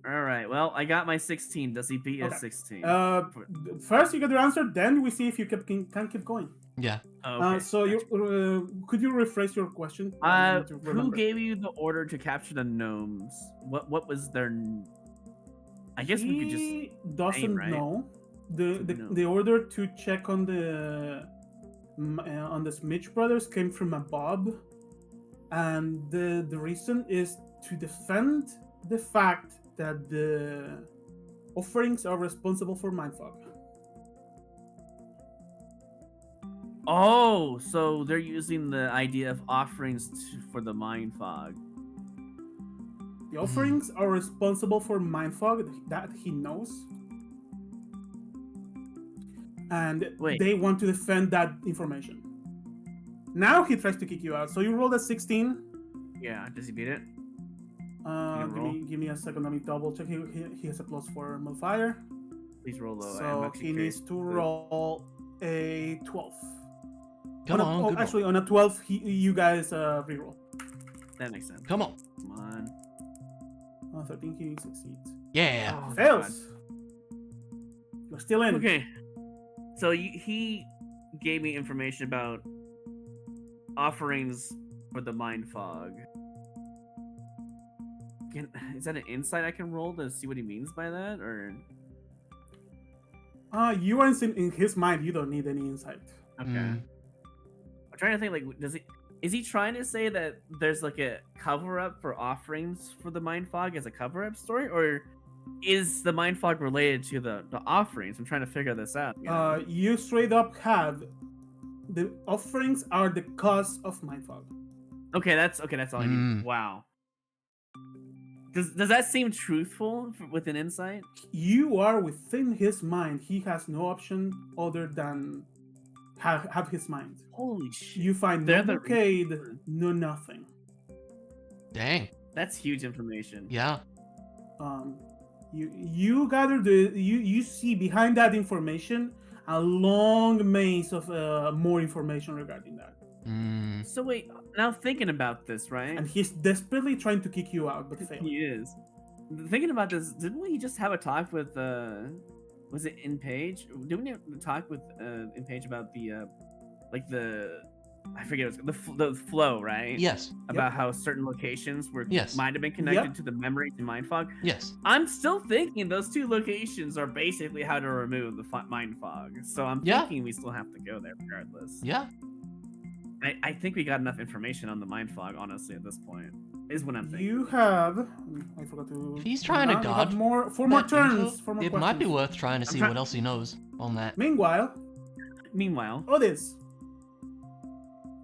Speaker 1: All right. Well, I got my 16. Does he beat
Speaker 2: Okay.
Speaker 1: his 16?
Speaker 2: First you get your answer, then we see if you can keep going.
Speaker 6: Yeah.
Speaker 1: Oh, okay.
Speaker 2: So you could you rephrase your question? I need to
Speaker 1: Who
Speaker 2: remember.
Speaker 1: gave you the order to capture the gnomes? What was their? I guess we could just.
Speaker 2: He doesn't
Speaker 1: right?
Speaker 2: know.
Speaker 1: No.
Speaker 2: The order to check on the Smith brothers came from above, and the reason is to defend the fact that the offerings are responsible for mindfuck.
Speaker 1: Oh, so they're using the idea of offerings for the mind fog.
Speaker 2: The offerings are responsible for mindfuck that he knows, and
Speaker 1: Wait.
Speaker 2: they want to defend that information. Now he tries to kick you out. So you rolled a 16.
Speaker 1: Yeah. Does he beat it?
Speaker 2: Give me a second. Let me double check. He has a +4 modifier.
Speaker 1: Please roll low.
Speaker 2: So he needs to roll a 12.
Speaker 6: Come on. Good roll.
Speaker 2: Actually, on a 12, you guys reroll.
Speaker 1: That makes sense.
Speaker 6: Come on.
Speaker 1: Come on.
Speaker 2: On 13, he succeeds.
Speaker 6: Yeah.
Speaker 1: Oh,
Speaker 2: Fails. You're still in.
Speaker 1: Okay. So he gave me information about offerings for the mind fog. Is that an insight I can roll to see what he means by that, or?
Speaker 2: You are in his mind. You don't need any insight.
Speaker 1: Okay.
Speaker 6: Mm.
Speaker 1: I'm trying to think. Like, is he trying to say that there's like a cover up for offerings for the mind fog as a cover up story, or is the mind fog related to the offerings? I'm trying to figure this out.
Speaker 2: You straight up have the offerings are the cause of mindfuck.
Speaker 1: Okay, that's all I need. Wow. Does that seem truthful with an insight?
Speaker 2: You are within his mind. He has no option other than have his mind.
Speaker 1: Holy shit!
Speaker 2: You find no blockade, no nothing.
Speaker 6: Dang.
Speaker 1: That's huge information.
Speaker 6: Yeah.
Speaker 2: You gather you see behind that information a long maze of more information regarding that.
Speaker 6: Mm.
Speaker 1: So wait, now thinking about this, right?
Speaker 2: And he's desperately trying to kick you out, but failed.
Speaker 1: He is. Thinking about this, didn't we just have a talk with was it In Page? Didn't we have a talk with In Page about the like the I forget it was the flow, right?
Speaker 6: Yes.
Speaker 1: About how certain locations might have been connected to the memory to mindfog.
Speaker 6: Yes.
Speaker 1: I'm still thinking those two locations are basically how to remove the mind fog. So I'm thinking we still have to go there regardless.
Speaker 6: Yeah.
Speaker 1: I think we got enough information on the mind fog, honestly, at this point. Is what I'm thinking.
Speaker 2: You have. I forgot to.
Speaker 6: If he's trying to dodge
Speaker 2: four more turns.
Speaker 6: info,
Speaker 2: 4 more
Speaker 6: it
Speaker 2: questions.
Speaker 6: might be worth trying to see what else he knows on that.
Speaker 2: Meanwhile,
Speaker 1: Otis,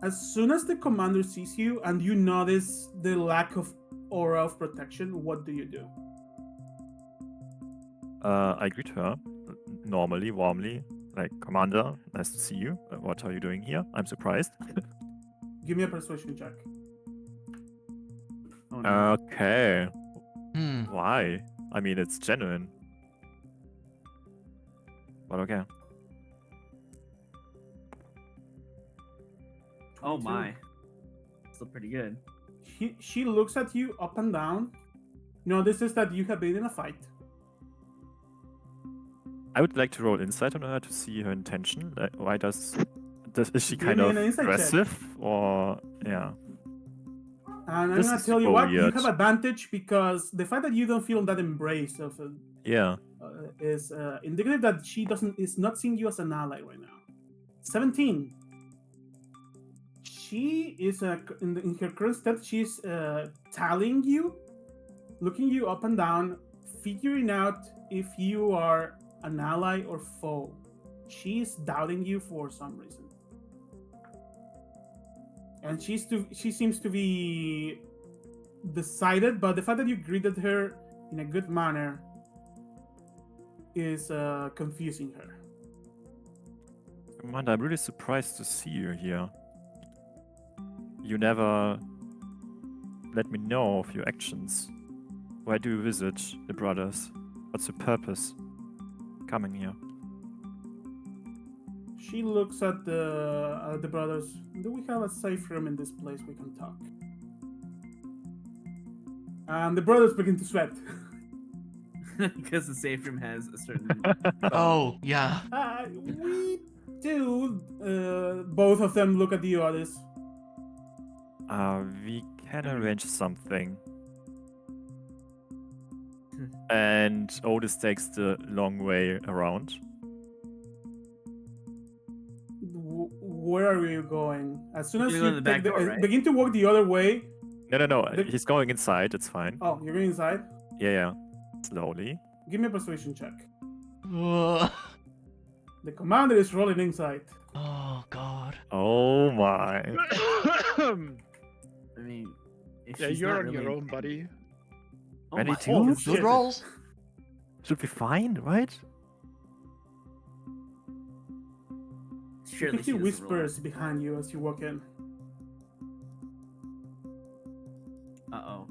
Speaker 2: as soon as the commander sees you and you notice the lack of aura of protection, what do you do?
Speaker 5: I greet her normally, warmly, like, Commander, nice to see you. What are you doing here? I'm surprised.
Speaker 2: Give me a persuasion check.
Speaker 1: Oh, no.
Speaker 5: Okay.
Speaker 6: Hmm.
Speaker 5: Why? I mean, it's genuine. But okay.
Speaker 1: Oh my. Still pretty good.
Speaker 2: She looks at you up and down. Notices that you have been in a fight.
Speaker 5: I would like to roll insight on her to see her intention. Like, why is she
Speaker 2: Give
Speaker 5: kind
Speaker 2: me
Speaker 5: of
Speaker 2: an insight check.
Speaker 5: aggressive, or yeah?
Speaker 2: And I'm
Speaker 5: This
Speaker 2: gonna
Speaker 5: is
Speaker 2: tell you what, you
Speaker 5: weird.
Speaker 2: have advantage because the fact that you don't feel that embrace of
Speaker 5: Yeah.
Speaker 2: is indicative that she is not seeing you as an ally right now. 17. She is in her current state. She's tallying you, looking you up and down, figuring out if you are an ally or foe. She's doubting you for some reason. And she seems to be decided, but the fact that you greeted her in a good manner is confusing her.
Speaker 5: Commander, I'm really surprised to see you here. You never let me know of your actions. Why do you visit the brothers? What's the purpose coming here?
Speaker 2: She looks at the brothers. Do we have a safe room in this place we can talk? And the brothers begin to sweat.
Speaker 1: Because the safe room has a certain.
Speaker 6: Oh, yeah.
Speaker 2: We do. Both of them look at the others.
Speaker 5: We can arrange something. And Otis takes the long way around.
Speaker 2: Where are you going? As soon as
Speaker 1: You're going
Speaker 2: you
Speaker 1: to the back
Speaker 2: take
Speaker 1: door, right?
Speaker 2: begin to walk the other way.
Speaker 5: No. He's going inside. It's fine.
Speaker 2: Oh, you're going inside?
Speaker 5: Yeah. Slowly.
Speaker 2: Give me a persuasion check.
Speaker 6: Ugh.
Speaker 2: The commander is rolling inside.
Speaker 6: Oh, God.
Speaker 5: Oh my.
Speaker 1: I mean, if
Speaker 4: Yeah,
Speaker 1: she's
Speaker 4: you're
Speaker 1: not
Speaker 4: on your
Speaker 1: really-
Speaker 4: own, buddy.
Speaker 1: Oh
Speaker 5: Ready
Speaker 1: my-
Speaker 5: to?
Speaker 2: Oh,
Speaker 6: Good
Speaker 2: shit.
Speaker 6: rolls.
Speaker 5: Should be fine, right?
Speaker 2: You
Speaker 1: Surely
Speaker 2: can
Speaker 1: she
Speaker 2: hear
Speaker 1: doesn't roll
Speaker 2: whispers behind you as you walk in.
Speaker 1: that. Uh-oh.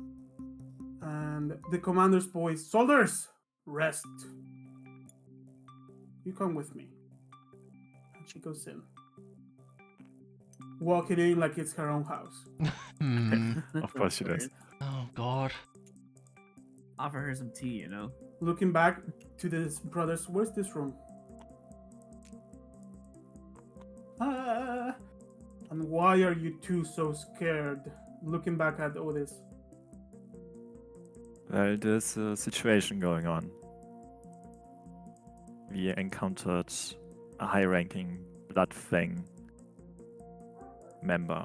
Speaker 2: And the commander's voice, soldiers, rest. You come with me. And she goes in. Walking in like it's her own house.
Speaker 5: Of course she does.
Speaker 6: Oh, God.
Speaker 1: Offer her some tea, you know?
Speaker 2: Looking back to the brothers, where's this room? And why are you two so scared? Looking back at Otis.
Speaker 5: Well, there's a situation going on. We encountered a high-ranking Blood Fang member.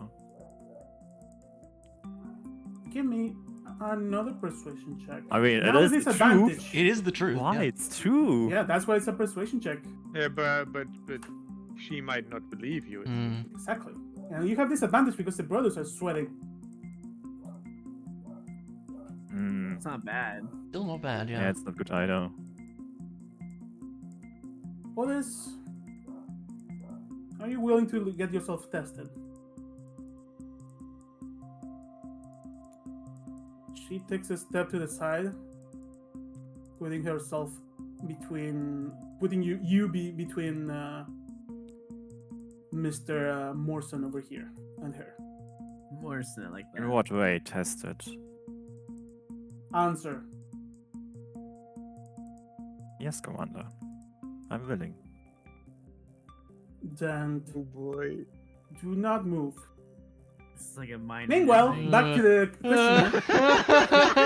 Speaker 2: Give me another persuasion check.
Speaker 5: I mean,
Speaker 2: Now
Speaker 5: it is
Speaker 2: with
Speaker 5: the
Speaker 2: disadvantage.
Speaker 6: It is the truth.
Speaker 5: Why?
Speaker 6: yeah.
Speaker 5: It's true.
Speaker 2: Yeah, that's why it's a persuasion check.
Speaker 4: Yeah, but she might not believe you.
Speaker 6: Mm.
Speaker 2: Exactly. And you have disadvantage because the brothers are sweating.
Speaker 5: Mm,
Speaker 1: It's not bad.
Speaker 6: Still not bad,
Speaker 5: yeah,
Speaker 6: yeah.
Speaker 5: it's not good either.
Speaker 2: Otis, are you willing to get yourself tested? She takes a step to the side, putting herself between, between Mr. Morrison over here and her.
Speaker 1: Morrison, I like that.
Speaker 5: In what way tested?
Speaker 2: Answer.
Speaker 5: Yes, Commander. I'm willing.
Speaker 2: Then
Speaker 4: Oh boy.
Speaker 2: do not move.
Speaker 1: This is like a mind.
Speaker 2: Meanwhile,
Speaker 1: thing.
Speaker 2: back to the questioner.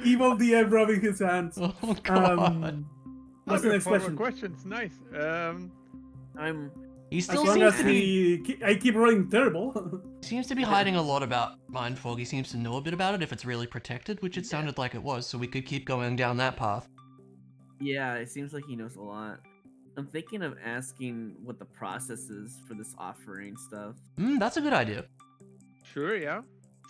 Speaker 2: Evil DM rubbing his hands.
Speaker 6: Oh, God.
Speaker 2: What's the next question?
Speaker 4: Questions, nice.
Speaker 1: I'm.
Speaker 6: He
Speaker 2: As
Speaker 6: still
Speaker 2: long
Speaker 6: seems
Speaker 2: as
Speaker 6: to be
Speaker 2: I keep rolling terrible.
Speaker 6: seems to be hiding a lot about mind fog. He seems to know a bit about it if it's really protected, which it sounded like it was, so we could keep going down that path.
Speaker 1: Yeah, it seems like he knows a lot. I'm thinking of asking what the process is for this offering stuff.
Speaker 6: That's a good idea.
Speaker 4: Sure, yeah.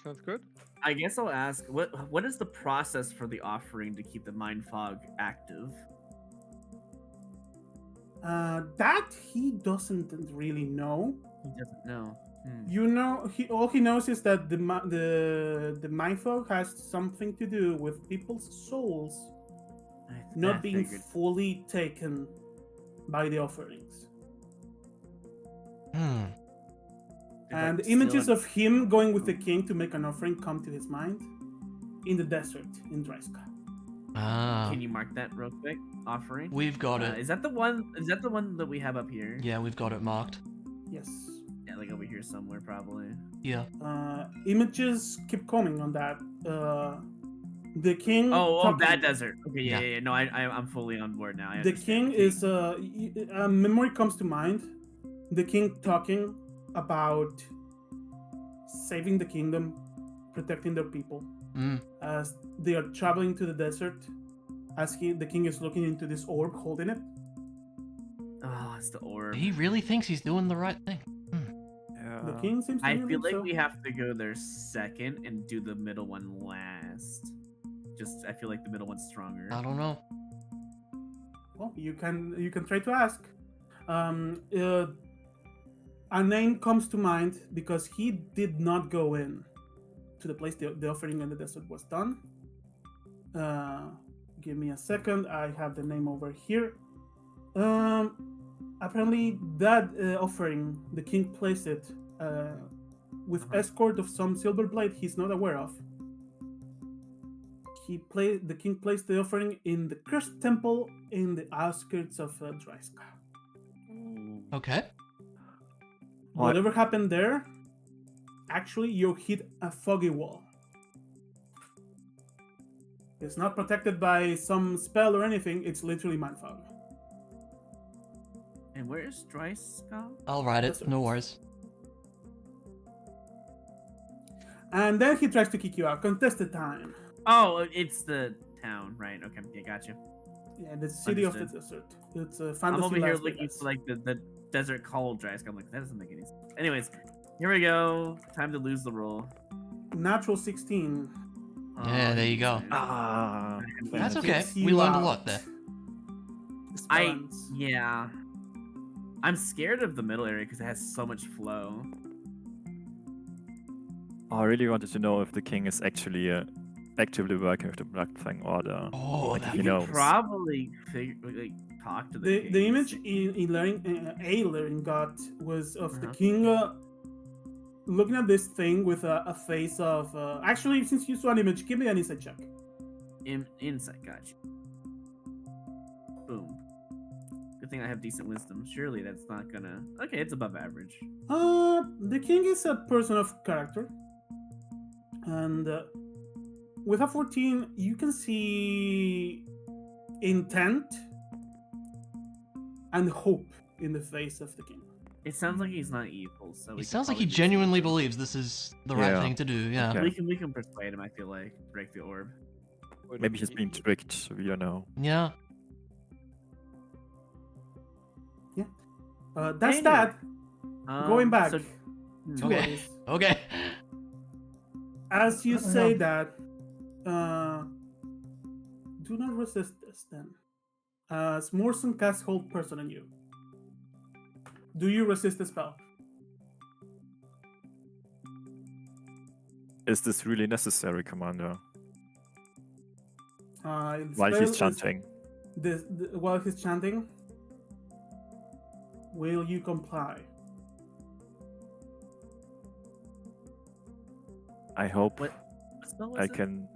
Speaker 4: Sounds good.
Speaker 1: I guess I'll ask what is the process for the offering to keep the mind fog active?
Speaker 2: That he doesn't really know.
Speaker 1: He doesn't know.
Speaker 2: You know, all he knows is that the mind fog has something to do with people's souls not being
Speaker 1: figured.
Speaker 2: fully taken by the offerings. And
Speaker 1: But
Speaker 2: images
Speaker 1: still-
Speaker 2: of him going with the king to make an offering come to his mind in the desert in Dryska.
Speaker 6: Ah,
Speaker 1: Can you mark that real quick? Offering.
Speaker 6: we've got it.
Speaker 1: Is that the one? Is that the one that we have up here?
Speaker 6: Yeah, we've got it marked.
Speaker 2: Yes.
Speaker 1: Yeah, like over here somewhere probably.
Speaker 6: Yeah.
Speaker 2: Images keep coming on that. The king.
Speaker 1: Oh,
Speaker 2: talking-
Speaker 1: that desert. Okay,
Speaker 6: Yeah.
Speaker 1: yeah. No, I'm fully on board now. I
Speaker 2: The
Speaker 1: understand.
Speaker 2: king is a memory comes to mind. The king talking about saving the kingdom, protecting their people as they are traveling to the desert. As the king is looking into this orb, holding it.
Speaker 1: Oh, it's the orb.
Speaker 6: He really thinks he's doing the right thing.
Speaker 2: The king seems to
Speaker 1: I
Speaker 2: believe
Speaker 1: feel like
Speaker 2: so.
Speaker 1: we have to go there second and do the middle one last. I feel like the middle one's stronger.
Speaker 3: I don't know.
Speaker 2: Well, you can try to ask. A name comes to mind because he did not go in to the place the offering in the desert was done. Give me a second. I have the name over here. Apparently, that offering, the king placed it with escort of some silver blade he's not aware of. The king placed the offering in the cursed temple in the outskirts of Dryska.
Speaker 3: Okay.
Speaker 5: What?
Speaker 2: Whatever happened there, actually, you hit a foggy wall. It's not protected by some spell or anything. It's literally mind fog.
Speaker 1: And where is Dryska?
Speaker 3: I'll write
Speaker 2: That's
Speaker 3: it.
Speaker 2: right.
Speaker 3: No worries.
Speaker 2: And then he tries to kick you out. Contested time.
Speaker 1: Oh, it's the town, right? Okay, yeah, gotcha.
Speaker 2: Yeah, the city of the
Speaker 1: Understood.
Speaker 2: desert. It's a fantasy.
Speaker 1: I'm over here
Speaker 2: Las
Speaker 1: looking
Speaker 2: Vegas.
Speaker 1: for like the desert called Dryska. I'm like, that doesn't make any sense. Anyways, here we go. Time to lose the roll.
Speaker 2: Natural 16.
Speaker 3: Yeah, there you go.
Speaker 1: Jesus.
Speaker 5: Ah,
Speaker 3: That's
Speaker 5: man.
Speaker 3: okay.
Speaker 2: Kicks
Speaker 3: We
Speaker 2: you
Speaker 3: learned a
Speaker 2: out.
Speaker 3: lot there.
Speaker 1: Yeah. I'm scared of the middle area because it has so much flow.
Speaker 5: I really wanted to know if the king is actually actively working with the Black Fang Order.
Speaker 3: Oh,
Speaker 5: Like,
Speaker 3: that
Speaker 5: he
Speaker 1: You
Speaker 5: knows.
Speaker 1: could probably talk to the
Speaker 2: The
Speaker 1: king.
Speaker 2: image Ailerin got was of the
Speaker 1: Uh-huh.
Speaker 2: king looking at this thing with a face of. Actually, since you saw an image, give me an insight check.
Speaker 1: Insight, gotcha. Boom. Good thing I have decent wisdom. Surely that's not gonna. Okay, it's above average.
Speaker 2: The king is a person of character, and with a 14, you can see intent and hope in the face of the king.
Speaker 1: It sounds like he's not evil, so
Speaker 3: It sounds like he genuinely believes this is the right
Speaker 5: Yeah.
Speaker 3: thing to do. Yeah.
Speaker 5: Okay.
Speaker 1: We can persuade him. I feel like break the orb.
Speaker 5: Maybe he's being tricked. We don't know.
Speaker 3: Yeah.
Speaker 2: That's
Speaker 1: Anyway,
Speaker 2: that. Going back
Speaker 1: So,
Speaker 2: to
Speaker 3: Okay.
Speaker 2: Otis.
Speaker 3: Okay.
Speaker 2: As you
Speaker 3: I don't
Speaker 2: say
Speaker 3: know.
Speaker 2: that, do not resist this then. As Morrison casts Hold Person on you. Do you resist the spell?
Speaker 5: Is this really necessary, Commander?
Speaker 2: The
Speaker 5: While
Speaker 2: spell
Speaker 5: he's
Speaker 2: is-
Speaker 5: chanting.
Speaker 2: While he's chanting, will you comply?
Speaker 5: I hope
Speaker 1: what spell was
Speaker 5: I
Speaker 1: it?
Speaker 5: can.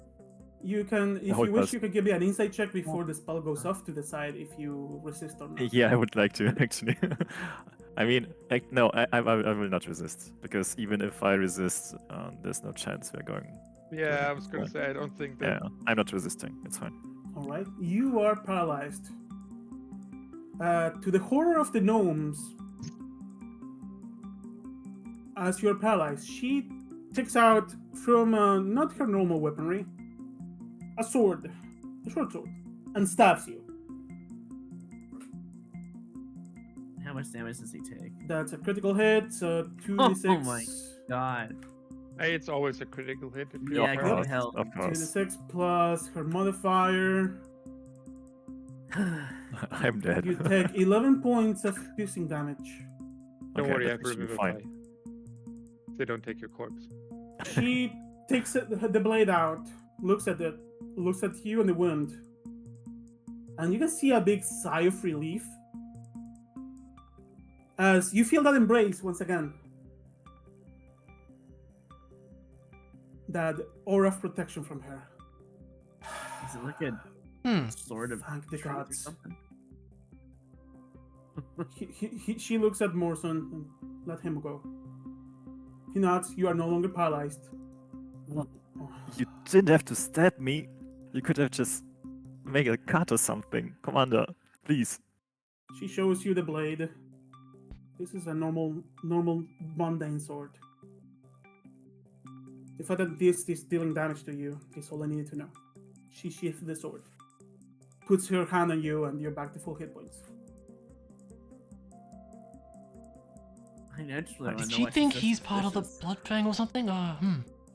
Speaker 2: You can, if
Speaker 5: Hold
Speaker 2: you wish,
Speaker 5: person.
Speaker 2: you can give me an insight check before the spell goes off to decide if you resist or not.
Speaker 5: Yeah, I would like to actually. I mean, no, I will not resist because even if I resist, there's no chance we're going.
Speaker 4: Yeah, I was gonna say I don't think
Speaker 5: Yeah,
Speaker 4: that.
Speaker 5: I'm not resisting. It's fine.
Speaker 2: All right, you are paralyzed. To the horror of the gnomes, as you're paralyzed, she takes out from not her normal weaponry, a sword, a short sword, and stabs you.
Speaker 1: How much damage does he take?
Speaker 2: That's a critical hit, so 2d6.
Speaker 1: Oh my God.
Speaker 4: Hey, it's always a critical hit. If
Speaker 1: Yeah,
Speaker 4: you're
Speaker 1: good
Speaker 4: paralyzed.
Speaker 1: hell.
Speaker 5: Of course.
Speaker 2: 2d6 plus her modifier.
Speaker 5: I'm dead.
Speaker 2: You take 11 points of piercing damage.
Speaker 4: Don't
Speaker 5: Okay,
Speaker 4: worry, I
Speaker 5: that's
Speaker 4: have
Speaker 5: actually
Speaker 4: revivify.
Speaker 5: fine.
Speaker 4: They don't take your corpse.
Speaker 2: She takes the blade out, looks at you and the wound, and you can see a big sigh of relief as you feel that embrace once again. That aura of protection from her.
Speaker 1: Does it look a
Speaker 3: Hmm.
Speaker 1: sword of
Speaker 2: Thank the
Speaker 1: truth or
Speaker 2: gods.
Speaker 1: something?
Speaker 2: She looks at Morrison and let him go. He nods. You are no longer paralyzed.
Speaker 5: You didn't have to stab me. You could have just made a cut or something. Commander, please.
Speaker 2: She shows you the blade. This is a normal, mundane sword. The fact that this is dealing damage to you is all I needed to know. She sheaths the sword, puts her hand on you, and you're back to full hit points.
Speaker 1: I know, just really
Speaker 3: Did
Speaker 1: wanna know
Speaker 3: she
Speaker 1: why she's
Speaker 3: think
Speaker 1: so
Speaker 3: he's part of the
Speaker 1: suspicious.
Speaker 3: blood fang or something?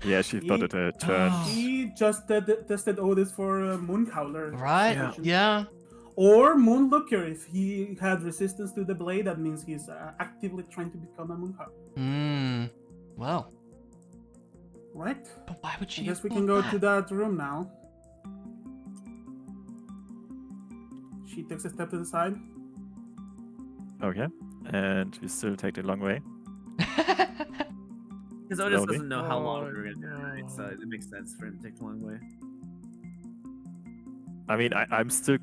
Speaker 5: Yeah, she thought it turned.
Speaker 3: Oh.
Speaker 2: She just tested Otis for Mooncowler.
Speaker 3: Right?
Speaker 2: situation.
Speaker 3: Yeah.
Speaker 2: Or Moonlooker. If he had resistance to the blade, that means he's actively trying to become a Mooncowler.
Speaker 3: Well,
Speaker 2: Right?
Speaker 3: but why would
Speaker 2: I
Speaker 3: she?
Speaker 2: guess we
Speaker 3: have
Speaker 2: can
Speaker 3: thought
Speaker 2: go to that room now. She takes a step to the side.
Speaker 5: Okay. And we still take the long way.
Speaker 1: Because Otis
Speaker 5: Slowly.
Speaker 1: doesn't know how long
Speaker 4: Oh,
Speaker 1: we were gonna do it, right? So
Speaker 4: no.
Speaker 1: it makes sense for him to take the long way.
Speaker 5: I mean, I'm still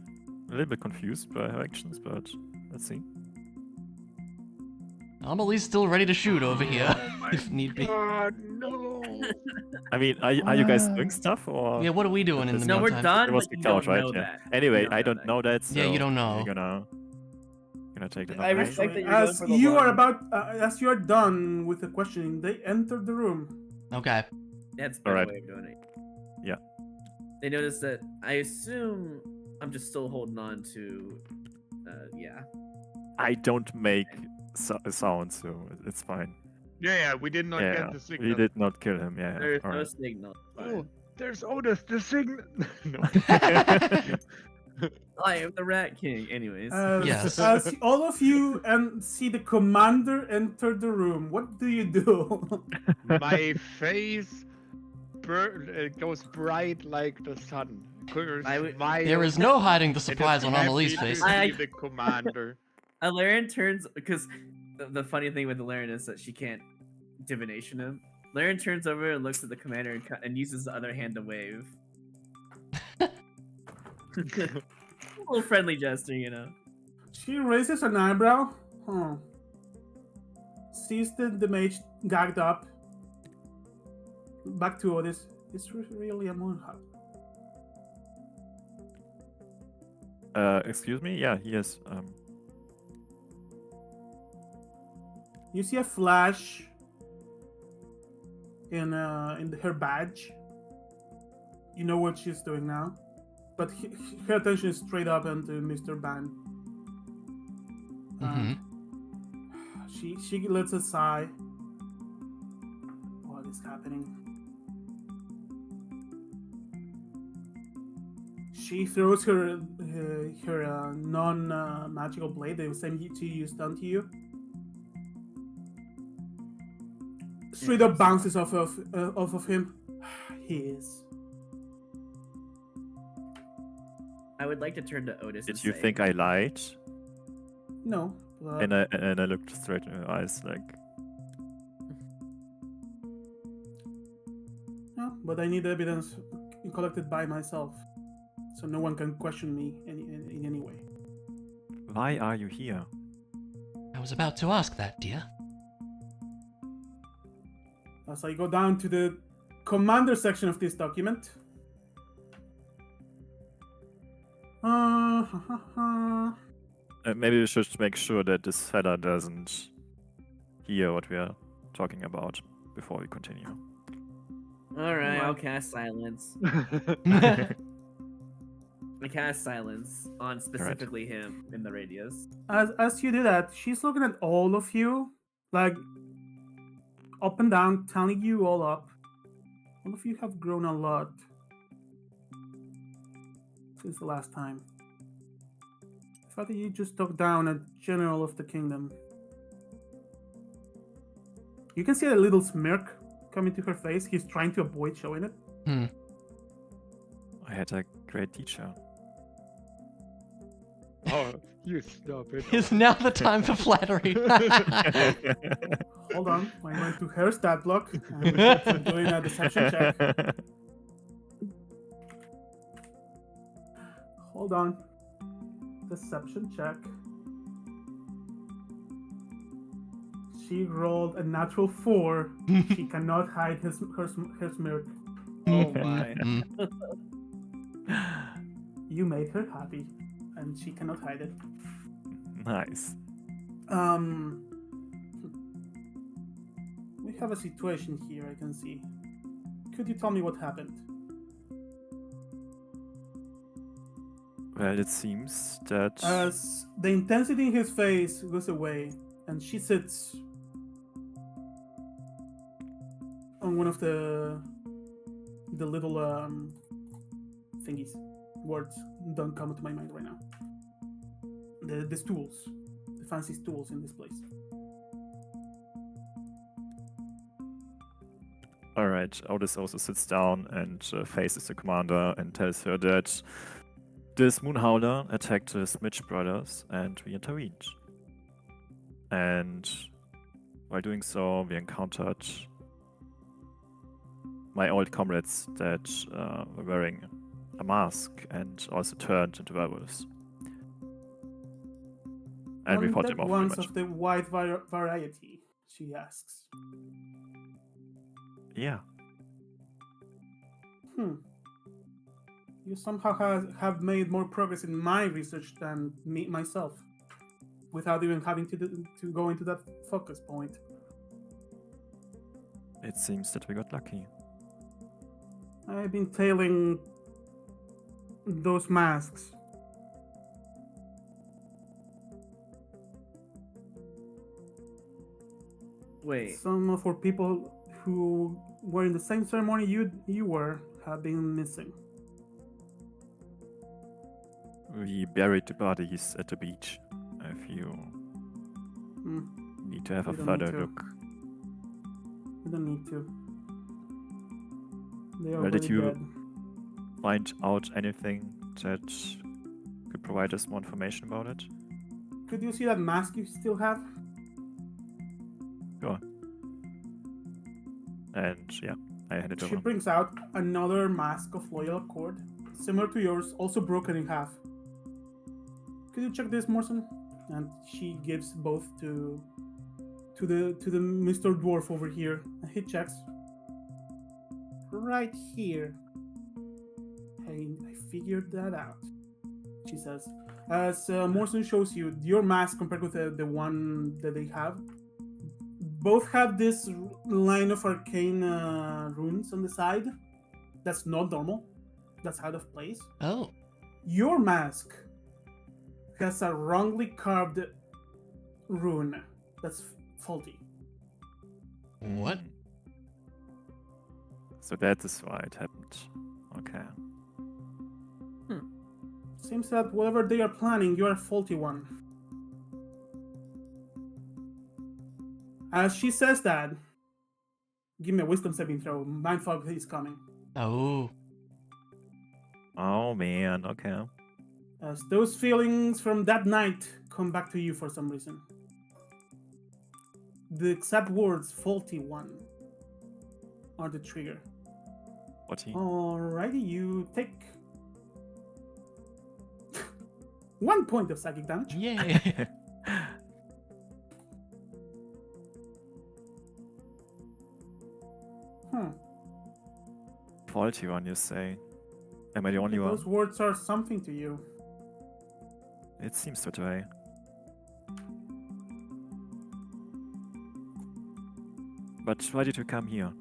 Speaker 5: a little bit confused by her actions, but let's see.
Speaker 3: I'm at least still ready to shoot over here, if need be.
Speaker 4: God, no.
Speaker 5: I mean, are you guys doing stuff or?
Speaker 3: Yeah, what are we doing in the
Speaker 1: No, we're
Speaker 3: meantime?
Speaker 1: done,
Speaker 5: It was
Speaker 1: but you
Speaker 5: kicked out,
Speaker 1: don't
Speaker 5: right?
Speaker 1: know
Speaker 5: Yeah.
Speaker 1: that.
Speaker 5: Anyway,
Speaker 1: You
Speaker 5: I don't know that, so
Speaker 3: Yeah, you don't know.
Speaker 5: We're gonna take the long
Speaker 1: I
Speaker 5: way.
Speaker 1: respect that you're
Speaker 2: As
Speaker 1: going for the
Speaker 2: you are
Speaker 1: long-
Speaker 2: about, as you are done with the questioning, they entered the room.
Speaker 3: Okay.
Speaker 1: That's a better
Speaker 5: Alright.
Speaker 1: way of doing it.
Speaker 5: Yeah.
Speaker 1: They notice that I assume I'm just still holding on to yeah.
Speaker 5: I don't make a sound, so it's fine.
Speaker 4: Yeah, we did not
Speaker 5: Yeah,
Speaker 4: get the signal.
Speaker 5: we did not kill him. Yeah,
Speaker 1: There's no
Speaker 5: alright.
Speaker 1: signal.
Speaker 4: Oh, there's Otis, the signal. No.
Speaker 1: I am the Rat King. Anyways.
Speaker 3: Yes.
Speaker 2: As all of you see the commander enter the room, what do you do?
Speaker 4: My face goes bright like the sun.
Speaker 3: There is no hiding the surprise on Amelie's face.
Speaker 4: I the commander.
Speaker 1: Laren turns because the funny thing with Laren is that she can't divination him. Laren turns over and looks at the commander and uses the other hand to wave. A little friendly gesture, you know.
Speaker 2: She raises an eyebrow. Sees the mage gagged up. Back to Otis. It's really a moonhut.
Speaker 5: Excuse me? Yeah, he is.
Speaker 2: You see a flash in her badge. You know what she's doing now, but her attention is straight up into Mr. Ban. She lets a sigh. What is happening? She throws her non-magical blade, the same she used onto you. Straight up bounces off of him. He is.
Speaker 1: I would like to turn to Otis.
Speaker 5: Did
Speaker 1: and
Speaker 5: you
Speaker 1: say,
Speaker 5: think I lied?
Speaker 2: No.
Speaker 5: And I looked straight in her eyes, like.
Speaker 2: No, but I need evidence collected by myself, so no one can question me in any way.
Speaker 5: Why are you here?
Speaker 3: I was about to ask that, dear.
Speaker 2: As I go down to the commander section of this document.
Speaker 5: Maybe we should make sure that this fella doesn't hear what we are talking about before we continue.
Speaker 1: Alright, I'll cast silence. I cast silence on specifically him in the radius.
Speaker 2: As you do that, she's looking at all of you, like up and down, telling you all up. All of you have grown a lot since the last time. I thought that you just took down a general of the kingdom. You can see a little smirk coming to her face. He's trying to avoid showing it.
Speaker 5: I had a great teacher.
Speaker 4: Oh, you stop it.
Speaker 3: Is now the time for flattery.
Speaker 2: Hold on, I went to her stat block. I'm doing a deception check. Hold on. Deception check. She rolled a natural 4. She cannot hide her smirk.
Speaker 1: Oh my.
Speaker 2: You made her happy, and she cannot hide it.
Speaker 5: Nice.
Speaker 2: We have a situation here, I can see. Could you tell me what happened?
Speaker 5: Well, it seems that
Speaker 2: As the intensity in his face goes away, and she sits on one of the little thingies. Words don't come to my mind right now. The stools, the fancy stools in this place.
Speaker 5: All right, Otis also sits down and faces the commander and tells her that this Moonhowler attacked the Smitch brothers and we intervened. And while doing so, we encountered my old comrades that were wearing a mask and also turned into werewolves. And we fought them off pretty
Speaker 2: ones
Speaker 5: much.
Speaker 2: of the wide variety, she asks.
Speaker 5: Yeah.
Speaker 2: You somehow have made more progress in my research than me myself, without even having to go into that focus point.
Speaker 5: It seems that we got lucky.
Speaker 2: I've been tailing those masks.
Speaker 1: Wait.
Speaker 2: Some of our people who were in the same ceremony you were have been missing.
Speaker 5: We buried the bodies at the beach. If you need to have a
Speaker 2: We don't
Speaker 5: further
Speaker 2: need to.
Speaker 5: look.
Speaker 2: You don't need to. They are
Speaker 5: Well, did
Speaker 2: already
Speaker 5: you
Speaker 2: dead.
Speaker 5: find out anything that could provide us more information about it?
Speaker 2: Could you see that mask you still have?
Speaker 5: Sure. And yeah, I hand it
Speaker 2: She
Speaker 5: over.
Speaker 2: brings out another mask of loyal accord, similar to yours, also broken in half. Could you check this, Morrison? And she gives both to the Mr. Dwarf over here. And he checks. Right here. Hey, I figured that out. She says. As Morrison shows you, your mask compared with the one that they have, both have this line of arcane runes on the side. That's not normal. That's out of place.
Speaker 3: Oh.
Speaker 2: Your mask has a wrongly carved rune that's faulty.
Speaker 3: What?
Speaker 5: So that is why it happened. Okay.
Speaker 2: Seems that whatever they are planning, you're a faulty one. As she says that, give me a wisdom saving throw. Mindfog is coming.
Speaker 3: Oh.
Speaker 5: Oh man, okay.
Speaker 2: As those feelings from that night come back to you for some reason. The exact words faulty one are the trigger.
Speaker 5: What he?
Speaker 2: Alrighty, you take 1 point of psychic damage.
Speaker 3: Yay.
Speaker 5: Faulty one, you say? Am I the only one?
Speaker 2: Those words are something to you.
Speaker 5: It seems that way. But why did you come here?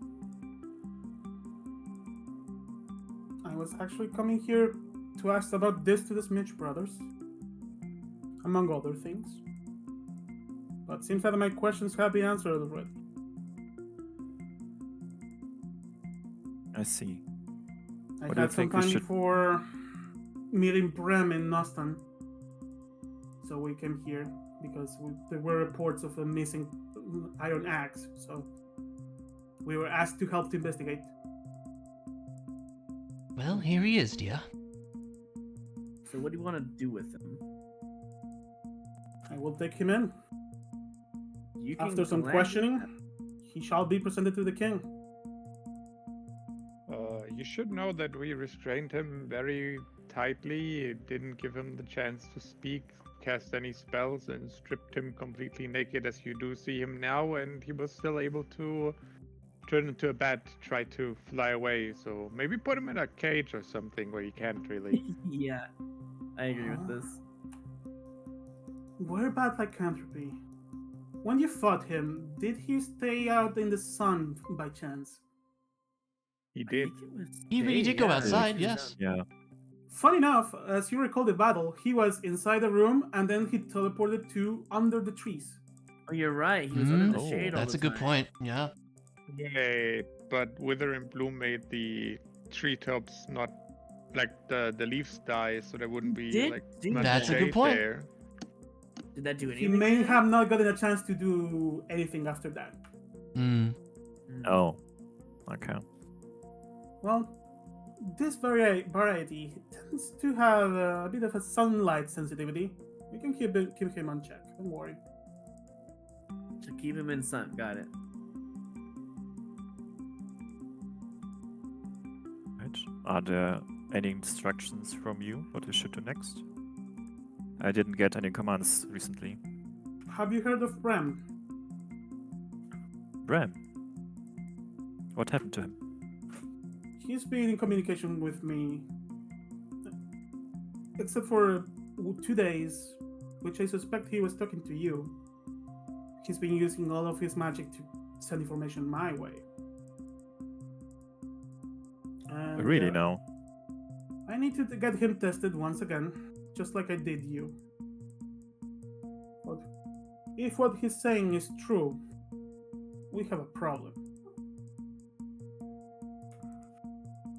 Speaker 2: I was actually coming here to ask about this to the Smitch brothers, among other things. But seems that my questions have been answered already.
Speaker 5: I see.
Speaker 2: I
Speaker 5: What do you
Speaker 2: had some
Speaker 5: think we
Speaker 2: time
Speaker 5: should-
Speaker 2: before meeting Brem in Nostan, so we came here because there were reports of a missing iron axe. So we were asked to help to investigate.
Speaker 3: Well, here he is, dear.
Speaker 1: So what do you want to do with him?
Speaker 2: I will take him in.
Speaker 1: You can
Speaker 2: After some
Speaker 1: gladly-
Speaker 2: questioning, he shall be presented to the king.
Speaker 4: You should know that we restrained him very tightly, didn't give him the chance to speak, cast any spells, and stripped him completely naked as you do see him now, and he was still able to turn into a bat, try to fly away. So maybe put him in a cage or something where he can't really.
Speaker 1: Yeah, I agree with this.
Speaker 2: What about lycanthropy? When you fought him, did he stay out in the sun by chance?
Speaker 4: He
Speaker 1: I
Speaker 4: did.
Speaker 1: think it was
Speaker 3: He really
Speaker 1: day,
Speaker 3: did go
Speaker 1: yeah,
Speaker 3: outside,
Speaker 1: he was
Speaker 3: yes.
Speaker 1: down.
Speaker 5: Yeah.
Speaker 2: Funny enough, as you recall the battle, he was inside the room and then he teleported to under the trees.
Speaker 1: Oh, you're right. He was under the
Speaker 5: Oh,
Speaker 1: shade all
Speaker 3: That's
Speaker 1: the
Speaker 3: a good
Speaker 1: time.
Speaker 3: point. Yeah.
Speaker 4: Wait, but Wither and Bloom made the treetops not like the leaves die, so there wouldn't be
Speaker 1: Did
Speaker 4: like
Speaker 1: do
Speaker 4: much
Speaker 3: That's a good
Speaker 4: shade
Speaker 3: point.
Speaker 4: there.
Speaker 1: Did that do
Speaker 2: He
Speaker 1: anything?
Speaker 2: may
Speaker 1: there?
Speaker 2: have not gotten a chance to do anything after that.
Speaker 3: Hmm.
Speaker 5: Oh, okay.
Speaker 2: Well, this variety tends to have a bit of a sunlight sensitivity. We can keep him on check. Don't worry.
Speaker 1: To keep him in sun. Got it.
Speaker 5: Right. Are there any instructions from you what we should do next? I didn't get any commands recently.
Speaker 2: Have you heard of Bram?
Speaker 5: Bram, what happened to him?
Speaker 2: He's been in communication with me, except for 2 days, which I suspect he was talking to you. He's been using all of his magic to send information my way. And,
Speaker 5: Really now?
Speaker 2: I need to get him tested once again, just like I did you. But if what he's saying is true, we have a problem.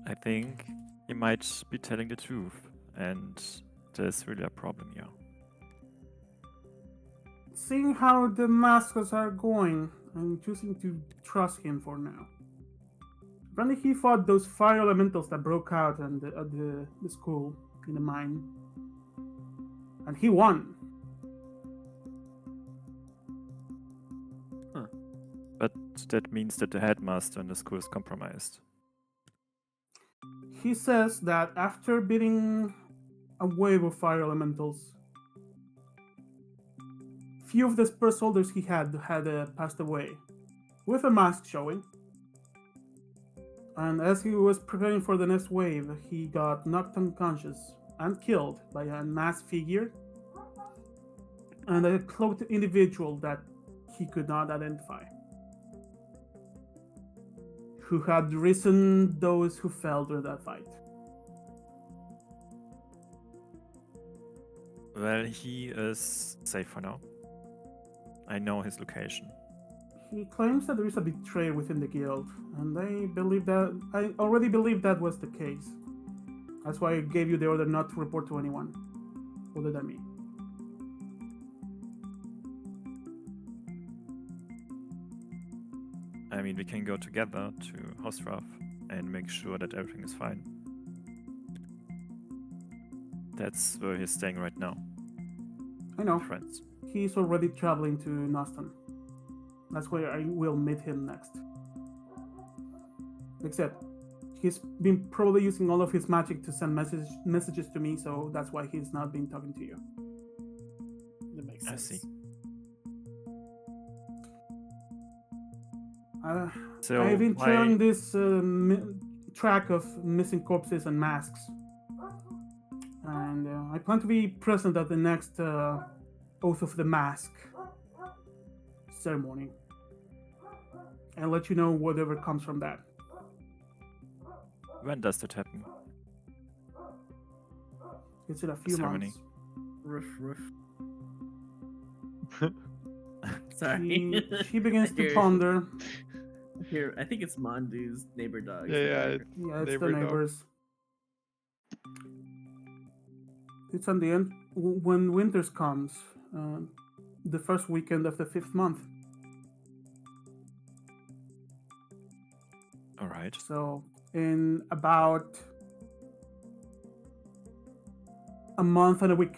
Speaker 5: I think he might be telling the truth, and there's really a problem here.
Speaker 2: Seeing how the mascots are going, I'm choosing to trust him for now. Apparently he fought those fire elementals that broke out at the school in the mine. And he won.
Speaker 5: But that means that the headmaster in the school is compromised.
Speaker 2: He says that after beating a wave of fire elementals, few of the spur soldiers he had passed away, with a mask showing. And as he was preparing for the next wave, he got knocked unconscious and killed by a masked figure and a cloaked individual that he could not identify, who had risen those who fell during that fight.
Speaker 5: Well, he is safe for now. I know his location.
Speaker 2: He claims that there is a betrayal within the guild, and I already believe that was the case. That's why I gave you the order not to report to anyone other than me.
Speaker 5: I mean, we can go together to Hosrath and make sure that everything is fine. That's where he's staying right now.
Speaker 2: I know.
Speaker 5: Friends.
Speaker 2: He's already traveling to Noston. That's where I will meet him next. Except, he's been probably using all of his magic to send messages to me, so that's why he's not been talking to you.
Speaker 1: That makes
Speaker 5: I
Speaker 1: sense.
Speaker 5: see. So
Speaker 2: I've been
Speaker 5: why-
Speaker 2: trailing this track of missing corpses and masks. And I plan to be present at the next Oath of the Mask ceremony. And let you know whatever comes from that.
Speaker 5: When does that happen?
Speaker 2: It's in a few
Speaker 5: ceremony.
Speaker 2: months.
Speaker 1: Roof. Sorry.
Speaker 2: She begins to
Speaker 1: Here.
Speaker 2: ponder.
Speaker 1: Here, I think it's Mondu's neighbor dog.
Speaker 4: Yeah,
Speaker 2: Yeah, it's
Speaker 4: Neighbor
Speaker 2: the
Speaker 4: dog.
Speaker 2: neighbors. It's on the end when winters comes, the first weekend of the 5th month.
Speaker 5: All right.
Speaker 2: So in about a month and a week.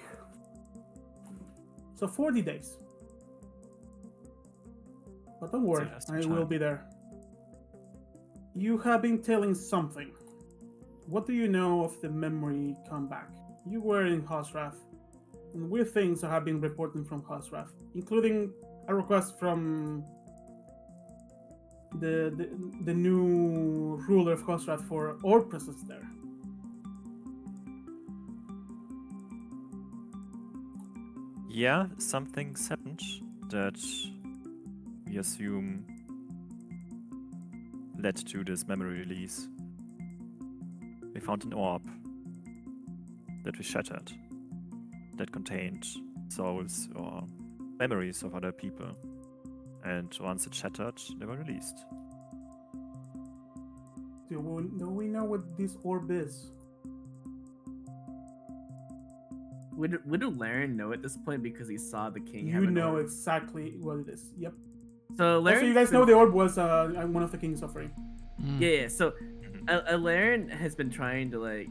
Speaker 2: So 40 days. But don't worry,
Speaker 5: that's some
Speaker 2: I will
Speaker 5: time.
Speaker 2: be there. You have been telling something. What do you know of the memory comeback? You were in Hosrath, and weird things have been reporting from Hosrath, including a request from the new ruler of Hosrath for our presence there.
Speaker 5: Yeah, something's happened that we assume led to this memory release. We found an orb that we shattered that contained souls or memories of other people. And once it shattered, they were released.
Speaker 2: Do we know what this orb is?
Speaker 1: Would Laren know at this point because he saw the king?
Speaker 2: You
Speaker 1: have an
Speaker 2: know
Speaker 1: orb?
Speaker 2: exactly what it is. Yep.
Speaker 1: So Laren.
Speaker 2: Also, you guys know the orb was one of the king's offering.
Speaker 1: Yeah. So, Laren has been trying to like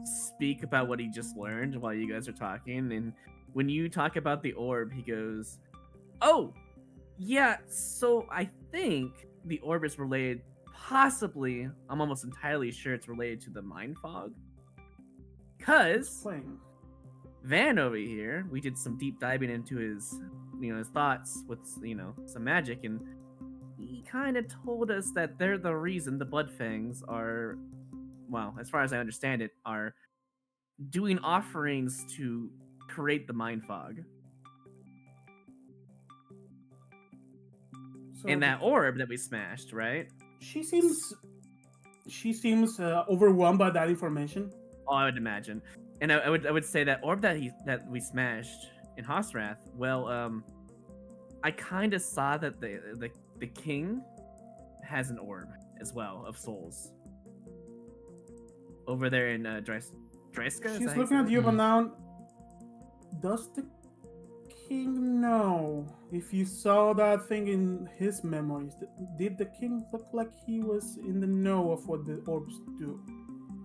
Speaker 1: speak about what he just learned while you guys are talking, and when you talk about the orb, he goes, "Oh, yeah. So I think the orb is related. Possibly, I'm almost entirely sure it's related to the mind fog. Cause
Speaker 2: Playing.
Speaker 1: Van over here, we did some deep diving into his, his thoughts with, some magic, and he kind of told us that they're the reason the Bloodfangs are, well, as far as I understand it, are doing offerings to create the mind fog.
Speaker 2: So
Speaker 1: And that orb that we smashed, right?
Speaker 2: she seems overwhelmed by that information.
Speaker 1: Oh, I would imagine. And I would say that orb that we smashed in Hosrath, well, I kind of saw that the king has an orb as well of souls over there in Dreiska.
Speaker 2: She's looking at you, but now, does the king know? If you saw that thing in his memories, did the king look like he was in the know of what the orbs do?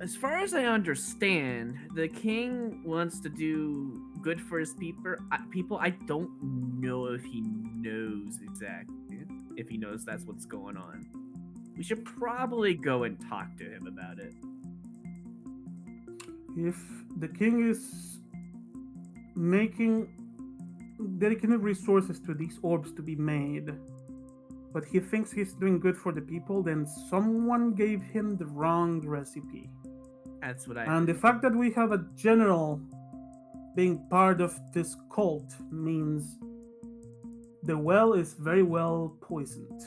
Speaker 1: As far as I understand, the king wants to do good for his people. I don't know if he knows exactly, if he knows that's what's going on. We should probably go and talk to him about it.
Speaker 2: If the king is dedicating resources to these orbs to be made, but he thinks he's doing good for the people, then someone gave him the wrong recipe.
Speaker 1: That's what
Speaker 2: And the fact that we have a general being part of this cult means the well is very well poisoned.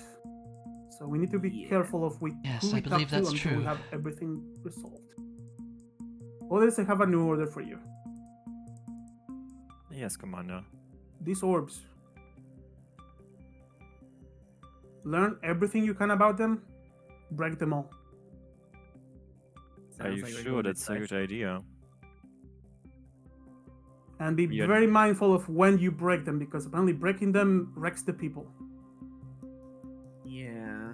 Speaker 2: So we need to be careful of who we talk to until we have everything resolved. Others, I have a new order for you.
Speaker 5: Yes, Commander.
Speaker 2: These orbs. Learn everything you can about them. Break them all.
Speaker 5: Are you sure that's a good idea?
Speaker 2: And be very mindful of when you break them, because apparently breaking them wrecks the people.
Speaker 1: Yeah.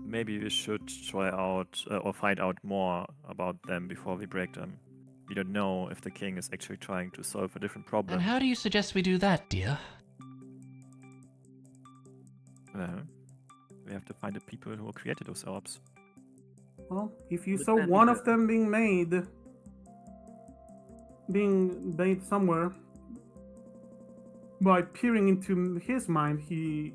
Speaker 5: Maybe we should try out or find out more about them before we break them. We don't know if the king is actually trying to solve a different problem.
Speaker 6: And how do you suggest we do that, dear?
Speaker 5: Well, we have to find the people who created those orbs.
Speaker 2: Well, if you saw one of them being made somewhere, by peering into his mind, she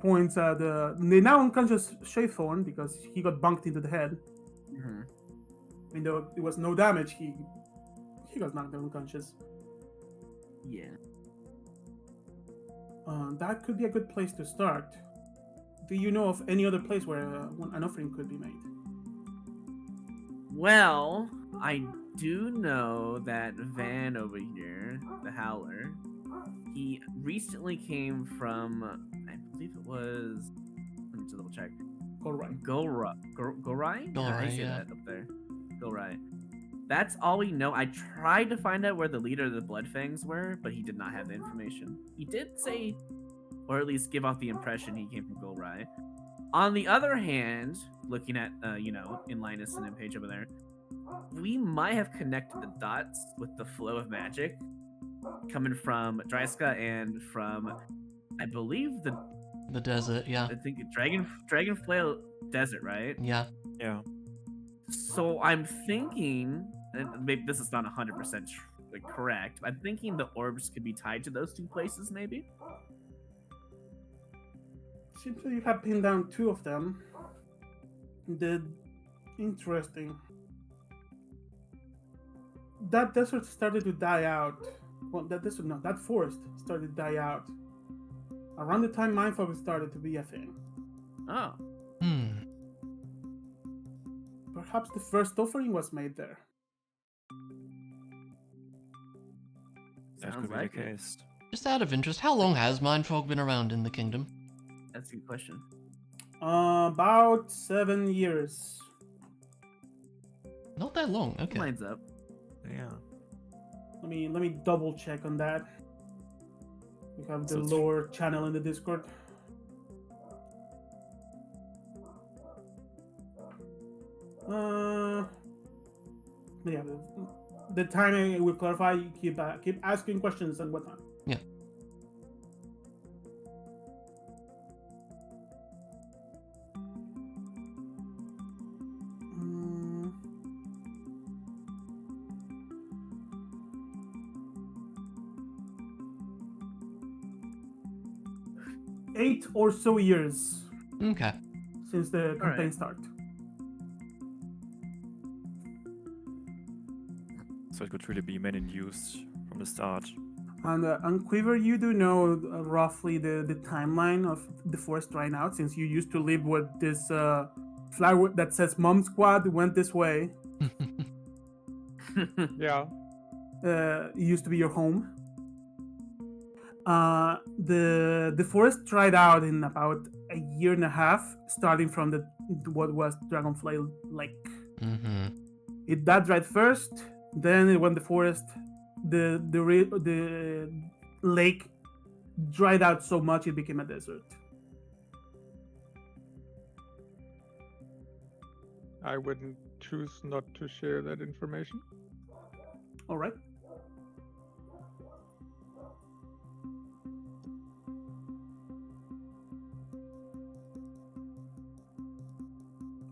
Speaker 2: points at the now unconscious Shaythorn, because he got bunked into the head.
Speaker 1: Mm-hmm.
Speaker 2: Even though it was no damage, he got knocked unconscious.
Speaker 1: Yeah.
Speaker 2: That could be a good place to start. Do you know of any other place where an offering could be made?
Speaker 1: Well, I do know that Van over here, the Howler, he recently came from, I believe it was, let me just double check. Gorai? Yeah, I see that up there. Gorai. That's all we know. I tried to find out where the leader of the Bloodfangs were, but he did not have the information. He did say, or at least give off the impression he came from Gorai. On the other hand, looking at, in Linus and in Page over there, we might have connected the dots with the flow of magic coming from Dreiska and from, I believe,
Speaker 6: the desert, yeah.
Speaker 1: I think Dragonflail Desert, right?
Speaker 6: Yeah.
Speaker 5: Yeah.
Speaker 1: So I'm thinking, and maybe this is not 100% correct, I'm thinking the orbs could be tied to those two places, maybe?
Speaker 2: Seems like you have pinned down two of them. Interesting. That desert started to die out. Well, that forest started to die out around the time Mindfog started to be a thing.
Speaker 1: Oh.
Speaker 2: Perhaps the first offering was made there.
Speaker 5: That could be the case.
Speaker 6: Just out of interest, how long has Mindfog been around in the kingdom?
Speaker 1: That's a good question.
Speaker 2: About 7 years.
Speaker 3: Not that long. Okay.
Speaker 1: Lines up.
Speaker 5: Yeah.
Speaker 2: Let me double check on that. We have the
Speaker 5: So it's-
Speaker 2: lower channel in the Discord. Yeah, the timing will clarify. You keep asking questions and whatnot.
Speaker 3: Yeah.
Speaker 2: Mm. 8 or so years
Speaker 3: Okay.
Speaker 2: since the campaign
Speaker 1: right.
Speaker 2: start.
Speaker 5: So it could really be many news from the start.
Speaker 2: And Quiver, you do know roughly the timeline of the forest right now, since you used to live with this flower that says "Mom Squad went this way."
Speaker 4: Yeah.
Speaker 2: It used to be your home. The forest dried out in about a year and a half, starting from what was Dragonfly Lake.
Speaker 3: Mm-hmm.
Speaker 2: That dried first, then when the forest, the lake dried out so much it became a desert.
Speaker 4: I wouldn't choose not to share that information.
Speaker 2: All right.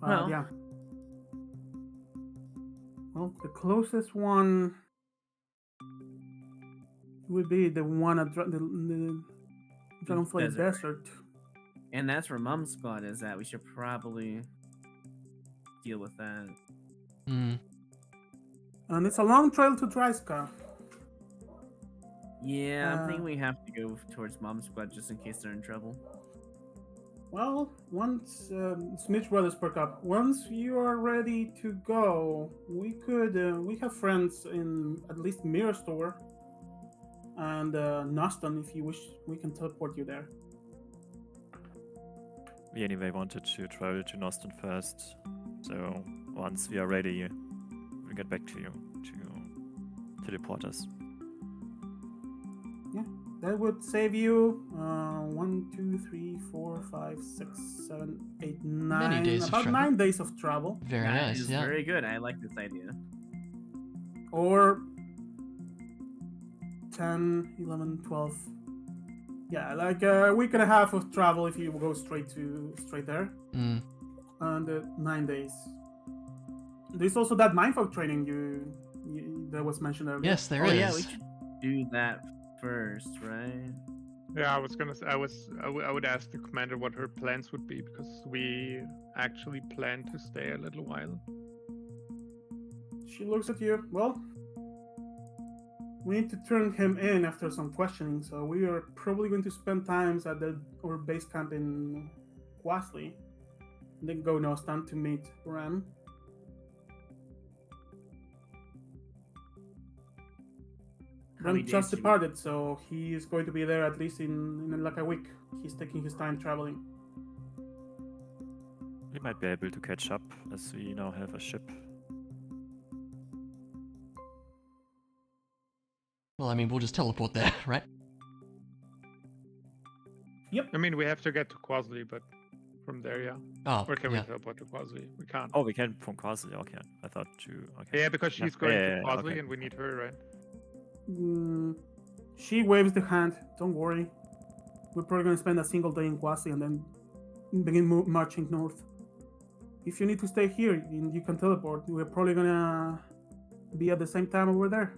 Speaker 1: Well.
Speaker 2: Yeah. Well, the closest one would be the one at the Dragonfly Desert.
Speaker 1: And that's where Mum Squad is at. We should probably deal with that.
Speaker 3: Mm.
Speaker 2: And it's a long trail to Dryska.
Speaker 1: Yeah, I'm thinking we have to go towards Mom Squad just in case they're in trouble.
Speaker 2: Well, once Smith Brothers perk up, once you are ready to go, we could. We have friends in at least Mirror Store and Noston. If you wish, we can teleport you there.
Speaker 5: We anyway wanted to travel to Noston first. So once we are ready, we'll get back to you to teleport us.
Speaker 2: Yeah, that would save you 1, 2, 3, 4, 5, 6, 7, 8, 9.
Speaker 3: Many days of
Speaker 2: about
Speaker 3: travel.
Speaker 2: 9 days of travel.
Speaker 3: Very
Speaker 1: That
Speaker 3: nice.
Speaker 1: is
Speaker 3: Yeah.
Speaker 1: very good. I like this idea.
Speaker 2: Or 10, 11, 12. Yeah, like a week and a half of travel if you go straight there.
Speaker 3: Mm.
Speaker 2: And 9 days. There's also that mindfuck training you that was mentioned earlier.
Speaker 3: Yes, there
Speaker 1: Oh
Speaker 3: is.
Speaker 1: yeah, we should do that first, right?
Speaker 4: Yeah, I was gonna. I would ask the commander what her plans would be, because we actually plan to stay a little while.
Speaker 2: She looks at you. Well, we need to turn him in after some questioning, so we are probably going to spend times at our base camp in Quasley, and then go Nostan to meet Ram.
Speaker 1: How many
Speaker 2: Ram just
Speaker 1: days do we-
Speaker 2: departed, so he is going to be there at least in like a week. He's taking his time traveling.
Speaker 5: We might be able to catch up as we now have a ship.
Speaker 3: Well, I mean, we'll just teleport there, right?
Speaker 4: I mean, we have to get to Quasley, but from there, yeah.
Speaker 3: Oh,
Speaker 4: Or can
Speaker 3: yeah.
Speaker 4: we teleport to Quasley? We can't.
Speaker 5: Oh, we can from Quasi. Okay, I thought to. Okay.
Speaker 4: Yeah, because
Speaker 5: Yeah.
Speaker 4: she's going
Speaker 5: Yeah,
Speaker 4: to Quasley
Speaker 5: okay.
Speaker 4: and we need her, right?
Speaker 2: She waves the hand. Don't worry. We're probably going to spend a single day in Quasi and then begin marching north. If you need to stay here, you can teleport. We're probably going to be at the same time over there.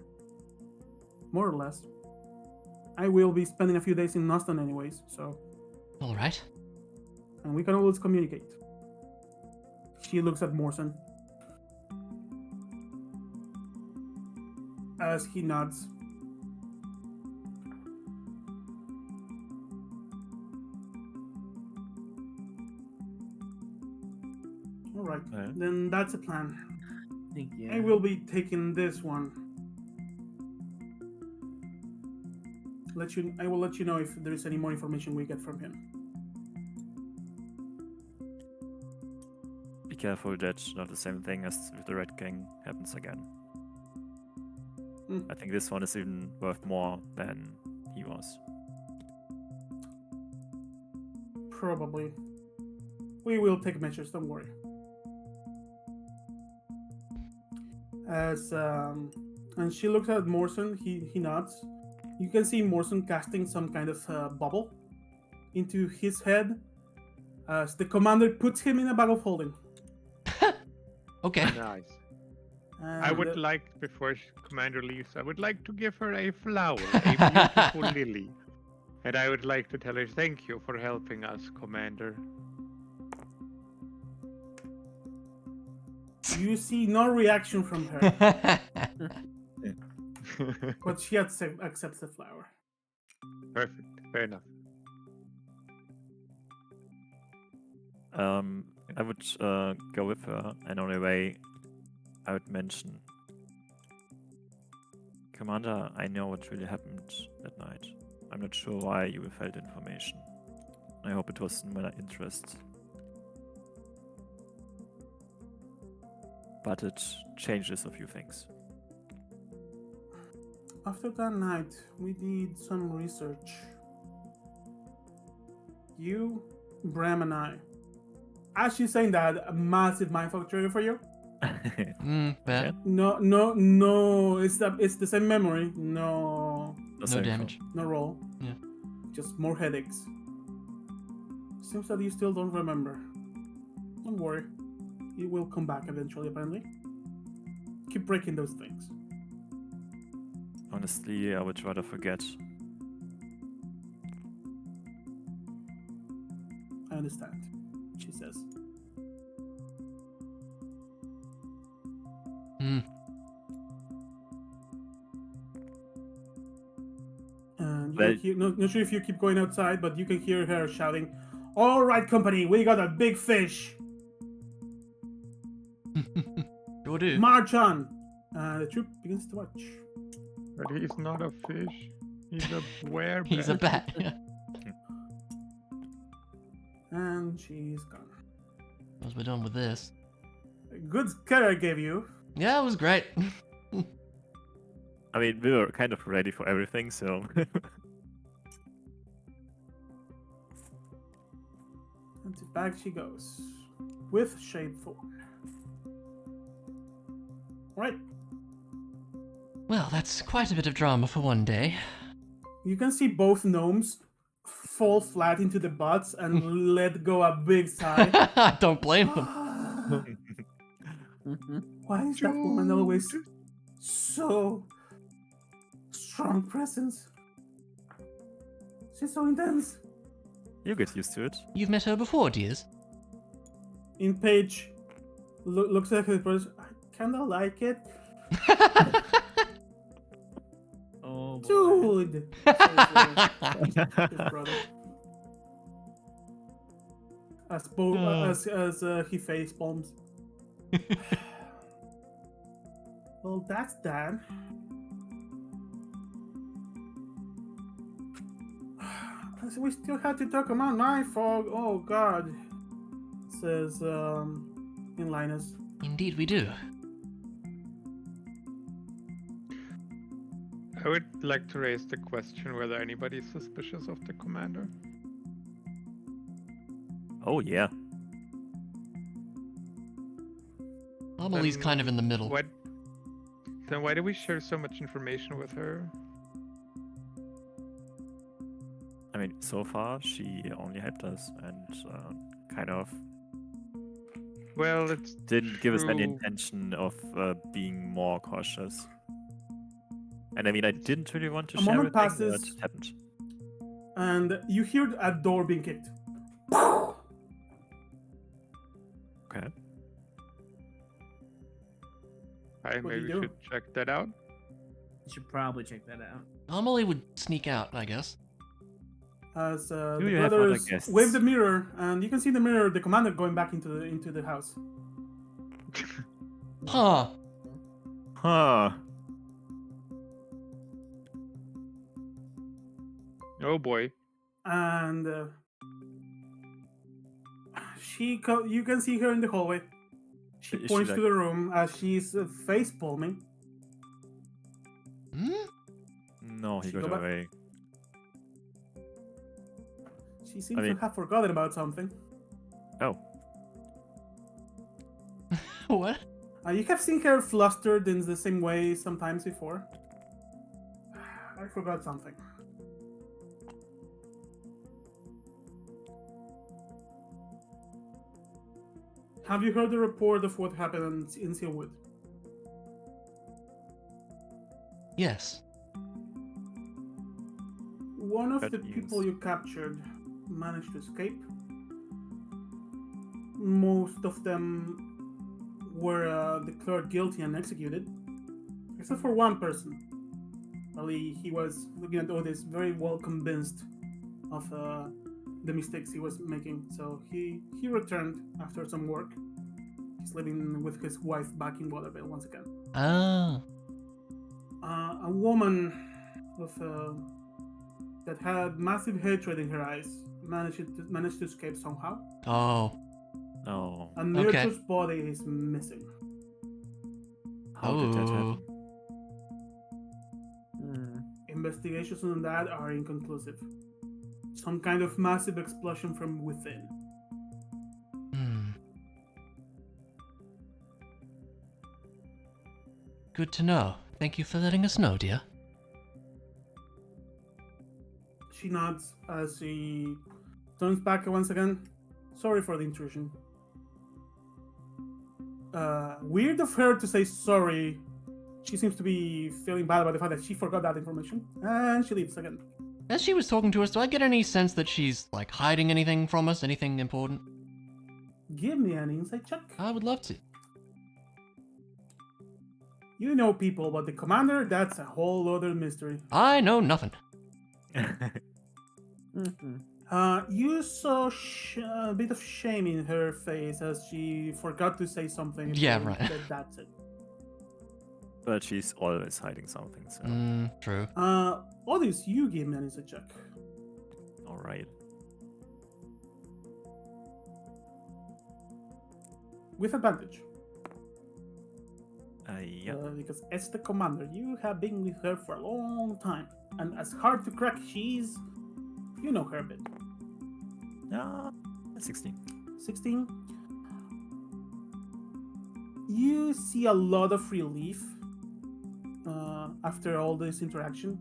Speaker 2: More or less. I will be spending a few days in Noston anyways, so...
Speaker 3: All right.
Speaker 2: And we can always communicate. She looks at Morrison. As he nods. Alright,
Speaker 5: Yeah.
Speaker 2: then that's a plan.
Speaker 1: I think yeah.
Speaker 2: I will be taking this one. I will let you know if there is any more information we get from him.
Speaker 5: careful that not the same thing as with the Red Gang happens again. I think this one is even worth more than he was.
Speaker 2: Probably. We will take measures, don't worry. And she looks at Morrison, he nods. You can see Morrison casting some kind of bubble into his head as the commander puts him in a bag of holding.
Speaker 3: Okay.
Speaker 4: Nice.
Speaker 2: And,
Speaker 4: I would like, before Commander leaves, I would like to give her a flower, a beautiful lily. And I would like to tell her thank you for helping us, Commander.
Speaker 2: you see no reaction from her, but she accepts the flower.
Speaker 4: Perfect. Fair enough.
Speaker 5: I would go with her, and on the way, I would mention, Commander, I know what really happened that night. I'm not sure why you withheld information. I hope it was in my interest. But it changes a few things.
Speaker 2: After that night, we did some research. You, Bram, and I. As she's saying that, a massive mindfuck trigger for you.
Speaker 3: Bad.
Speaker 2: No. It's the same memory. No
Speaker 3: No damage.
Speaker 2: no roll.
Speaker 3: Yeah.
Speaker 2: Just more headaches. Seems that you still don't remember. Don't worry. It will come back eventually, apparently. Keep breaking those things.
Speaker 5: Honestly, I would rather forget.
Speaker 2: I understand, she says. And you can hear, not sure if you keep going outside, but you can hear her shouting, "All right, company, we got a big fish.
Speaker 3: Sure do.
Speaker 2: March on!" The troop begins to march.
Speaker 4: But he's not a fish. He's a werebat.
Speaker 3: He's a bat. Yeah.
Speaker 2: And she's gone.
Speaker 3: As we're done with this.
Speaker 2: Good scare I gave you.
Speaker 3: Yeah, it was great.
Speaker 5: I mean, we were kind of ready for everything, so.
Speaker 2: And back she goes. With Shade 4. Right.
Speaker 3: Well, that's quite a bit of drama for one day.
Speaker 2: You can see both gnomes fall flat into the butts and let go a big sigh.
Speaker 3: I don't blame them.
Speaker 2: Why is that woman always so strong presence? She's so intense.
Speaker 5: You get used to it.
Speaker 3: You've met her before, dears.
Speaker 2: In Paige looks at his brother. I kinda like it.
Speaker 1: Oh, boy.
Speaker 2: Dude! Says, his brother. As he face palms. Well, that's that. So we still have to talk about Nightfall. Oh God, says in Linus.
Speaker 3: Indeed, we do.
Speaker 4: I would like to raise the question whether anybody is suspicious of the commander.
Speaker 5: Oh, yeah.
Speaker 3: Amelie's kind of in the middle.
Speaker 4: Then why do we share so much information with her?
Speaker 5: I mean, so far, she only helped us and kind of
Speaker 4: Well, it's
Speaker 5: didn't give us any
Speaker 4: true.
Speaker 5: intention of being more cautious. And I mean, I didn't really want to
Speaker 2: A
Speaker 5: share
Speaker 2: moment
Speaker 5: everything, but
Speaker 2: passes.
Speaker 5: it happened.
Speaker 2: And you hear a door being kicked.
Speaker 5: Okay.
Speaker 4: I
Speaker 2: What do you
Speaker 4: maybe
Speaker 2: do?
Speaker 4: should check that out.
Speaker 1: You should probably check that out.
Speaker 3: Amelie would sneak out, I guess.
Speaker 2: As the
Speaker 5: Do you have other
Speaker 2: brothers
Speaker 5: guests?
Speaker 2: wave the mirror, and you can see the mirror, the commander going back into the house.
Speaker 3: Huh.
Speaker 5: Huh.
Speaker 4: Oh boy.
Speaker 2: And you can see her in the hallway. She
Speaker 5: Is she
Speaker 2: points
Speaker 5: like-
Speaker 2: to the room as she's face palming.
Speaker 6: Hmm?
Speaker 5: No, he
Speaker 2: She
Speaker 5: got
Speaker 2: go back?
Speaker 5: away.
Speaker 2: She seems
Speaker 5: mean-
Speaker 2: to have forgotten about something.
Speaker 5: Oh,
Speaker 6: What?
Speaker 2: You have seen her flustered in the same way sometimes before. I forgot something. Have you heard the report of what happened in Sealwood?
Speaker 6: Yes.
Speaker 2: One of
Speaker 5: Bad
Speaker 2: the
Speaker 5: news.
Speaker 2: people you captured managed to escape. Most of them were declared guilty and executed, except for one person. Ali, he was looking at Otis very well convinced of the mistakes he was making, so he returned after some work. He's living with his wife back in Waterville once again.
Speaker 6: Ah.
Speaker 2: A woman with that had massive hatred in her eyes managed to escape somehow.
Speaker 6: Oh.
Speaker 5: no.
Speaker 2: And
Speaker 6: Okay.
Speaker 2: Nurture's body is missing.
Speaker 5: How did that
Speaker 6: Oh.
Speaker 5: happen?
Speaker 1: Hmm.
Speaker 2: Investigations on that are inconclusive. Some kind of massive explosion from within.
Speaker 6: Hmm. Good to know. Thank you for letting us know, dear.
Speaker 2: She nods as she turns back once again. Sorry for the intrusion. Weird of her to say sorry. She seems to be feeling bad about the fact that she forgot that information. And she leaves again.
Speaker 6: As she was talking to us, do I get any sense that she's, like, hiding anything from us? Anything important?
Speaker 2: Give me an insight check.
Speaker 6: I would love to.
Speaker 2: You know people, but the commander, that's a whole other mystery.
Speaker 6: I know nothing.
Speaker 1: Mhm.
Speaker 2: You saw a bit of shame in her face as she forgot to say something. and
Speaker 6: Yeah,
Speaker 2: so
Speaker 6: right.
Speaker 2: That's it.
Speaker 5: But she's always hiding something, so
Speaker 6: True.
Speaker 2: Otis, you give me an insight check.
Speaker 5: alright.
Speaker 2: With advantage.
Speaker 5: Yeah.
Speaker 2: Because as the commander, you have been with her for a long time. And as hard to crack she is, you know her a bit.
Speaker 5: 16.
Speaker 2: 16. You see a lot of relief after all this interaction.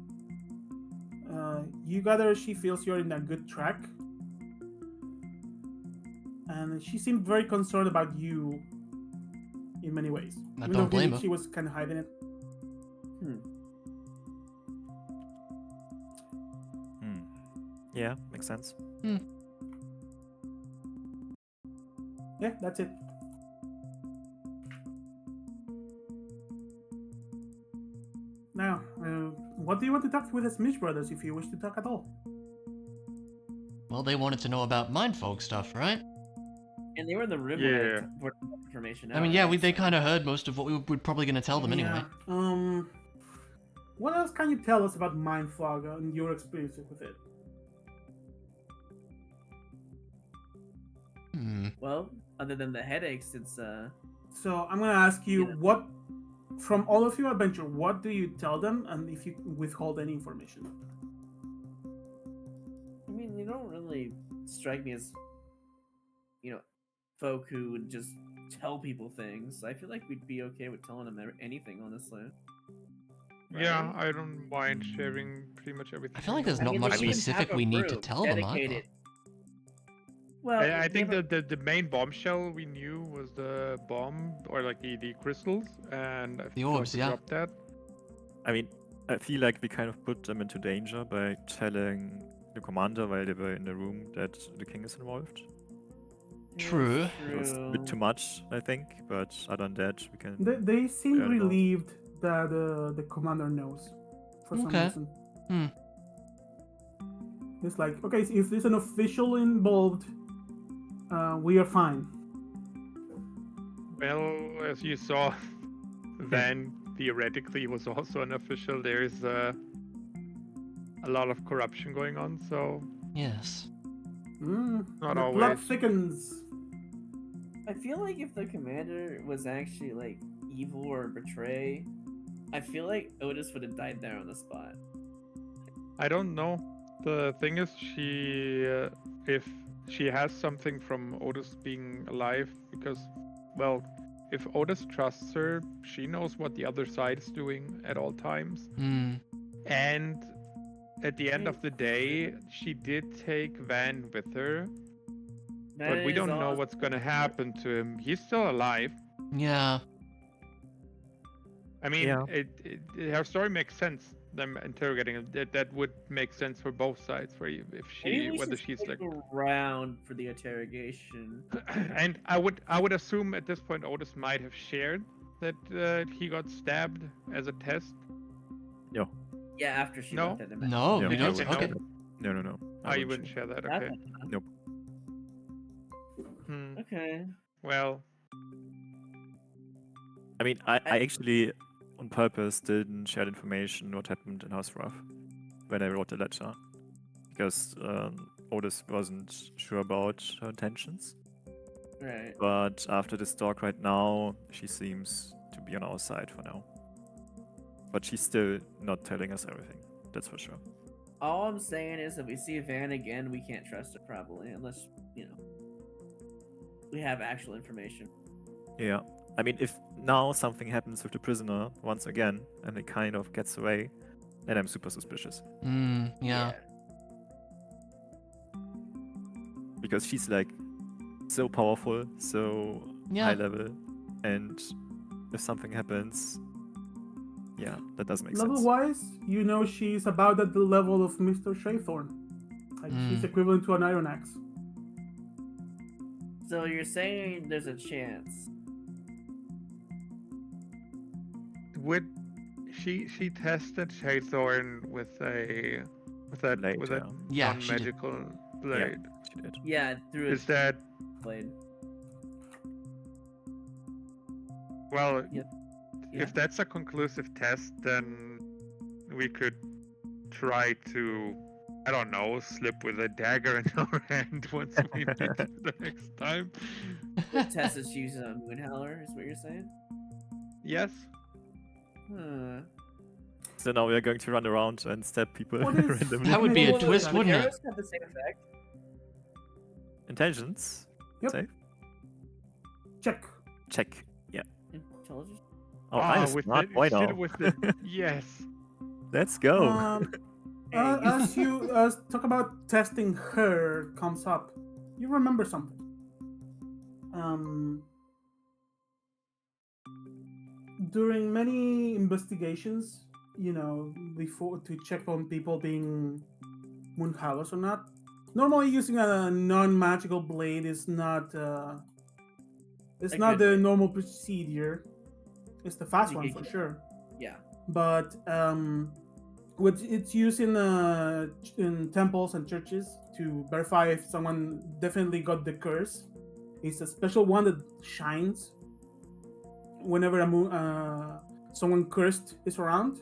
Speaker 2: You gather she feels you're in a good track. And she seemed very concerned about you in many ways.
Speaker 6: I
Speaker 2: Even
Speaker 6: don't
Speaker 2: though
Speaker 6: blame her.
Speaker 2: she was kind of hiding it.
Speaker 5: Yeah, makes sense.
Speaker 2: Yeah, that's it. Now, what do you want to talk with the Smith brothers if you wish to talk at all?
Speaker 6: Well, they wanted to know about mindfolk stuff, right?
Speaker 1: And they were in the room
Speaker 4: Yeah.
Speaker 1: when I put information out.
Speaker 6: I mean, yeah,
Speaker 1: right?
Speaker 6: they kind of heard most of what we were probably going to tell them anyway.
Speaker 2: Yeah. What else can you tell us about mind fog and your experiences with it?
Speaker 1: Well, other than the headaches, it's
Speaker 2: So I'm gonna ask you
Speaker 1: Yeah.
Speaker 2: what, from all of your adventure, what do you tell them, and if you withhold any information?
Speaker 1: I mean, you don't really strike me as, folk who would just tell people things. I feel like we'd be okay with telling them anything, honestly.
Speaker 4: Yeah,
Speaker 1: Right?
Speaker 4: I don't mind sharing pretty much everything.
Speaker 6: I feel like there's
Speaker 1: I
Speaker 6: not
Speaker 1: mean,
Speaker 6: much
Speaker 1: they even
Speaker 6: specific
Speaker 1: have a
Speaker 6: we need to
Speaker 1: group
Speaker 6: tell them either.
Speaker 1: dedicated- Well,
Speaker 4: I
Speaker 1: they
Speaker 4: think
Speaker 1: have a-
Speaker 4: the main bombshell we knew was the bomb, or like the crystals, and I
Speaker 6: The
Speaker 4: feel like
Speaker 6: orbs,
Speaker 4: we
Speaker 6: yeah.
Speaker 4: dropped that.
Speaker 5: I mean, I feel like we kind of put them into danger by telling the commander while they were in the room that the king is involved.
Speaker 6: True.
Speaker 5: It was a bit too much, I think, but other than that, we can.
Speaker 2: They seem
Speaker 5: Yeah, I don't know.
Speaker 2: relieved that the commander knows for some
Speaker 6: Okay.
Speaker 2: reason.
Speaker 6: Hmm.
Speaker 2: It's like, okay, if there's an official involved, we are fine.
Speaker 4: Well, as you saw, then theoretically was also an official. There's a lot of corruption going on, so
Speaker 6: Yes.
Speaker 4: Not
Speaker 2: the
Speaker 4: always.
Speaker 2: plot thickens.
Speaker 1: I feel like if the commander was actually like evil or betray, I feel like Otis would have died there on the spot.
Speaker 4: I don't know. The thing is, if she has something from Otis being alive, because, well, if Otis trusts her, she knows what the other side is doing at all times.
Speaker 3: Hmm.
Speaker 4: And at the end of the day, she did take Van with her, but we don't know what's gonna happen to him. He's still alive.
Speaker 3: Yeah.
Speaker 4: I mean,
Speaker 5: Yeah.
Speaker 4: her story makes sense. Them interrogating him, that would make sense for both sides. For you, if
Speaker 1: Maybe
Speaker 4: she,
Speaker 1: we
Speaker 4: whether
Speaker 1: should
Speaker 4: she's
Speaker 1: stick
Speaker 4: like,
Speaker 1: around for the interrogation.
Speaker 4: and I would assume at this point Otis might have shared that he got stabbed as a test.
Speaker 5: No.
Speaker 1: Yeah, after she
Speaker 4: No?
Speaker 1: left that dimension.
Speaker 3: No,
Speaker 5: Yeah,
Speaker 3: you
Speaker 5: I
Speaker 3: don't.
Speaker 5: wouldn't
Speaker 3: Okay.
Speaker 5: share that. No.
Speaker 4: Oh, you wouldn't share that. Okay.
Speaker 5: Nope.
Speaker 1: Okay.
Speaker 4: Well,
Speaker 5: I mean, I actually, on purpose, didn't share the information what happened in House Rough when I wrote the letter. Because Otis wasn't sure about her intentions.
Speaker 1: Right.
Speaker 5: But after this talk right now, she seems to be on our side for now. But she's still not telling us everything, that's for sure.
Speaker 1: All I'm saying is if we see Van again, we can't trust her probably, unless, we have actual information.
Speaker 5: Yeah. I mean, if now something happens with the prisoner once again, and he kind of gets away, then I'm super suspicious.
Speaker 3: Yeah.
Speaker 5: Because she's like so powerful, so high level, and if something happens, yeah, that doesn't make sense.
Speaker 2: Level-wise, she's about at the level of Mr. Shaythorn. Like, she's equivalent to an Iron Axe.
Speaker 1: So you're saying there's a chance?
Speaker 4: would she tested Shaythorn with a
Speaker 3: Yeah, she did.
Speaker 4: non-magical blade?
Speaker 5: She did.
Speaker 1: Yeah, through
Speaker 4: Is that
Speaker 1: blade.
Speaker 4: well?
Speaker 1: Yep.
Speaker 4: If that's a conclusive test, then we could try to, I don't know, slip with a dagger in our hand once we meet the next time.
Speaker 1: The test is using a Moonhowler, is what you're saying?
Speaker 4: Yes.
Speaker 5: So now we are going to run around and stab people
Speaker 2: What is-
Speaker 5: randomly.
Speaker 3: That would be a
Speaker 2: Well,
Speaker 3: twist,
Speaker 1: Would
Speaker 3: wouldn't it?
Speaker 1: arrows have the same effect?
Speaker 5: Intelligence?
Speaker 2: Yep.
Speaker 5: Save?
Speaker 2: Check.
Speaker 5: Check. Yeah.
Speaker 1: Intelligence?
Speaker 5: Oh, I'm a
Speaker 4: with
Speaker 5: smart
Speaker 4: the,
Speaker 5: boy
Speaker 4: shit
Speaker 5: now.
Speaker 4: with the yes.
Speaker 5: Let's go.
Speaker 2: As you talk about testing her comes up, you remember something. During many investigations, before to check on people being Moonhowlers or not, normally using a non-magical blade is not it's
Speaker 1: A
Speaker 2: not
Speaker 1: good
Speaker 2: the
Speaker 1: thing.
Speaker 2: normal procedure. It's the fast one for
Speaker 1: Yeah.
Speaker 2: sure.
Speaker 1: Yeah.
Speaker 2: But it's used in temples and churches to verify if someone definitely got the curse. It's a special one that shines whenever someone cursed is around.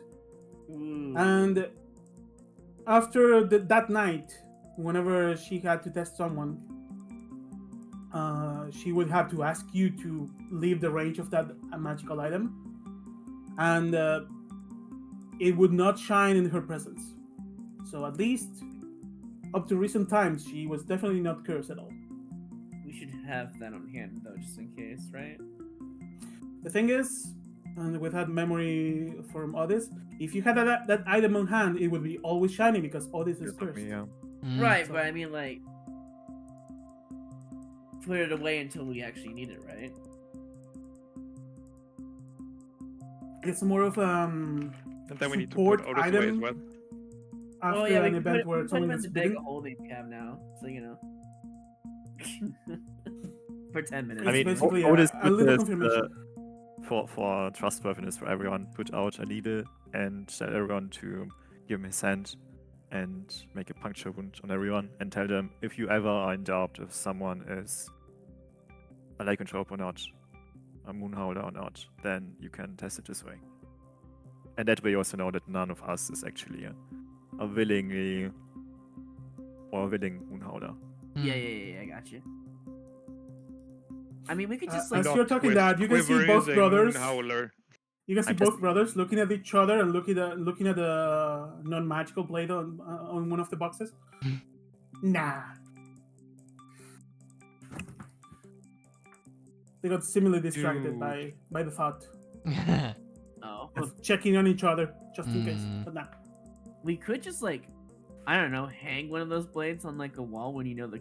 Speaker 1: Ooh.
Speaker 2: And after that night, whenever she had to test someone, she would have to ask you to leave the range of that magical item, and it would not shine in her presence. So at least up to recent times, she was definitely not cursed at all.
Speaker 1: We should have that on hand, though, just in case, right?
Speaker 2: The thing is, and with that memory from Otis, if you had that item on hand, it would be always shining because Otis is
Speaker 5: Just like
Speaker 2: cursed.
Speaker 5: me, yeah.
Speaker 1: Right,
Speaker 2: So-
Speaker 1: but I mean, like, put it away until we actually need it, right?
Speaker 2: It's more of
Speaker 4: And then we need to
Speaker 2: support
Speaker 4: put Otis away as
Speaker 2: item
Speaker 4: well.
Speaker 2: after
Speaker 1: we
Speaker 2: an
Speaker 1: can
Speaker 2: event
Speaker 1: put,
Speaker 2: where
Speaker 1: we put
Speaker 2: someone
Speaker 1: him in
Speaker 2: gets
Speaker 1: the bag
Speaker 2: bitten.
Speaker 1: of holding we have now, so for 10 minutes.
Speaker 5: I mean,
Speaker 2: basically
Speaker 5: Otis
Speaker 2: a little
Speaker 5: put this,
Speaker 2: confirmation.
Speaker 5: for trustworthiness for everyone, put out a needle and tell everyone to give him his hand and make a puncture wound on everyone and tell them if you ever are in doubt if someone is a lycanthrope or not, a moonhowler or not, then you can test it this way. And that way you also know that none of us is actually a willing moonhowler.
Speaker 1: Yeah, I got you. I mean, we could just like
Speaker 2: As you're talking that, you can see
Speaker 4: Quiver
Speaker 2: both
Speaker 4: is a
Speaker 2: brothers.
Speaker 4: Moonhowler.
Speaker 2: You can see
Speaker 5: I'm
Speaker 2: both
Speaker 5: just-
Speaker 2: brothers looking at each other and looking at the non-magical blade on one of the boxes. Nah. They got similarly distracted
Speaker 4: Dude.
Speaker 2: by the thought
Speaker 1: oh,
Speaker 2: of checking on each other just in case.
Speaker 3: Hmm.
Speaker 2: But nah.
Speaker 1: we could just like, I don't know, hang one of those blades on like a wall when you know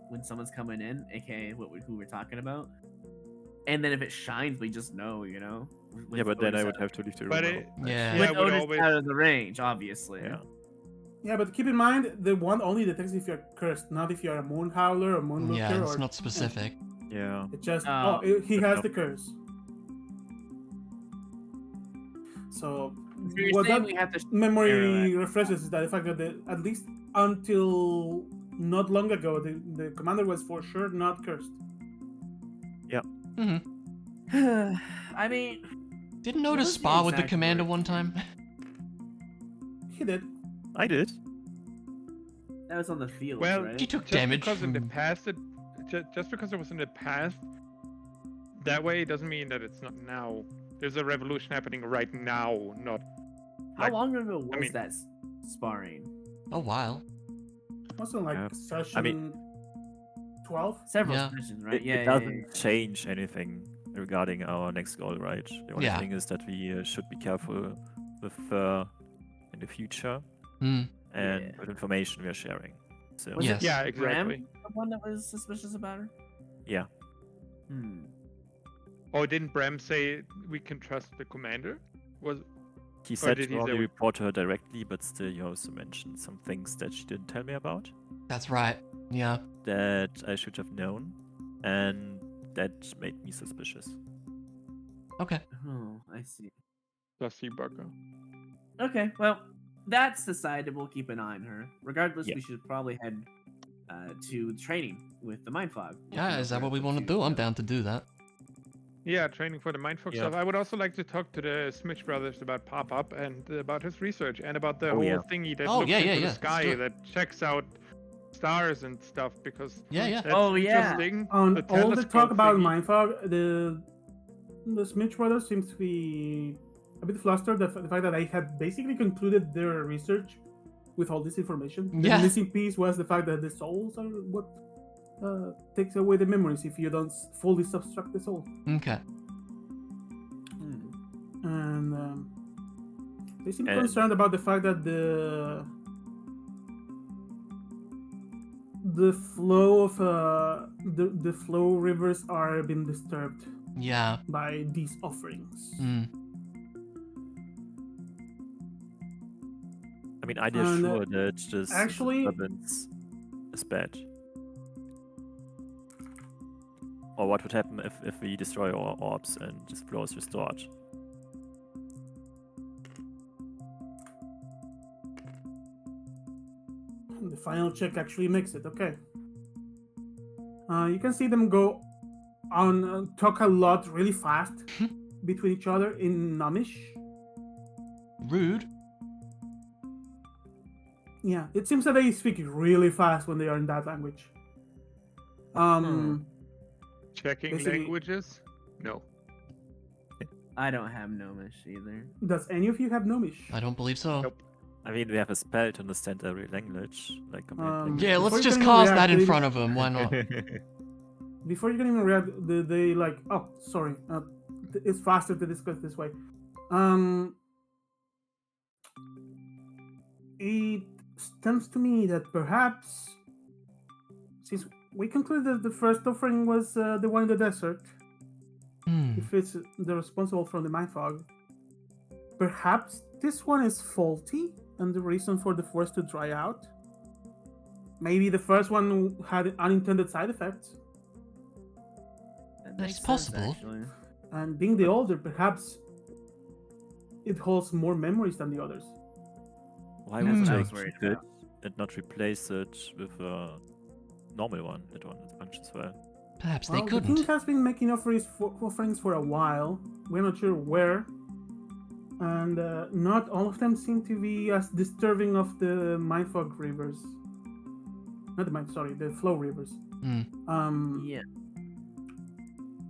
Speaker 1: when someone's coming in, aka who we're talking about. And then if it shines, we just know, you know.
Speaker 5: Yeah, but then
Speaker 1: Otis
Speaker 5: I would
Speaker 1: out-
Speaker 5: have to leave the room.
Speaker 4: But
Speaker 5: out.
Speaker 4: it,
Speaker 3: Yeah.
Speaker 4: yeah,
Speaker 1: with
Speaker 4: I would
Speaker 1: Otis
Speaker 4: always.
Speaker 1: out of the range, obviously.
Speaker 5: Yeah.
Speaker 2: Yeah, but keep in mind the one only detects if you're cursed, not if you're a moon howler or moon looker.
Speaker 3: Yeah, it's
Speaker 2: or,
Speaker 3: not specific.
Speaker 5: Yeah.
Speaker 2: It just
Speaker 1: Oh.
Speaker 2: he has the curse. So
Speaker 1: So you're
Speaker 2: what
Speaker 1: saying
Speaker 2: that
Speaker 1: we have to
Speaker 2: memory refreshes is that the fact that at least until not long ago, the commander was for sure not cursed.
Speaker 3: Hmm.
Speaker 1: I mean,
Speaker 3: Didn't
Speaker 1: What
Speaker 3: notice
Speaker 1: was the
Speaker 3: spar with the
Speaker 1: exact
Speaker 3: commander
Speaker 1: word?
Speaker 3: one time.
Speaker 2: He did.
Speaker 5: I did.
Speaker 1: that was on the field,
Speaker 4: Well,
Speaker 1: right?
Speaker 3: He took
Speaker 4: Just
Speaker 3: damage
Speaker 4: because in the
Speaker 3: from.
Speaker 4: past just because it was in the past, that way it doesn't mean that it's not now. There's a revolution happening right now, not.
Speaker 1: How
Speaker 4: like-
Speaker 1: long ago was
Speaker 4: mean-
Speaker 1: that sparring?
Speaker 3: A while.
Speaker 2: Wasn't like
Speaker 5: Yeah.
Speaker 2: session 12.
Speaker 1: Several
Speaker 3: Yeah.
Speaker 1: sessions, right?
Speaker 5: It doesn't change anything regarding our next goal, right? The only
Speaker 3: Yeah.
Speaker 5: thing is that we should be careful with in the future
Speaker 3: Hmm.
Speaker 5: and
Speaker 1: Yeah.
Speaker 5: with information we are sharing. So
Speaker 1: Was
Speaker 3: Yes.
Speaker 1: it
Speaker 4: Yeah,
Speaker 1: Graham,
Speaker 4: exactly.
Speaker 1: the one that was suspicious about her?
Speaker 5: yeah,
Speaker 1: Hmm.
Speaker 4: Oh, didn't Bram say we can trust the commander? Was
Speaker 5: he said
Speaker 4: did
Speaker 5: to
Speaker 4: he
Speaker 5: only
Speaker 4: say-
Speaker 5: report to her directly, but still he also mentioned some things that she didn't tell me about
Speaker 3: That's right. Yeah.
Speaker 5: that I should have known, and that made me suspicious.
Speaker 3: Okay.
Speaker 1: Oh, I see.
Speaker 4: Dusty Bucker?
Speaker 1: Okay, well, that's decided. We'll keep an eye on her. Regardless,
Speaker 5: Yeah.
Speaker 1: we should probably head to training with the Mind Fog.
Speaker 3: Yeah, is that what we want to do? I'm down to do that.
Speaker 4: Yeah, training for the Mindfuck
Speaker 5: Yeah.
Speaker 4: stuff. I would also like to talk to the Smith brothers about Pop-Up and about his research and about the
Speaker 5: Oh,
Speaker 4: whole
Speaker 5: yeah.
Speaker 4: thingy that
Speaker 3: Oh,
Speaker 4: looks
Speaker 3: yeah,
Speaker 4: into
Speaker 3: yeah,
Speaker 4: the
Speaker 3: yeah. Let's do
Speaker 4: sky
Speaker 3: it.
Speaker 4: that checks out stars and stuff because
Speaker 3: Yeah, yeah.
Speaker 4: that's
Speaker 1: Oh, yeah.
Speaker 4: interesting.
Speaker 2: On
Speaker 4: The
Speaker 2: all the talk
Speaker 4: telescope
Speaker 2: about
Speaker 4: thingy.
Speaker 2: Mindfog, the Smith brothers seems to be a bit flustered. The fact that I had basically concluded their research with all this information.
Speaker 3: Yeah.
Speaker 2: The missing piece was the fact that the souls are what takes away the memories if you don't fully subtract the soul.
Speaker 3: Okay.
Speaker 2: And they seem
Speaker 5: And-
Speaker 2: concerned about the fact that the flow of the flow rivers are being disturbed
Speaker 3: Yeah.
Speaker 2: by these offerings.
Speaker 3: Hmm.
Speaker 5: I mean, I did
Speaker 2: And,
Speaker 5: sure that this
Speaker 2: actually-
Speaker 5: disturbance is bad. Or what would happen if we destroy our orbs and this flow is restored?
Speaker 2: The final check actually makes it. Okay. You can see them go on talk a lot really fast between each other in Nomish.
Speaker 3: Rude.
Speaker 2: Yeah, it seems that they speak really fast when they are in that language.
Speaker 4: Checking
Speaker 2: basically-
Speaker 4: languages? No.
Speaker 1: I don't have Gnomish either.
Speaker 2: Does any of you have Nomish?
Speaker 3: I don't believe so.
Speaker 4: Nope.
Speaker 5: I mean, we have a spell to understand every language, like complete language.
Speaker 3: Yeah,
Speaker 2: Before
Speaker 3: let's
Speaker 2: you
Speaker 3: just
Speaker 2: can
Speaker 3: cast
Speaker 2: react,
Speaker 3: that in
Speaker 2: they-
Speaker 3: front of him. Why not?
Speaker 2: Before you can even react, they like, oh, sorry, it's faster to discuss this way. It stems to me that perhaps, since we concluded that the first offering was the one in the desert,
Speaker 3: Hmm.
Speaker 2: if it's the responsible from the mind fog, perhaps this one is faulty and the reason for the forest to dry out. Maybe the first one had unintended side effects.
Speaker 1: That
Speaker 3: That's
Speaker 1: makes sense,
Speaker 3: possible.
Speaker 1: actually.
Speaker 2: And being the older, perhaps it holds more memories than the others.
Speaker 5: Why
Speaker 3: That's
Speaker 5: would
Speaker 3: what I
Speaker 5: they
Speaker 1: was worried
Speaker 5: keep it and not replace it with a normal one that one functions well?
Speaker 3: Perhaps
Speaker 2: Well,
Speaker 3: they
Speaker 2: the king
Speaker 3: couldn't.
Speaker 2: has been making offerings for a while. We're not sure where. And not all of them seem to be as disturbing of the mindfog rivers. Not the mind, sorry, the flow rivers.
Speaker 3: Hmm.
Speaker 2: Um,
Speaker 1: Yeah.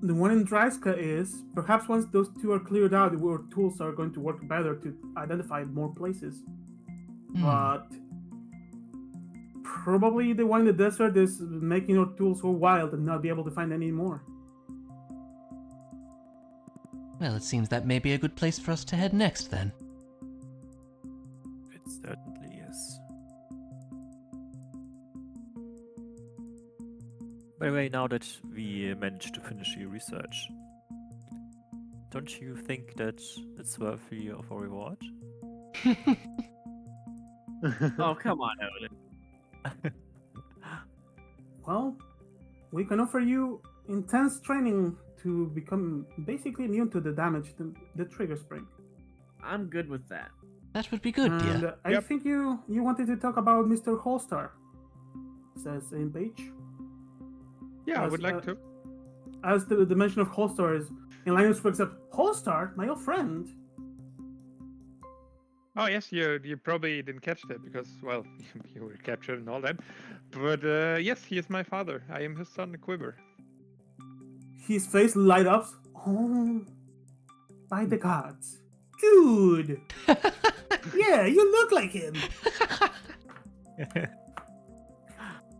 Speaker 2: the one in Dryska is perhaps once those two are cleared out, our tools are going to work better to identify more places. But probably the one in the desert is making our tools so wild and not be able to find any more.
Speaker 6: Well, it seems that may be a good place for us to head next, then.
Speaker 5: It certainly is. By the way, now that we managed to finish your research, don't you think that it's worthy of a reward?
Speaker 1: Oh, come on, Odin.
Speaker 2: Well, we can offer you intense training to become basically immune to the damage the triggers bring.
Speaker 1: I'm good with that.
Speaker 6: That would be good,
Speaker 2: And
Speaker 6: dear.
Speaker 2: I think you wanted to talk about Mr. Holstar, says in page.
Speaker 4: Yeah, I
Speaker 2: As,
Speaker 4: would like to.
Speaker 2: As the mention of Holstar is in Linus picks up Holstar, my old friend.
Speaker 4: Oh yes, you probably didn't catch that because, well, you were captured and all that. But yes, he is my father. I am his son, Quiver.
Speaker 2: His face light up. Oh, by the gods. Good. Yeah, you look like him.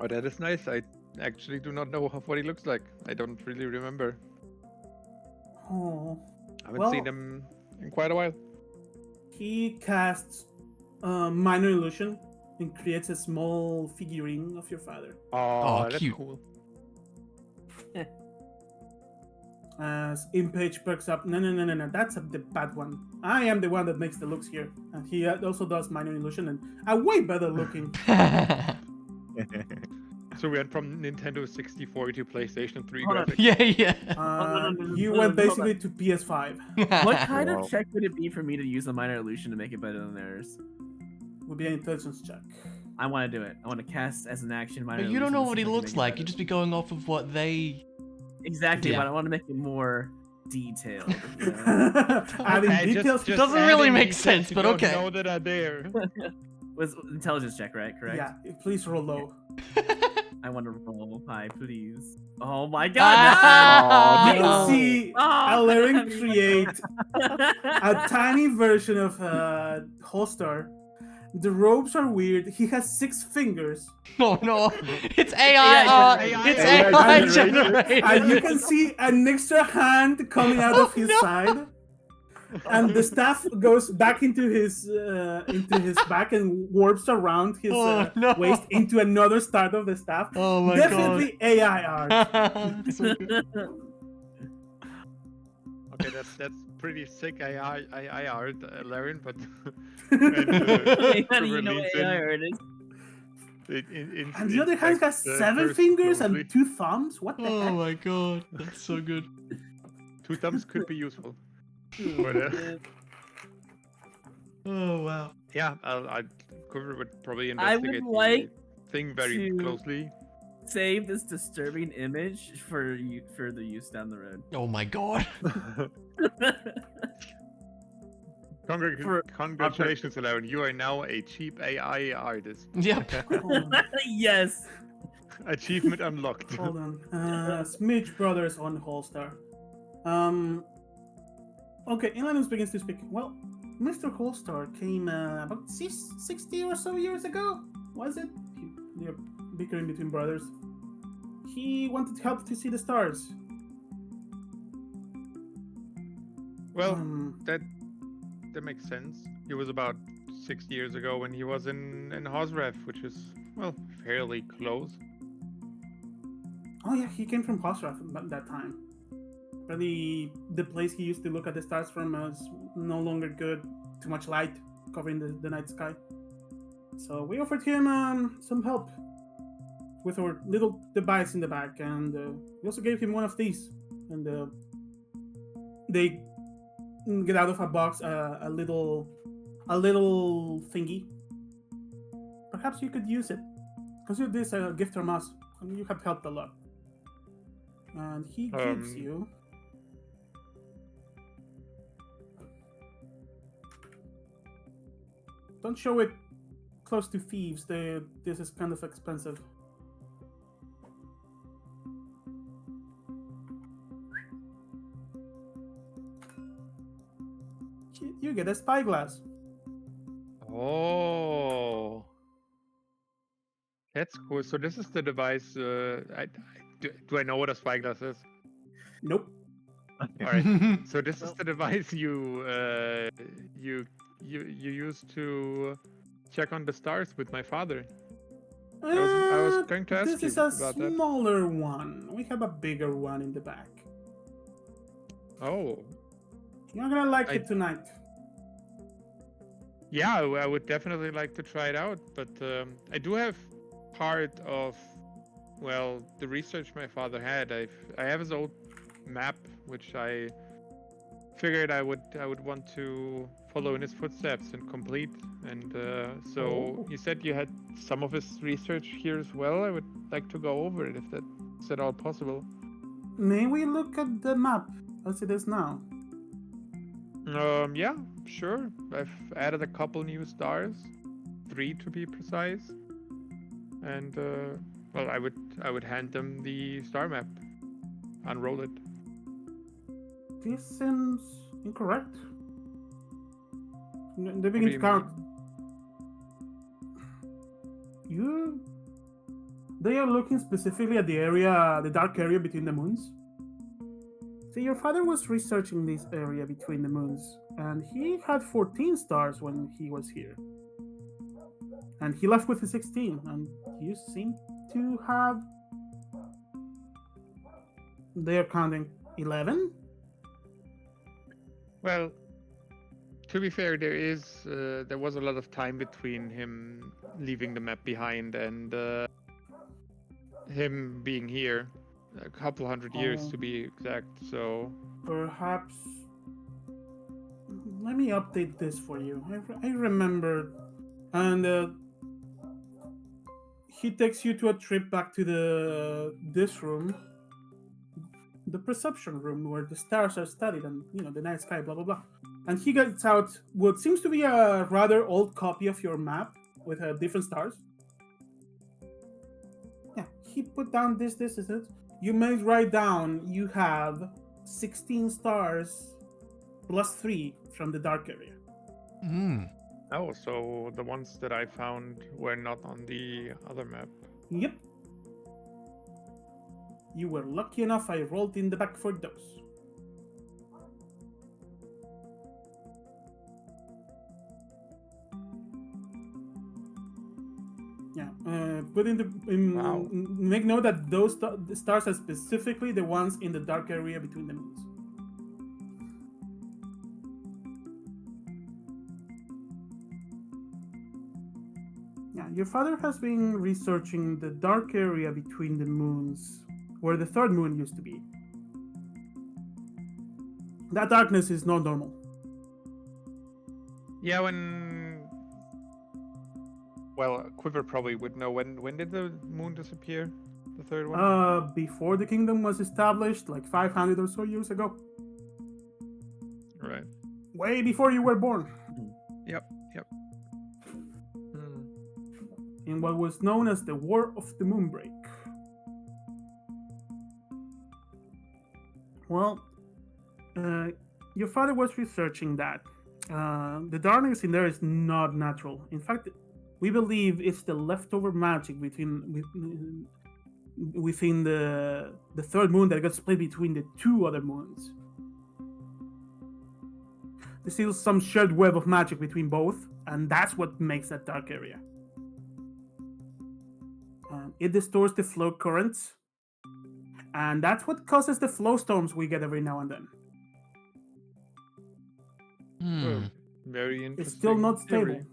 Speaker 4: Oh, that is nice. I actually do not know what he looks like. I don't really remember.
Speaker 2: Oh.
Speaker 4: I haven't seen him in quite a while.
Speaker 2: He casts minor illusion and creates a small figurine of your father.
Speaker 4: Oh, that's
Speaker 6: cute.
Speaker 4: cool.
Speaker 2: As Impage perks up, no, that's the bad one. I am the one that makes the looks here. And he also does minor illusion and a way better looking.
Speaker 4: So we went from Nintendo 64 to PlayStation 3
Speaker 1: Hold on.
Speaker 4: graphics.
Speaker 6: Yeah.
Speaker 2: You went basically to PS5.
Speaker 1: What kind
Speaker 5: Wow.
Speaker 1: of check would it be for me to use a minor illusion to make it better than theirs?
Speaker 2: Would be an intelligence check.
Speaker 1: I want to do it. I want to cast as an action minor
Speaker 6: But you don't know
Speaker 1: illusion
Speaker 6: what
Speaker 1: to
Speaker 6: he
Speaker 1: see if I can
Speaker 6: looks
Speaker 1: make it
Speaker 6: like.
Speaker 1: better.
Speaker 6: You just be going off of what they.
Speaker 1: Exactly,
Speaker 6: Yeah.
Speaker 1: but I want to make it more detailed. You know?
Speaker 2: Adding
Speaker 4: Okay,
Speaker 2: details.
Speaker 4: just
Speaker 6: Doesn't really
Speaker 4: adding
Speaker 6: make
Speaker 4: details
Speaker 6: sense,
Speaker 4: you
Speaker 6: but
Speaker 4: don't
Speaker 6: okay.
Speaker 4: know that are there.
Speaker 1: With intelligence check, right? Correct.
Speaker 2: Yeah, please roll low.
Speaker 1: I want to roll high, please. Oh my god!
Speaker 6: Ah!
Speaker 2: You
Speaker 1: no!
Speaker 2: can see
Speaker 1: Oh,
Speaker 2: Alaric
Speaker 1: I'm
Speaker 2: create a tiny version of Holstar. The robes are weird. He has 6 fingers.
Speaker 6: Oh no! It's AI. It's AI generated.
Speaker 2: And you can see an extra hand coming out of his side. And the staff goes back into his back and warps around his
Speaker 6: no.
Speaker 2: waist into another start of the staff.
Speaker 6: Oh my
Speaker 2: Definitely AI art.
Speaker 6: god. So good.
Speaker 4: Okay, that's pretty sick AI art, Larian, but
Speaker 1: How do you know what AI art is?
Speaker 2: And the other hand has 7 fingers and 2 thumbs. What the
Speaker 6: Oh
Speaker 2: heck?
Speaker 6: my god. That's so good.
Speaker 4: 2 thumbs could be useful. But,
Speaker 6: Oh wow.
Speaker 4: yeah, I Quiver would probably
Speaker 1: I would
Speaker 4: investigate
Speaker 1: like
Speaker 4: the thing very
Speaker 1: to-
Speaker 4: closely.
Speaker 1: Save this disturbing image for further use down the road.
Speaker 6: Oh my god.
Speaker 4: Congratulations, Larian. You are now a cheap AI artist.
Speaker 6: Yep.
Speaker 1: Yes.
Speaker 4: Achievement unlocked.
Speaker 2: Hold on. Smidge Brothers on Holstar. Okay, Inlinus begins to speak. Well, Mr. Holstar came about 60 or so years ago, was it? They're bickering between brothers. He wanted help to see the stars.
Speaker 4: Well, that makes sense. It was about 6 years ago when he was in Hosref, which is, well, fairly close.
Speaker 2: Oh yeah, he came from Hosraf at that time. But the place he used to look at the stars from was no longer good. Too much light covering the night sky. So we offered him some help with our little device in the back, and we also gave him one of these. And they get out of a box a little thingy. Perhaps you could use it. Consider this a gift from us. You have helped a lot. And he gives you. Don't show it close to thieves. This is kind of expensive. You get a spyglass.
Speaker 4: Oh, that's cool. So this is the device. Do I know what a spyglass is?
Speaker 2: Nope.
Speaker 4: All right. So this is the device you used to check on the stars with my father. I was going to ask
Speaker 2: This
Speaker 4: you
Speaker 2: is a
Speaker 4: about that.
Speaker 2: smaller one. We have a bigger one in the back.
Speaker 4: Oh,
Speaker 2: You're gonna like it tonight.
Speaker 4: yeah, I would definitely like to try it out. But I do have part of, well, the research my father had. I have his old map, which I figured I would want to follow in his footsteps and complete. And so you said you had some of his research here as well. I would like to go over it if that's at all possible.
Speaker 2: May we look at the map as it is now?
Speaker 4: Yeah, sure. I've added a couple new stars, 3 to be precise. And well, I would hand them the star map, unroll it.
Speaker 2: This seems incorrect. They
Speaker 4: What do
Speaker 2: begin to
Speaker 4: you
Speaker 2: count.
Speaker 4: mean?
Speaker 2: They are looking specifically at the area, the dark area between the moons. See, your father was researching this area between the moons, and he had 14 stars when he was here. And he left with the 16, and you seem to have... They are counting 11?
Speaker 4: Well, to be fair, there was a lot of time between him leaving the map behind and him being here. A couple hundred years to be exact, so...
Speaker 2: Perhaps... Let me update this for you. I remember... And he takes you to a trip back to this room. The perception room where the stars are studied and, the night sky, blah, blah, blah. And he gets out what seems to be a rather old copy of your map with different stars. Yeah, he put down this. You may write down you have 16 stars plus 3 from the dark area.
Speaker 4: Oh, so the ones that I found were not on the other map.
Speaker 2: Yep. You were lucky enough I rolled in the back for those. Yeah,
Speaker 4: Wow.
Speaker 2: Make note that those the stars are specifically the ones in the dark area between the moons. Yeah, your father has been researching the dark area between the moons, where the third moon used to be. That darkness is not normal.
Speaker 4: Yeah, well, Quiver probably would know. When did the moon disappear? The third one?
Speaker 2: Before the kingdom was established, like 500 or so years ago.
Speaker 4: Right.
Speaker 2: Way before you were born.
Speaker 4: Yep.
Speaker 2: In what was known as the War of the Moonbreak. Well, your father was researching that. The darkness in there is not natural. In fact, we believe it's the leftover magic within the third moon that got split between the 2 other moons. There's still some shared web of magic between both, and that's what makes that dark area. It distorts the flow currents, and that's what causes the flow storms we get every now and then.
Speaker 4: Very interesting.
Speaker 2: It's still not stable.
Speaker 4: theory.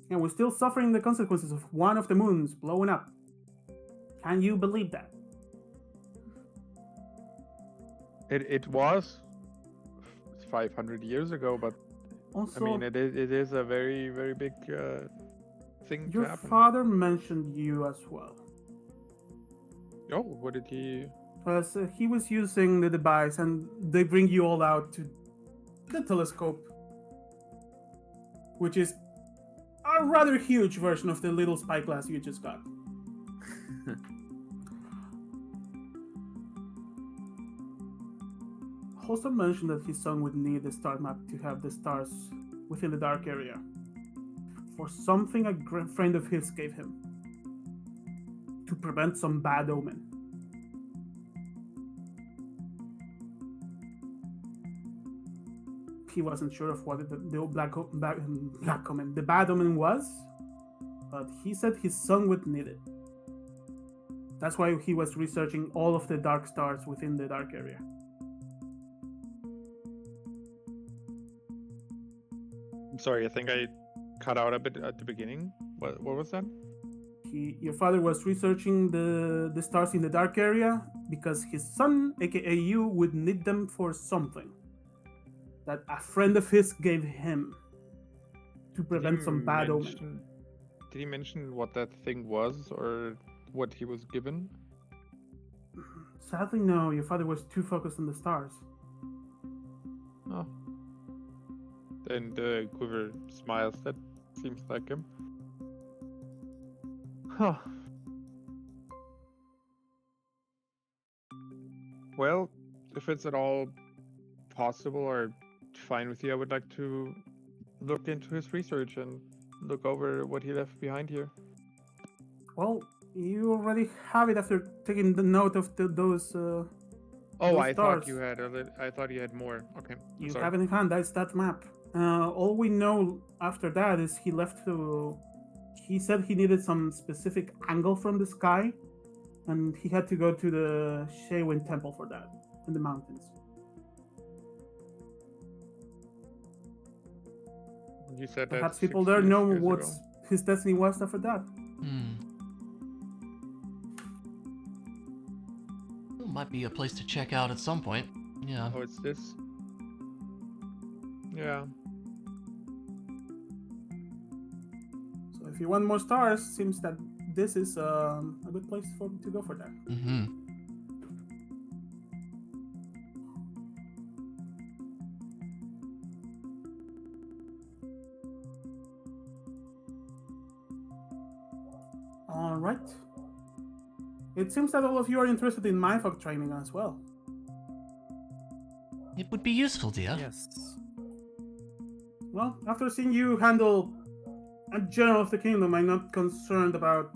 Speaker 2: And we're still suffering the consequences of one of the moons blowing up. Can you believe that?
Speaker 4: It was 500 years ago, but
Speaker 2: Also,
Speaker 4: I mean, it is a very, very big thing to
Speaker 2: your
Speaker 4: happen.
Speaker 2: father mentioned you as well.
Speaker 4: Oh, what did he...
Speaker 2: So he was using the device, and they bring you all out to the telescope, which is a rather huge version of the little spyglass you just got. also mentioned that his son would need the star map to have the stars within the dark area. For something a friend of his gave him. To prevent some bad omen. He wasn't sure of what the black omen, the bad omen was, but he said his son would need it. That's why he was researching all of the dark stars within the dark area.
Speaker 4: I'm sorry, I think I cut out a bit at the beginning. What was that?
Speaker 2: Your father was researching the stars in the dark area because his son, aka you, would need them for something that a friend of his gave him to prevent some bad omen.
Speaker 4: Did he mention what that thing was or what he was given?
Speaker 2: Sadly, no. Your father was too focused on the stars.
Speaker 4: Oh. And Quiver smiles. That seems like him. Huh. Well, if it's at all possible or fine with you, I would like to look into his research and look over what he left behind here.
Speaker 2: Well, you already have it after taking the note of those.
Speaker 4: Oh,
Speaker 2: those
Speaker 4: I
Speaker 2: stars.
Speaker 4: thought you had. I thought you had more. Okay.
Speaker 2: You
Speaker 4: sorry.
Speaker 2: have it in hand. That's that map. All we know after that is he left to. He said he needed some specific angle from the sky, and he had to go to the Shaywin Temple for that in the mountains.
Speaker 4: You said that.
Speaker 2: Perhaps people there know what his destiny was after that.
Speaker 6: Well, might be a place to check out at some point. Yeah.
Speaker 4: Oh, it's this. Yeah.
Speaker 2: So if you want more stars, seems that this is a good place to go for that.
Speaker 6: Mm-hmm.
Speaker 2: All right. It seems that all of you are interested in mindfuck training as well.
Speaker 6: It would be useful, dear.
Speaker 5: Yes.
Speaker 2: Well, after seeing you handle a general of the kingdom, I'm not concerned about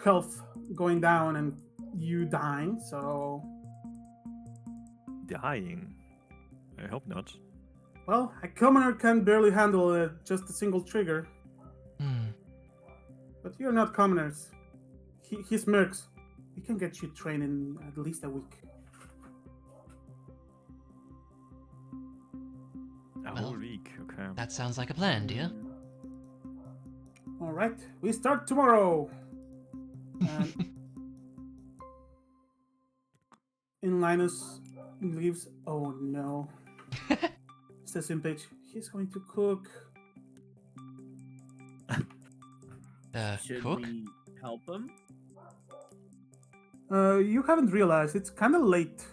Speaker 2: health going down and you dying, so...
Speaker 5: Dying? I hope not.
Speaker 2: Well, a commoner can barely handle just a single trigger. But you're not commoners. He's mercs. We can get you trained in at least a week.
Speaker 5: A whole week, okay.
Speaker 6: That sounds like a plan, dear.
Speaker 2: All right, we start tomorrow. And in Linus leaves. Oh no. Says in page, he's going to cook.
Speaker 1: Should
Speaker 6: Cook?
Speaker 1: we help him?
Speaker 2: You haven't realized it's kind of late.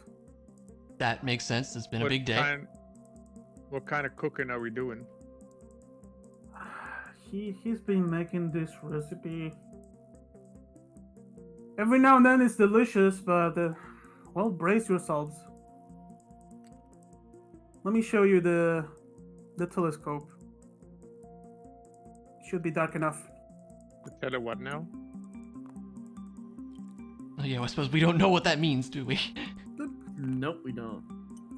Speaker 6: That makes sense. It's been a big day.
Speaker 4: What kind of cooking are we doing?
Speaker 2: He's been making this recipe. Every now and then it's delicious, but well, brace yourselves. Let me show you the telescope. Should be dark enough.
Speaker 4: Tell her what now?
Speaker 6: Oh yeah, I suppose we don't know what that means, do we?
Speaker 1: Nope, we don't.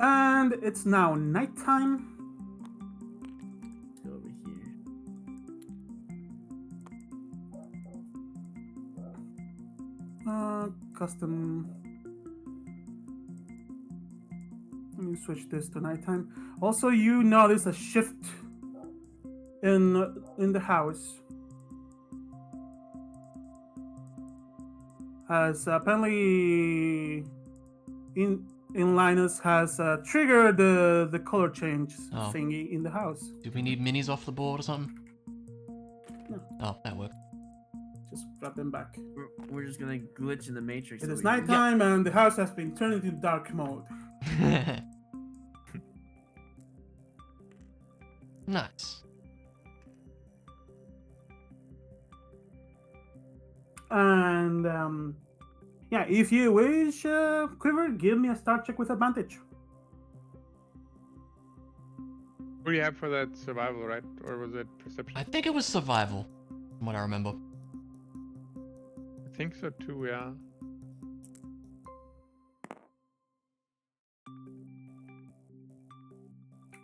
Speaker 2: And it's now nighttime.
Speaker 1: Let's go over here.
Speaker 2: Custom. Let me switch this to nighttime. Also, you notice a shift in the house. As apparently in Linus has triggered the color change thingy in the house.
Speaker 6: Do we need minis off the board or something?
Speaker 2: No.
Speaker 6: Oh, that worked.
Speaker 2: Just grab them back.
Speaker 1: We're just gonna glitch in the matrix.
Speaker 2: It
Speaker 1: so
Speaker 2: is
Speaker 1: we-
Speaker 2: nighttime and the house has been turned into dark mode.
Speaker 6: Nice.
Speaker 2: And yeah, if you wish, Quiver, give me a start check with advantage.
Speaker 4: What do you have for that survival, right? Or was it perception?
Speaker 6: I think it was survival, from what I remember.
Speaker 4: I think so too, yeah.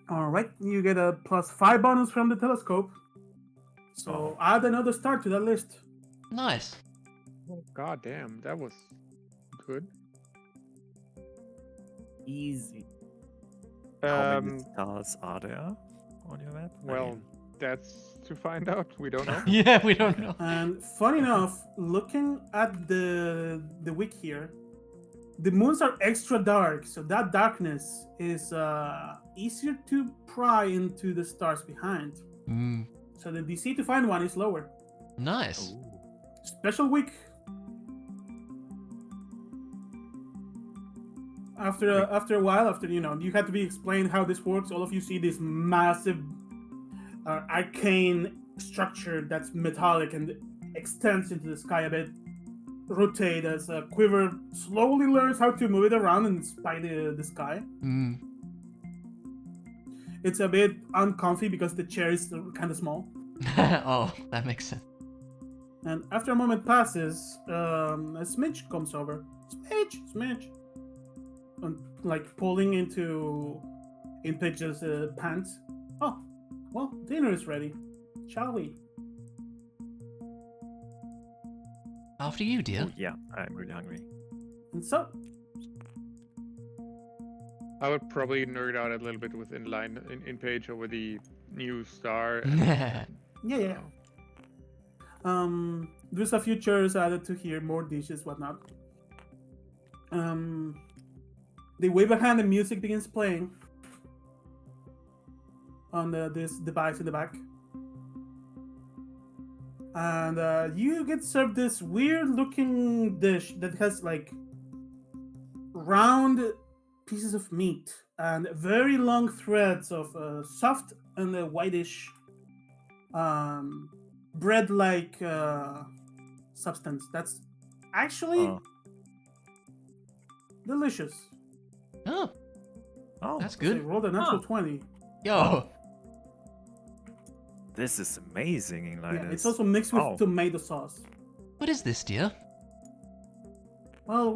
Speaker 2: All right, you get a +5 bonus from the telescope. So add another star to that list.
Speaker 6: Nice.
Speaker 4: Oh, god damn, that was good.
Speaker 1: Easy.
Speaker 5: How many stars are there on your map? I
Speaker 4: Well,
Speaker 5: mean,
Speaker 4: that's to find out. We don't know.
Speaker 6: Yeah, we don't know.
Speaker 2: And funny enough, looking at the wiki here, the moons are extra dark, so that darkness is easier to pry into the stars behind.
Speaker 6: Mm,
Speaker 2: So the DC to find one is lower.
Speaker 6: nice.
Speaker 2: Special week. After a while, after you had to be explained how this works. All of you see this massive arcane structure that's metallic and extends into the sky a bit. Rotate as a quiver slowly learns how to move it around and spy the sky.
Speaker 6: Mm.
Speaker 2: It's a bit uncomfy because the chair is kind of small.
Speaker 6: Oh, that makes sense.
Speaker 2: And after a moment passes, a smidge comes over. Smidge. And like pulling in Pidge's pants. Oh, well, dinner is ready. Shall we?
Speaker 6: After you, dear.
Speaker 5: oh yeah, I'm really hungry.
Speaker 2: And so,
Speaker 4: I would probably nerd out a little bit with in page over the new star.
Speaker 2: yeah. There's a few chairs added to here, more dishes, whatnot. They wave a hand and music begins playing on this device in the back. And you get served this weird-looking dish that has like round pieces of meat and very long threads of soft and whitish bread-like substance. That's actually delicious.
Speaker 6: Oh,
Speaker 5: Oh,
Speaker 6: that's
Speaker 2: So you
Speaker 6: good.
Speaker 2: rolled a natural 20.
Speaker 6: Yo.
Speaker 5: this is amazing, Linus.
Speaker 2: Yeah, it's also mixed with
Speaker 5: Oh.
Speaker 2: tomato sauce.
Speaker 6: What is this, dear?
Speaker 2: Well,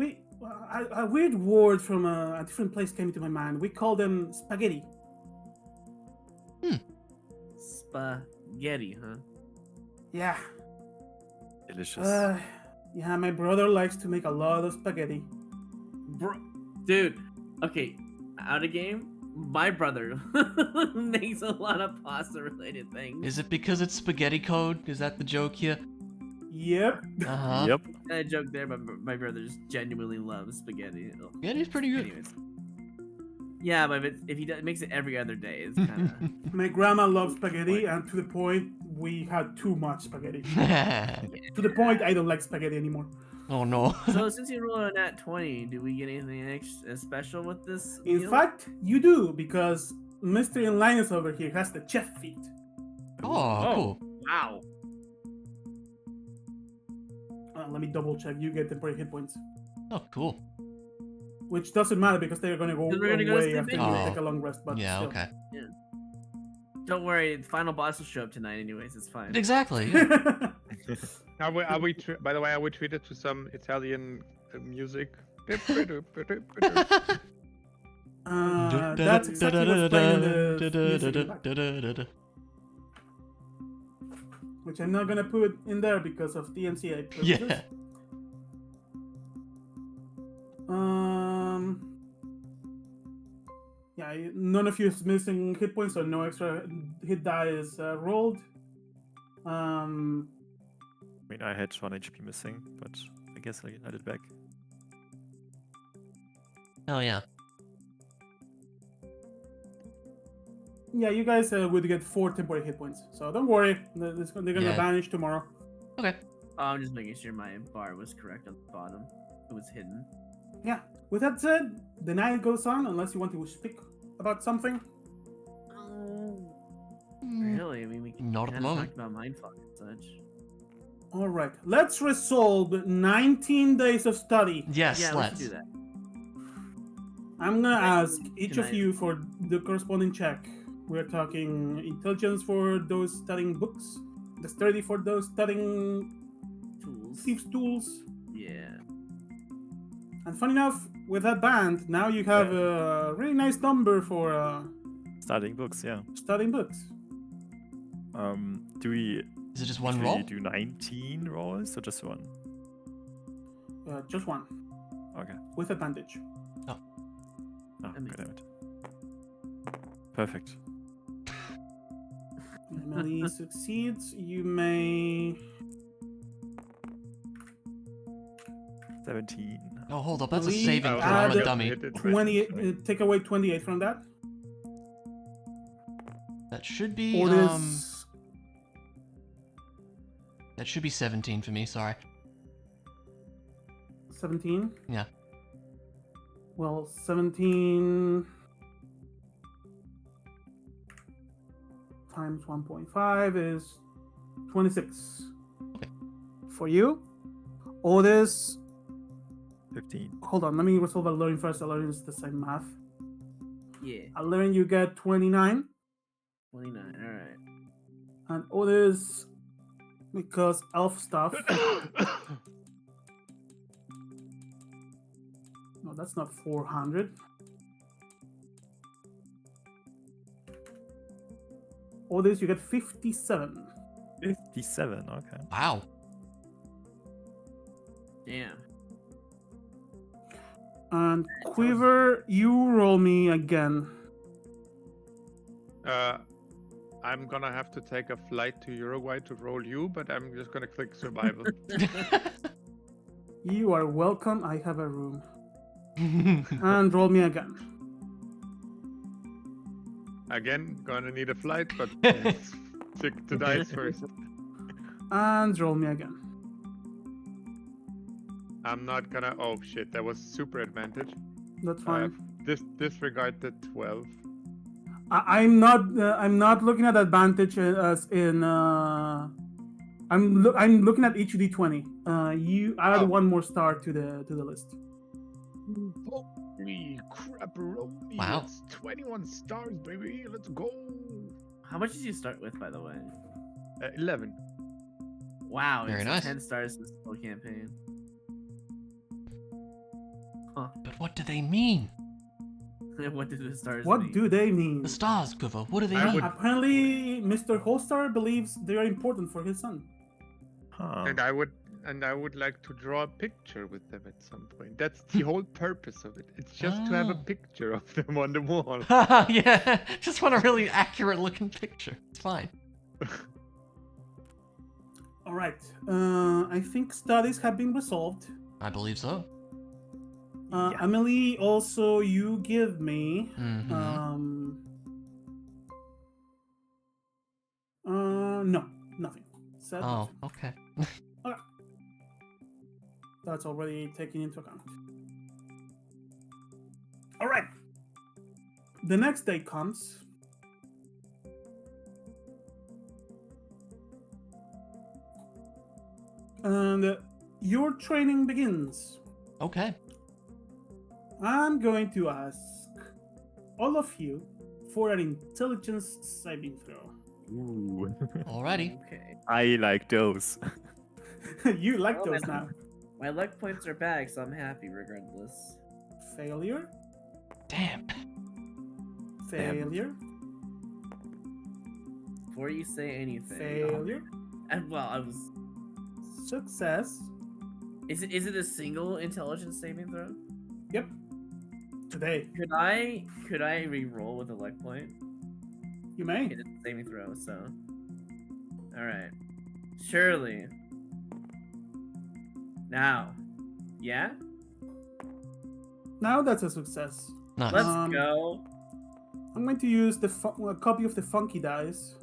Speaker 2: a weird word from a different place came into my mind. We call them spaghetti.
Speaker 1: Spaghetti, huh?
Speaker 2: Yeah.
Speaker 5: delicious.
Speaker 2: Yeah, my brother likes to make a lot of spaghetti.
Speaker 1: Bro, dude. Okay, out of game. My brother makes a lot of pasta-related things.
Speaker 6: Is it because it's spaghetti code? Is that the joke here?
Speaker 2: Yep.
Speaker 6: Uh-huh.
Speaker 5: Yep.
Speaker 1: A joke there, but my brother just genuinely loves spaghetti.
Speaker 6: Spaghetti's pretty good.
Speaker 1: Anyways. Yeah, but if he makes it every other day, it's kind of.
Speaker 2: My grandma loves spaghetti, and to the point we had too much spaghetti. To the point I don't like spaghetti anymore.
Speaker 6: Oh no.
Speaker 1: So since you rolled a nat 20, do we get anything special with this?
Speaker 2: In
Speaker 1: meal?
Speaker 2: fact, you do, because Mr. Linus over here has the chef feat.
Speaker 6: Oh, cool.
Speaker 1: Wow.
Speaker 2: Let me double check. You get temporary hit points.
Speaker 6: Oh, cool.
Speaker 2: Which doesn't matter because they're gonna go
Speaker 1: Because we're gonna go
Speaker 2: away
Speaker 1: sleep
Speaker 2: after you
Speaker 6: anyway.
Speaker 2: take a long rest. But
Speaker 6: Yeah,
Speaker 2: still.
Speaker 6: okay.
Speaker 1: Don't worry, the final boss will show up tonight anyways, it's fine.
Speaker 6: Exactly. Yeah.
Speaker 4: Are we by the way, are we treated to some Italian music?
Speaker 2: That's exactly what's playing in the music in the back, which I'm not gonna put in there because of DMCA purposes.
Speaker 6: Yeah.
Speaker 2: Yeah, none of you is missing hit points, so no extra hit die is rolled.
Speaker 5: I mean, I had 1 HP missing, but I guess I had it back.
Speaker 6: Hell yeah.
Speaker 2: Yeah, you guys would get 4 temporary hit points, so don't worry. They're gonna
Speaker 6: Yeah.
Speaker 2: vanish tomorrow.
Speaker 6: Okay.
Speaker 1: I'm just making sure my bar was correct on the bottom. It was hidden.
Speaker 2: Yeah. With that said, the night goes on unless you want to speak about something.
Speaker 1: Really? I mean, we can
Speaker 6: Not at the moment.
Speaker 1: talk about mindfuck and such.
Speaker 2: All right, let's resolve 19 days of study.
Speaker 6: Yes,
Speaker 1: Yeah,
Speaker 6: let's.
Speaker 1: we should do that.
Speaker 2: I'm gonna ask each of
Speaker 1: Tonight.
Speaker 2: you for the corresponding check. We're talking intelligence for those studying books, dexterity for those studying
Speaker 1: Tools.
Speaker 2: thieves' tools.
Speaker 1: Yeah.
Speaker 2: And funny enough, with that band, now you have a really nice number for
Speaker 5: Studying books, yeah.
Speaker 2: studying books.
Speaker 5: Do we
Speaker 3: Is it just one
Speaker 5: usually
Speaker 3: roll?
Speaker 5: do 19 rolls or just one?
Speaker 2: Just one,
Speaker 5: Okay.
Speaker 2: with advantage.
Speaker 5: Oh,
Speaker 1: Amazing.
Speaker 5: good damn it. Perfect.
Speaker 2: Emily succeeds. You may
Speaker 5: 17.
Speaker 3: Oh, hold up. That's a
Speaker 2: Please
Speaker 3: saving
Speaker 4: Oh,
Speaker 3: throw. I'm
Speaker 2: add
Speaker 3: a dummy.
Speaker 4: hit it.
Speaker 2: 28. Take away 28 from that.
Speaker 3: That should be
Speaker 2: Otis.
Speaker 3: that should be 17 for me. Sorry.
Speaker 2: 17.
Speaker 3: Yeah.
Speaker 2: Well, 17 times 1.5 is 26.
Speaker 3: Okay.
Speaker 2: For you, Otis.
Speaker 5: 15.
Speaker 2: Hold on, let me resolve Alluring first. Alluring is the same math.
Speaker 1: Yeah.
Speaker 2: Alluring, you get 29.
Speaker 1: 29. All right.
Speaker 2: And Otis, because elf stuff. No, that's not 400. Otis, you get 57.
Speaker 5: 57, okay.
Speaker 3: Wow.
Speaker 1: Damn.
Speaker 2: And Quiver, you roll me again.
Speaker 4: I'm gonna have to take a flight to Uruguay to roll you, but I'm just gonna click survival.
Speaker 2: You are welcome. I have a room. And roll me again.
Speaker 4: Again, gonna need a flight, but let's check the dice first.
Speaker 2: And roll me again.
Speaker 4: I'm not gonna. Oh shit, that was super advantage.
Speaker 2: That's fine.
Speaker 4: Disregard the 12.
Speaker 2: I'm not looking at advantage as in. I'm looking at each d20. You add
Speaker 4: Oh.
Speaker 2: one more star to the list.
Speaker 4: Holy crap, Romy.
Speaker 3: Wow.
Speaker 4: It's 21 stars, baby. Let's go.
Speaker 1: How much did you start with, by the way?
Speaker 4: 11.
Speaker 1: Wow.
Speaker 3: Very
Speaker 1: it's
Speaker 3: nice.
Speaker 1: 10 stars this whole campaign.
Speaker 3: But what do they mean?
Speaker 1: What did the stars
Speaker 2: What
Speaker 1: mean?
Speaker 2: do they mean?
Speaker 3: The stars, Quiver. What do they
Speaker 4: I
Speaker 3: mean?
Speaker 4: would-
Speaker 2: Apparently, Mr. Holstar believes they are important for his son.
Speaker 5: Huh.
Speaker 4: And I would like to draw a picture with them at some point. That's the whole purpose of it. It's just to have a
Speaker 3: Oh.
Speaker 4: picture of them on the wall.
Speaker 3: Yeah, just want a really accurate looking picture. It's fine.
Speaker 2: All right. I think studies have been resolved.
Speaker 3: I believe so.
Speaker 5: Yeah.
Speaker 2: Emily, also you give me
Speaker 3: Mm-hmm.
Speaker 2: no, nothing. Said
Speaker 3: Oh,
Speaker 2: nothing.
Speaker 3: okay.
Speaker 2: That's already taken into account. All right. The next day comes. And your training begins.
Speaker 3: Okay.
Speaker 2: I'm going to ask all of you for an intelligence saving throw.
Speaker 5: Ooh.
Speaker 3: Alrighty.
Speaker 1: Okay.
Speaker 5: I like those.
Speaker 2: You like
Speaker 1: Oh,
Speaker 2: those
Speaker 1: man.
Speaker 2: now.
Speaker 1: My luck points are back, so I'm happy regardless.
Speaker 2: Failure,
Speaker 3: Damn.
Speaker 2: failure,
Speaker 1: Before you say anything.
Speaker 2: failure,
Speaker 1: And, well, I was.
Speaker 2: success.
Speaker 1: Is it a single intelligence saving throw?
Speaker 2: Yep. Today,
Speaker 1: Could I re-roll with a luck point?
Speaker 2: you may.
Speaker 1: It's a saving throw, so. Alright. Surely. Now. Yeah?
Speaker 2: Now that's a success.
Speaker 3: Nice.
Speaker 1: Let's
Speaker 2: Um,
Speaker 1: go.
Speaker 2: I'm going to use a copy of the funky dice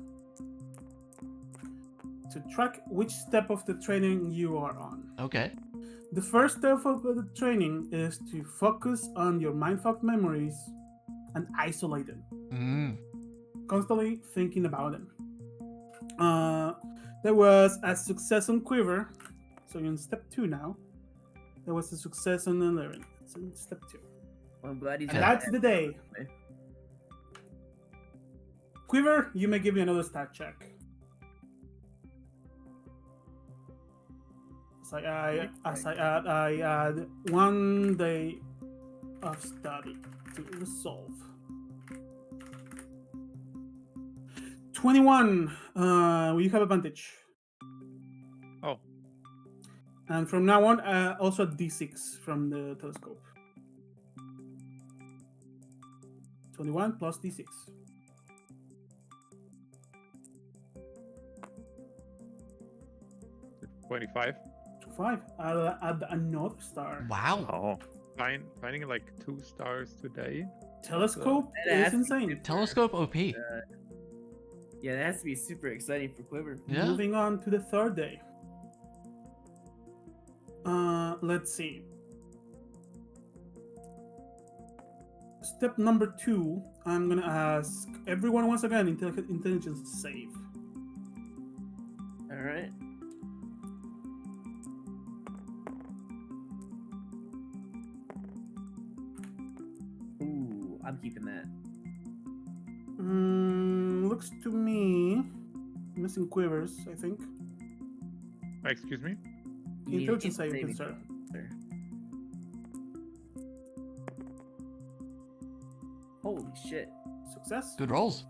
Speaker 2: to track which step of the training you are on.
Speaker 3: Okay.
Speaker 2: The first step of the training is to focus on your mindfuck memories and isolate them,
Speaker 3: Mm.
Speaker 2: constantly thinking about them. There was a success on Quiver, so you're in step 2 now. There was a success on 11, so in step 2.
Speaker 1: Well, I'm glad he's
Speaker 2: And
Speaker 3: Okay.
Speaker 2: that's the day. Quiver, you may give me another stat check. As I add 1 day of study to resolve. 21. You have advantage.
Speaker 4: Oh,
Speaker 2: And from now on, also a d6 from the telescope. 21 plus d6.
Speaker 4: 25.
Speaker 2: 5. I'll add another star.
Speaker 6: Wow.
Speaker 5: Oh,
Speaker 4: Finding like 2 stars today.
Speaker 2: Telescope
Speaker 1: That has
Speaker 2: is
Speaker 1: to be
Speaker 2: insane.
Speaker 1: super-
Speaker 6: Telescope OP.
Speaker 1: Yeah, that has to be super exciting for Quiver.
Speaker 6: Yeah.
Speaker 2: Moving on to the third day. Let's see. Step number 2, I'm gonna ask everyone once again intelligence save.
Speaker 1: All right. Ooh, I'm keeping that.
Speaker 2: Looks to me missing quivers, I think.
Speaker 4: Excuse me?
Speaker 1: You need
Speaker 2: Intelligence
Speaker 1: an
Speaker 2: saving
Speaker 1: saving
Speaker 2: throw.
Speaker 1: throw. Holy shit.
Speaker 2: Success.
Speaker 6: Good rolls.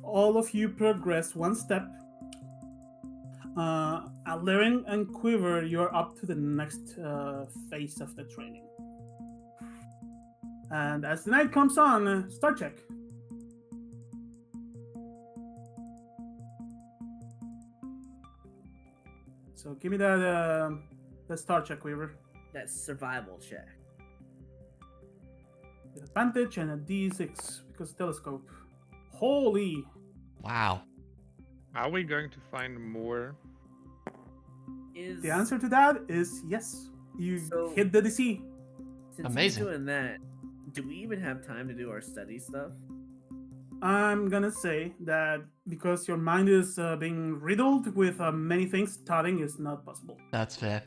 Speaker 2: All of you progress one step. Alaric and Quiver, you're up to the next phase of the training. And as the night comes on, start check. So give me that start check, Quiver.
Speaker 1: That's survival check.
Speaker 2: With advantage and a d6 because telescope. Holy!
Speaker 6: Wow.
Speaker 4: Are we going to find more?
Speaker 1: Is
Speaker 2: The answer to that is yes. You
Speaker 1: So-
Speaker 2: hit the DC.
Speaker 1: since
Speaker 6: Amazing.
Speaker 1: he's doing that, do we even have time to do our study stuff?
Speaker 2: I'm gonna say that because your mind is being riddled with many things, studying is not possible.
Speaker 6: That's fair.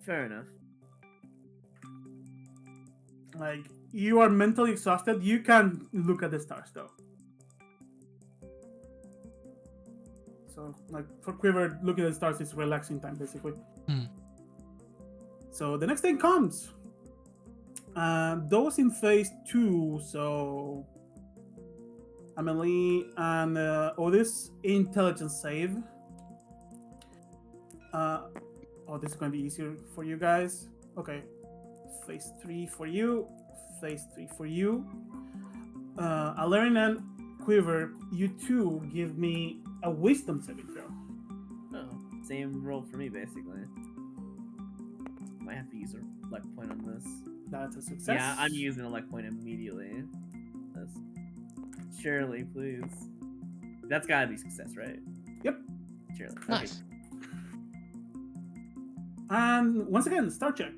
Speaker 1: Fair enough.
Speaker 2: Like, you are mentally exhausted. You can look at the stars though. So, like, for Quiver, looking at the stars is relaxing time basically.
Speaker 6: Hmm.
Speaker 2: So the next thing comes. Those in phase 2, so Amelie and Otis, intelligence save. This is going to be easier for you guys. Okay, phase 3 for you, phase 3 for you. Alaric and Quiver, you two give me a wisdom saving throw.
Speaker 1: Oh, same roll for me basically. Might have to use a luck point on this.
Speaker 2: That's a success.
Speaker 1: Yeah, I'm using a luck point immediately. That's... Surely, please. That's gotta be success, right?
Speaker 2: Yep.
Speaker 1: Surely. Okay.
Speaker 6: Nice.
Speaker 2: And once again, start check.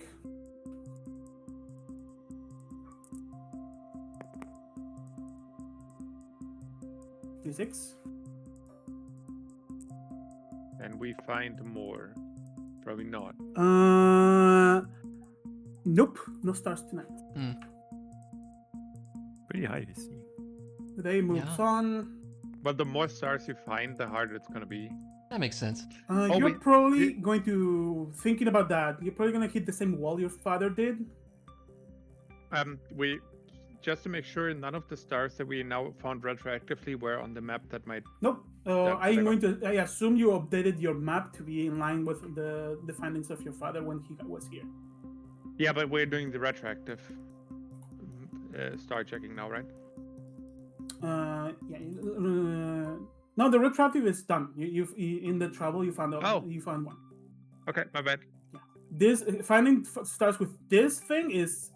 Speaker 2: D6.
Speaker 4: And we find more. Probably not.
Speaker 2: Nope, no stars tonight.
Speaker 5: pretty high DC.
Speaker 2: The day moves
Speaker 6: Yeah.
Speaker 2: on.
Speaker 4: But the more stars you find, the harder it's gonna be.
Speaker 6: That makes sense.
Speaker 4: Oh,
Speaker 2: You're
Speaker 4: wait,
Speaker 2: probably
Speaker 4: did-
Speaker 2: going to thinking about that. You're probably gonna hit the same wall your father did.
Speaker 4: We just to make sure none of the stars that we now found retroactively were on the map that might.
Speaker 2: Nope.
Speaker 4: Yeah,
Speaker 2: I'm
Speaker 4: whatever.
Speaker 2: going to. I assume you updated your map to be in line with the findings of your father when he was here.
Speaker 4: Yeah, but we're doing the retroactive star checking now, right?
Speaker 2: Yeah. No, the retroactive is done. You in the trouble you found out.
Speaker 4: Oh.
Speaker 2: You found one.
Speaker 4: Okay, my bad.
Speaker 2: This finding starts with this thing is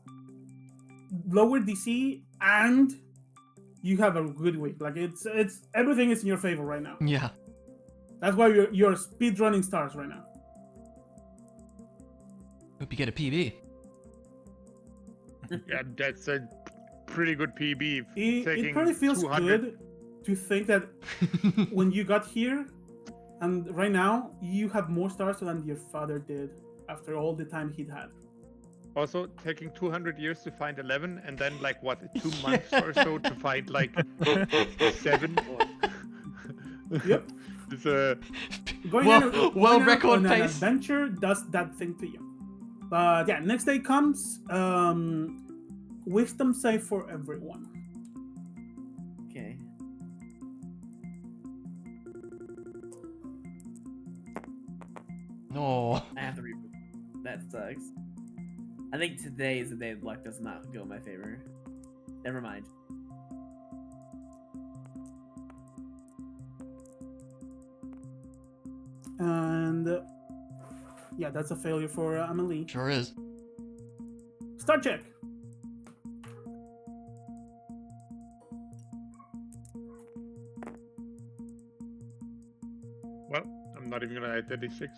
Speaker 2: lower DC and you have a good week. Like it's everything is in your favor right now.
Speaker 6: Yeah.
Speaker 2: That's why you're speed running stars right now.
Speaker 6: Hope you get a PB.
Speaker 4: Yeah, that's a pretty good PB.
Speaker 2: It
Speaker 4: taking
Speaker 2: probably feels
Speaker 4: 200.
Speaker 2: good to think that when you got here and right now you have more stars than your father did after all the time he'd had.
Speaker 4: Also, taking 200 years to find 11, and then like what, 2 months or so to find like 7.
Speaker 2: Yep.
Speaker 4: It's a
Speaker 2: Going
Speaker 3: World
Speaker 2: on
Speaker 3: record
Speaker 2: an
Speaker 3: pace.
Speaker 2: adventure does that thing to you. But yeah, next day comes. Wisdom save for everyone.
Speaker 1: Okay.
Speaker 3: No.
Speaker 1: I have to reboot. That sucks. I think today is the day luck does not go in my favor. Never mind.
Speaker 2: And yeah, that's a failure for Amelie.
Speaker 3: Sure is.
Speaker 2: Start check.
Speaker 4: well, I'm not even gonna add 36.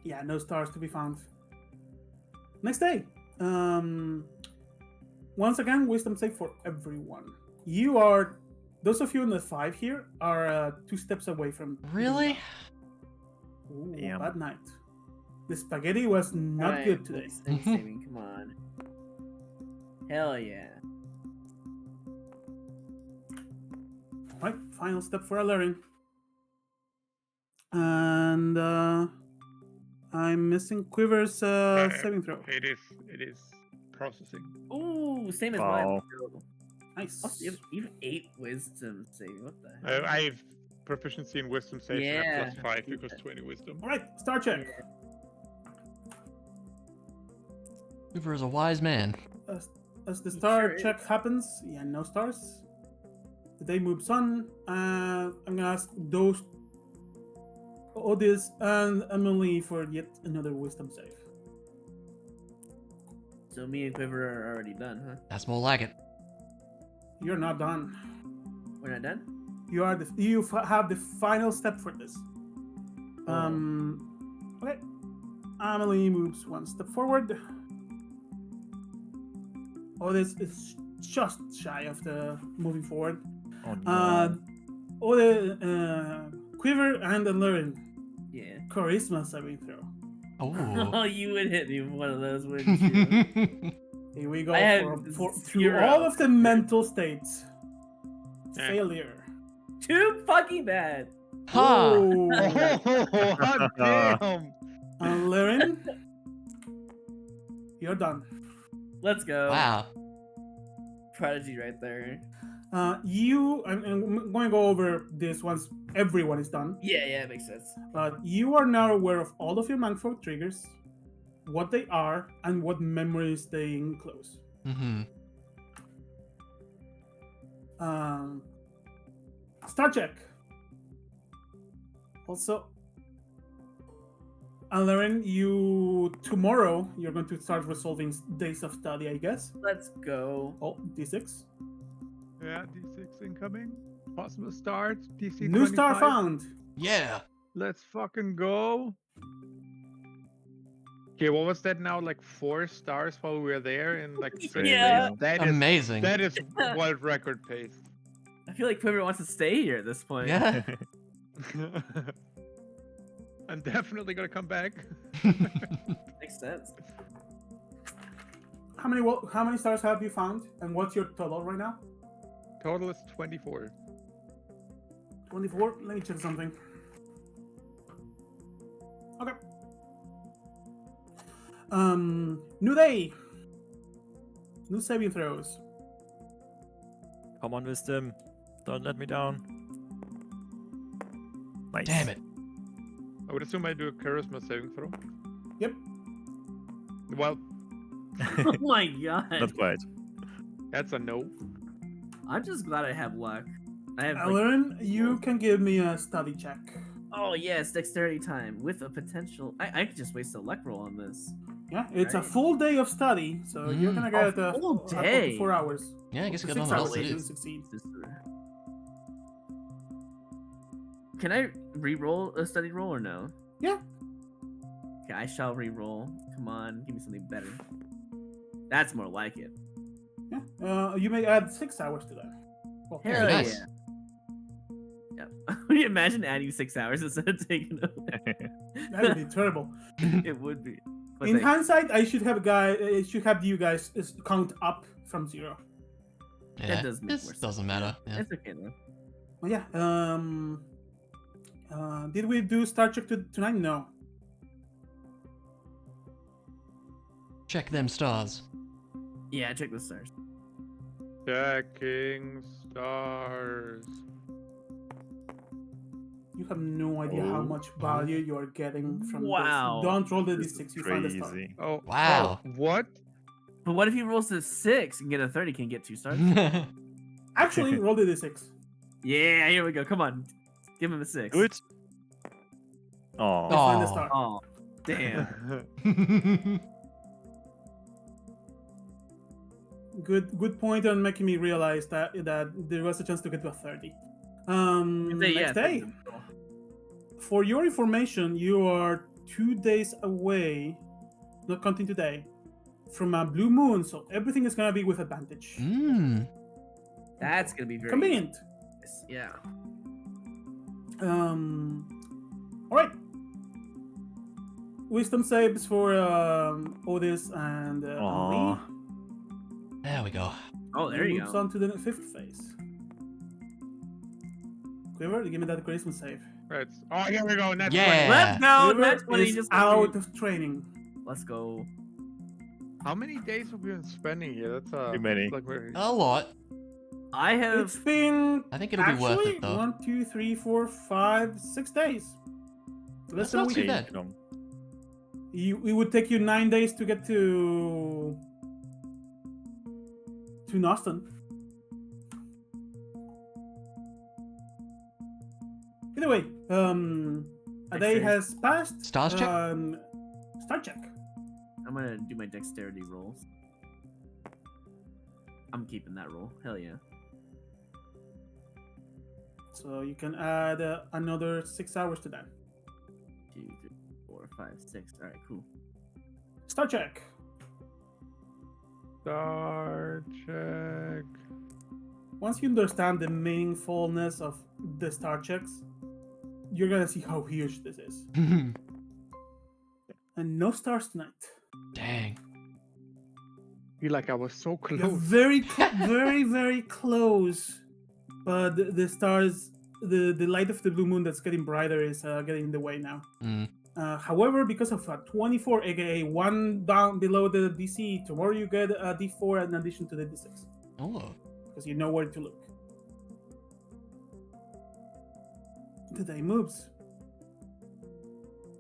Speaker 2: Yeah, no stars to be found. Next day. Once again, wisdom save for everyone. You are, those of you in the 5 here are 2 steps away from.
Speaker 3: Really?
Speaker 2: Ooh,
Speaker 5: Damn.
Speaker 2: bad night. The spaghetti was not
Speaker 1: Alright,
Speaker 2: good today.
Speaker 1: Saving, come on. Hell yeah.
Speaker 2: Right, final step for Alaric. And I'm missing Quiver's saving throw.
Speaker 4: It is processing.
Speaker 1: Ooh, same as
Speaker 5: Wow.
Speaker 1: mine.
Speaker 2: Nice.
Speaker 1: Oh, you have 8 wisdom saving. What the hell?
Speaker 4: I have proficiency in wisdom saves and
Speaker 1: Yeah.
Speaker 4: have +5 because 20 wisdom.
Speaker 2: All right, star check.
Speaker 3: Hoover is a wise man.
Speaker 2: As the star
Speaker 1: sure
Speaker 2: check happens, yeah, no stars. The day moves on. I'm gonna ask those Odis and Emily for yet another wisdom save.
Speaker 1: So me and Quiver are already done, huh?
Speaker 3: That's more like it.
Speaker 2: You're not done.
Speaker 1: We're not done?
Speaker 2: You are have the final step for this. Okay. Emily moves 1 step forward. Odis is just shy of the moving forward.
Speaker 5: Oh no.
Speaker 2: Quiver and Alaric,
Speaker 1: Yeah.
Speaker 2: charisma saving throw.
Speaker 3: Oh.
Speaker 1: Oh, you would hit me with one of those, wouldn't you?
Speaker 2: Here we go
Speaker 1: I have
Speaker 2: through
Speaker 1: 0.
Speaker 2: all of the mental states.
Speaker 4: Eh.
Speaker 2: Failure.
Speaker 1: Too fucking bad.
Speaker 3: Ha!
Speaker 2: Oh,
Speaker 4: Oh, hot damn!
Speaker 2: Alaric, you're done.
Speaker 1: Let's go.
Speaker 3: Wow.
Speaker 1: Prodigy right there.
Speaker 2: I'm going to go over this once everyone is done.
Speaker 1: Yeah, it makes sense.
Speaker 2: But you are now aware of all of your Manfolk triggers, what they are, and what memories they enclose.
Speaker 3: Mm-hmm.
Speaker 2: Star check. Also, Alaric, tomorrow you're going to start resolving days of study, I guess.
Speaker 1: Let's go.
Speaker 2: Oh, D6.
Speaker 4: Yeah, D6 incoming. Possible start. DC
Speaker 2: New star
Speaker 4: 25.
Speaker 2: found.
Speaker 3: Yeah.
Speaker 4: Let's fucking go. Okay, what was that now? Like 4 stars while we were there in like 3
Speaker 1: Yeah.
Speaker 4: days? That is
Speaker 3: Amazing.
Speaker 4: that is world record pace.
Speaker 1: I feel like Quiver wants to stay here at this point.
Speaker 3: Yeah.
Speaker 4: I'm definitely gonna come back.
Speaker 1: Makes sense.
Speaker 2: How many stars have you found, and what's your total right now?
Speaker 4: Total is 24.
Speaker 2: 24. Let me check something. Okay. New day. New saving throws.
Speaker 5: Come on, wisdom. Don't let me down. Nice.
Speaker 3: Damn it.
Speaker 4: I would assume I do a charisma saving throw.
Speaker 2: Yep.
Speaker 4: Well,
Speaker 1: Oh my god.
Speaker 5: Not quite.
Speaker 4: that's a no.
Speaker 1: I'm just glad I have luck. I have like,
Speaker 2: Alaric, you can give me a study check.
Speaker 1: oh yes, dexterity time with a potential. I could just waste a luck roll on this.
Speaker 2: Yeah, it's a
Speaker 1: Right.
Speaker 2: full day of study, so you're gonna get
Speaker 1: A full
Speaker 2: up to
Speaker 1: day?
Speaker 2: 4 hours.
Speaker 3: Yeah, I guess
Speaker 2: Up
Speaker 3: you
Speaker 2: to
Speaker 3: got
Speaker 2: 6
Speaker 3: nothing
Speaker 2: hours
Speaker 3: else to
Speaker 2: if
Speaker 3: do.
Speaker 2: you succeed.
Speaker 1: Can I re-roll a study roll or no?
Speaker 2: Yeah.
Speaker 1: Okay, I shall re-roll. Come on, give me something better. That's more like it.
Speaker 2: Yeah. You may add 6 hours to that. Well,
Speaker 1: Hell
Speaker 3: nice.
Speaker 1: yeah. Yeah. Can you imagine adding 6 hours instead of taking over?
Speaker 2: that would be terrible.
Speaker 1: It would be. But
Speaker 2: In
Speaker 1: they-
Speaker 2: hindsight, I should have you guys count up from 0.
Speaker 3: Yeah,
Speaker 1: does make
Speaker 3: this
Speaker 1: more sense,
Speaker 3: doesn't matter. Yeah.
Speaker 1: It's okay though.
Speaker 2: Well, yeah. Did we do Star Trek tonight? No.
Speaker 3: Check them stars.
Speaker 1: Yeah, check the stars.
Speaker 4: Checking stars.
Speaker 2: You have no idea how much value you are getting from
Speaker 1: Wow.
Speaker 2: this. Don't roll the
Speaker 5: This
Speaker 2: d6.
Speaker 5: is
Speaker 2: You find the star.
Speaker 5: crazy.
Speaker 4: Oh,
Speaker 3: Wow.
Speaker 4: oh, what?
Speaker 1: But what if he rolls a 6 and get a 30? Can he get 2 stars?
Speaker 2: Actually, roll the d6.
Speaker 1: Yeah, here we go. Come on, give him a 6.
Speaker 5: Good.
Speaker 2: You
Speaker 5: Oh.
Speaker 2: find the
Speaker 3: Aw.
Speaker 2: star.
Speaker 1: Oh, damn.
Speaker 2: Good point on making me realize that there was a chance to get to a 30. Next day. For your information, you are 2 days away, not counting today, from a blue moon, so everything is gonna be with advantage.
Speaker 3: Mmm.
Speaker 1: That's gonna be very
Speaker 2: Convenient.
Speaker 1: Yeah.
Speaker 2: All right. Wisdom saves for Otis and
Speaker 5: Aw.
Speaker 2: Lee.
Speaker 3: There we go.
Speaker 1: Oh, there you
Speaker 2: moves
Speaker 1: go.
Speaker 2: on to the 5th phase. Quiver, give me that charisma save.
Speaker 4: Right. Oh, here we go. Next
Speaker 3: Yeah.
Speaker 1: Let's go.
Speaker 2: Quiver
Speaker 1: That's what he
Speaker 2: is
Speaker 1: just
Speaker 2: out of training.
Speaker 1: Let's go.
Speaker 4: How many days have we been spending here? That's
Speaker 5: Too many.
Speaker 4: like very...
Speaker 3: A lot.
Speaker 1: I have.
Speaker 2: It's been
Speaker 3: I think it'll be worth
Speaker 2: actually
Speaker 3: it though.
Speaker 2: 1, 2, 3, 4, 5, 6 days. Less
Speaker 3: That's
Speaker 2: than a
Speaker 3: not
Speaker 2: week.
Speaker 3: too bad.
Speaker 5: Long.
Speaker 2: It would take you 9 days to get to Noston. Either way, a day
Speaker 1: Dexterity.
Speaker 2: has passed.
Speaker 3: Stars check?
Speaker 2: Star check.
Speaker 1: I'm gonna do my dexterity rolls. I'm keeping that roll. Hell yeah.
Speaker 2: So you can add another 6 hours to that.
Speaker 1: 2, 3, 4, 5, 6. All right, cool.
Speaker 2: Star check.
Speaker 4: Star check.
Speaker 2: Once you understand the meaningfulness of the star checks, you're gonna see how huge this is. And no stars tonight.
Speaker 3: Dang.
Speaker 4: Feel like I was so
Speaker 2: You're
Speaker 4: close.
Speaker 2: very, very, very close. But the stars, the light of the blue moon that's getting brighter is getting in the way now.
Speaker 3: Mm.
Speaker 2: However, because of a 24, aka 1 down below the DC, tomorrow you get a D4 in addition to the D6.
Speaker 3: Oh.
Speaker 2: Because you know where to look. The day moves.